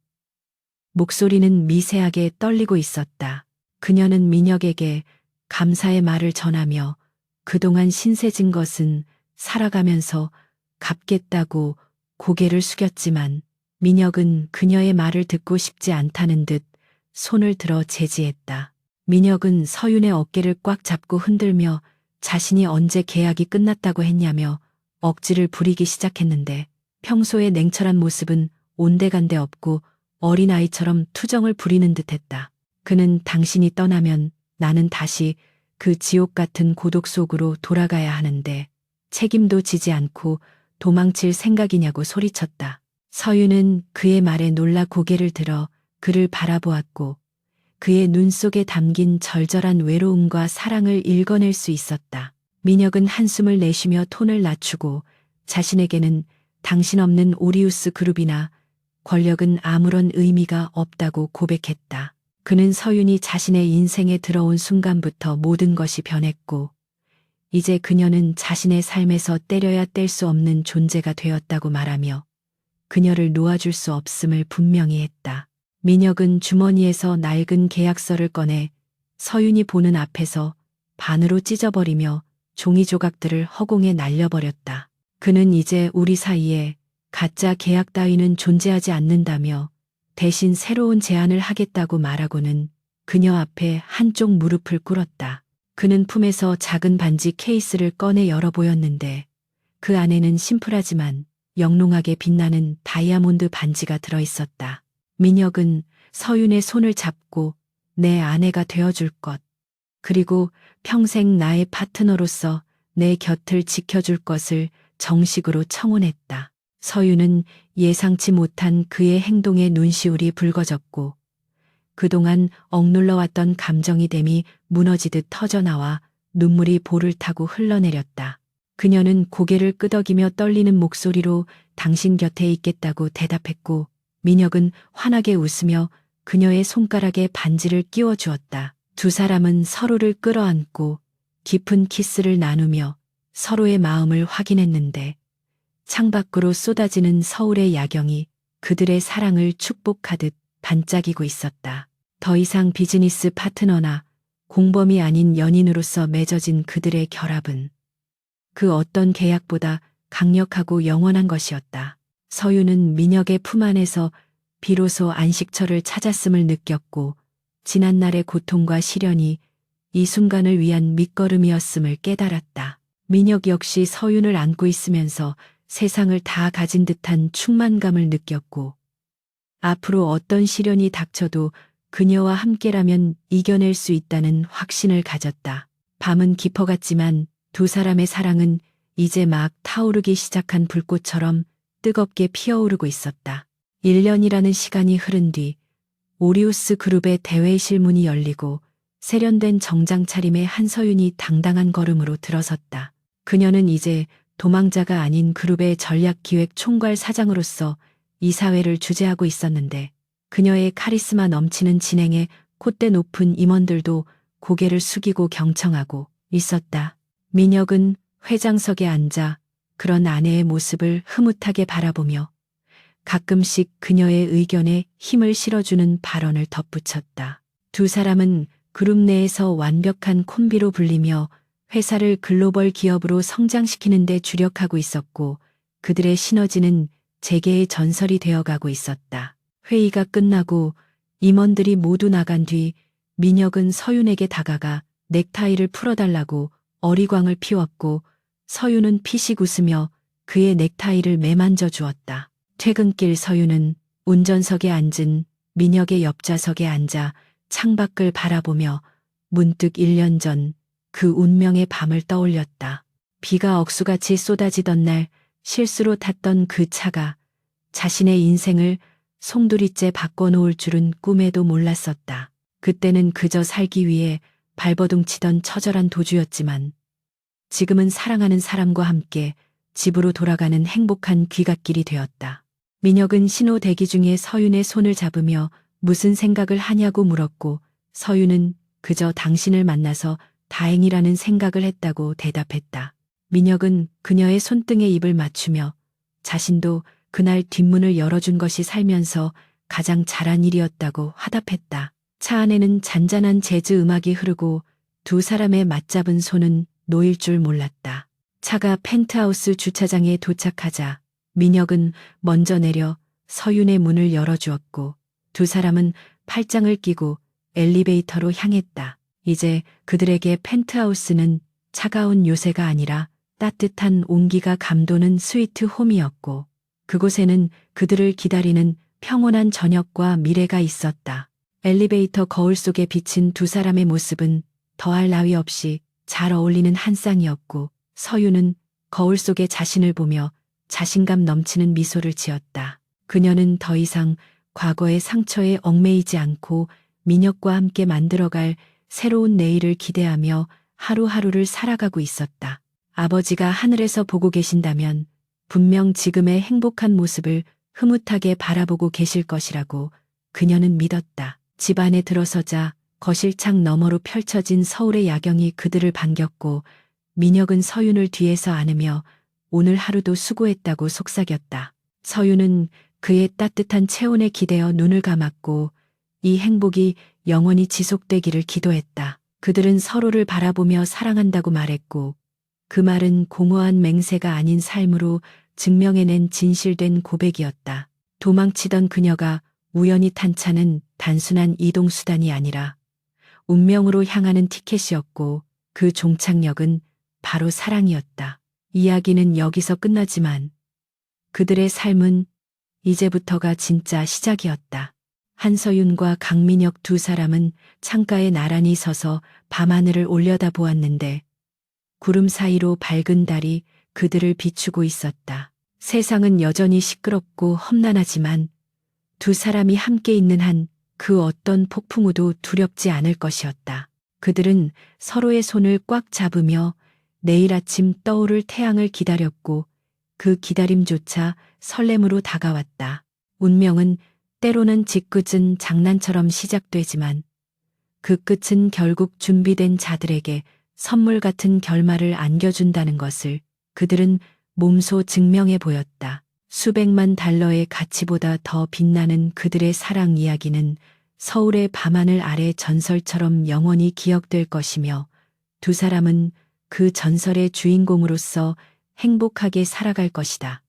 목소리는 미세하게 떨리고 있었다. 그녀는 민혁에게 감사의 말을 전하며 그동안 신세진 것은 살아가면서 갚겠다고 고개를 숙였지만 민혁은 그녀의 말을 듣고 싶지 않다는 듯 손을 들어 제지했다. 민혁은 서윤의 어깨를 꽉 잡고 흔들며 자신이 언제 계약이 끝났다고 했냐며 억지를 부리기 시작했는데 평소의 냉철한 모습은 온데간데 없고 어린아이처럼 투정을 부리는 듯했다. 그는 당신이 떠나면 나는 다시 그 지옥 같은 고독 속으로 돌아가야 하는데 책임도 지지 않고 도망칠 생각이냐고 소리쳤다. 서윤은 그의 말에 놀라 고개를 들어 그를 바라보았고 그의 눈 속에 담긴 절절한 외로움과 사랑을 읽어낼 수 있었다. 민혁은 한숨을 내쉬며 톤을 낮추고 자신에게는 당신 없는 오리우스 그룹이나 권력은 아무런 의미가 없다고 고백했다. 그는 서윤이 자신의 인생에 들어온 순간부터 모든 것이 변했고 이제 그녀는 자신의 삶에서 때려야 뗄 수 없는 존재가 되었다고 말하며 그녀를 놓아줄 수 없음을 분명히 했다. 민혁은 주머니에서 낡은 계약서를 꺼내 서윤이 보는 앞에서 반으로 찢어버리며 종이 조각들을 허공에 날려버렸다. 그는 이제 우리 사이에 가짜 계약 따위는 존재하지 않는다며 대신 새로운 제안을 하겠다고 말하고는 그녀 앞에 한쪽 무릎을 꿇었다. 그는 품에서 작은 반지 케이스를 꺼내 열어 보였는데 그 안에는 심플하지만 영롱하게 빛나는 다이아몬드 반지가 들어있었다. 민혁은 서윤의 손을 잡고 내 아내가 되어줄 것, 그리고 평생 나의 파트너로서 내 곁을 지켜줄 것을 정식으로 청혼했다. 서윤은 예상치 못한 그의 행동에 눈시울이 붉어졌고 그동안 억눌러왔던 감정이 댐이 무너지듯 터져나와 눈물이 볼을 타고 흘러내렸다. 그녀는 고개를 끄덕이며 떨리는 목소리로 당신 곁에 있겠다고 대답했고 민혁은 환하게 웃으며 그녀의 손가락에 반지를 끼워 주었다. 두 사람은 서로를 끌어안고 깊은 키스를 나누며 서로의 마음을 확인했는데 창밖으로 쏟아지는 서울의 야경이 그들의 사랑을 축복하듯 반짝이고 있었다. 더 이상 비즈니스 파트너나 공범이 아닌 연인으로서 맺어진 그들의 결합은 그 어떤 계약보다 강력하고 영원한 것이었다. 서윤은 민혁의 품 안에서 비로소 안식처를 찾았음을 느꼈고 지난날의 고통과 시련이 이 순간을 위한 밑거름이었음을 깨달았다. 민혁 역시 서윤을 안고 있으면서 세상을 다 가진 듯한 충만감을 느꼈고 앞으로 어떤 시련이 닥쳐도 그녀와 함께라면 이겨낼 수 있다는 확신을 가졌다. 밤은 깊어갔지만 두 사람의 사랑은 이제 막 타오르기 시작한 불꽃처럼 뜨겁게 피어오르고 있었다. 1년이라는 시간이 흐른 뒤 오리우스 그룹의 대회 실문이 열리고 세련된 정장 차림의 한서윤이 당당한 걸음으로 들어섰다. 그녀는 이제 도망자가 아닌 그룹의 전략기획 총괄 사장으로서 이사회를 주재하고 있었는데 그녀의 카리스마 넘치는 진행에 콧대 높은 임원들도 고개를 숙이고 경청하고 있었다. 민혁은 회장석에 앉아 그런 아내의 모습을 흐뭇하게 바라보며 가끔씩 그녀의 의견에 힘을 실어주는 발언을 덧붙였다. 두 사람은 그룹 내에서 완벽한 콤비로 불리며 회사를 글로벌 기업으로 성장시키는 데 주력하고 있었고 그들의 시너지는 재계의 전설이 되어가고 있었다. 회의가 끝나고 임원들이 모두 나간 뒤 민혁은 서윤에게 다가가 넥타이를 풀어달라고 어리광을 피웠고 서윤은 피식 웃으며 그의 넥타이를 매만져 주었다. 퇴근길 서윤은 운전석에 앉은 민혁의 옆좌석에 앉아 창밖을 바라보며 문득 1년 전 그 운명의 밤을 떠올렸다. 비가 억수같이 쏟아지던 날 실수로 탔던 그 차가 자신의 인생을 송두리째 바꿔놓을 줄은 꿈에도 몰랐었다. 그때는 그저 살기 위해 발버둥 치던 처절한 도주였지만 지금은 사랑하는 사람과 함께 집으로 돌아가는 행복한 귀갓길이 되었다. 민혁은 신호 대기 중에 서윤의 손을 잡으며 무슨 생각을 하냐고 물었고 서윤은 그저 당신을 만나서 다행이라는 생각을 했다고 대답했다. 민혁은 그녀의 손등에 입을 맞추며 자신도 그날 뒷문을 열어준 것이 살면서 가장 잘한 일이었다고 화답했다. 차 안에는 잔잔한 재즈 음악이 흐르고 두 사람의 맞잡은 손은 놓일 줄 몰랐다. 차가 펜트하우스 주차장에 도착하자 민혁은 먼저 내려 서윤의 문을 열어주었고 두 사람은 팔짱을 끼고 엘리베이터로 향했다. 이제 그들에게 펜트하우스는 차가운 요새가 아니라 따뜻한 온기가 감도는 스위트 홈이었고 그곳에는 그들을 기다리는 평온한 저녁과 미래가 있었다. 엘리베이터 거울 속에 비친 두 사람의 모습은 더할 나위 없이 잘 어울리는 한 쌍이었고 서윤은 거울 속에 자신을 보며 자신감 넘치는 미소를 지었다. 그녀는 더 이상 과거의 상처에 얽매이지 않고 민혁과 함께 만들어갈 새로운 내일을 기대하며 하루하루를 살아가고 있었다. 아버지가 하늘에서 보고 계신다면 분명 지금의 행복한 모습을 흐뭇하게 바라보고 계실 것이라고 그녀는 믿었다. 집 안에 들어서자 거실 창 너머로 펼쳐진 서울의 야경이 그들을 반겼고 민혁은 서윤을 뒤에서 안으며 오늘 하루도 수고했다고 속삭였다. 서윤은 그의 따뜻한 체온에 기대어 눈을 감았고 이 행복이 영원히 지속되기를 기도했다. 그들은 서로를 바라보며 사랑한다고 말했고 그 말은 공허한 맹세가 아닌 삶으로 증명해낸 진실된 고백이었다. 도망치던 그녀가 우연히 탄 차는 단순한 이동수단이 아니라 운명으로 향하는 티켓이었고 그 종착역은 바로 사랑이었다. 이야기는 여기서 끝나지만 그들의 삶은 이제부터가 진짜 시작이었다. 한서윤과 강민혁 두 사람은 창가에 나란히 서서 밤하늘을 올려다보았는데 구름 사이로 밝은 달이 그들을 비추고 있었다. 세상은 여전히 시끄럽고 험난하지만 두 사람이 함께 있는 한 그 어떤 폭풍우도 두렵지 않을 것이었다. 그들은 서로의 손을 꽉 잡으며 내일 아침 떠오를 태양을 기다렸고 그 기다림조차 설렘으로 다가왔다. 운명은 때로는 짓궂은 장난처럼 시작되지만 그 끝은 결국 준비된 자들에게 선물 같은 결말을 안겨준다는 것을 그들은 몸소 증명해 보였다. 수백만 달러의 가치보다 더 빛나는 그들의 사랑 이야기는 서울의 밤하늘 아래 전설처럼 영원히 기억될 것이며 두 사람은 그 전설의 주인공으로서 행복하게 살아갈 것이다.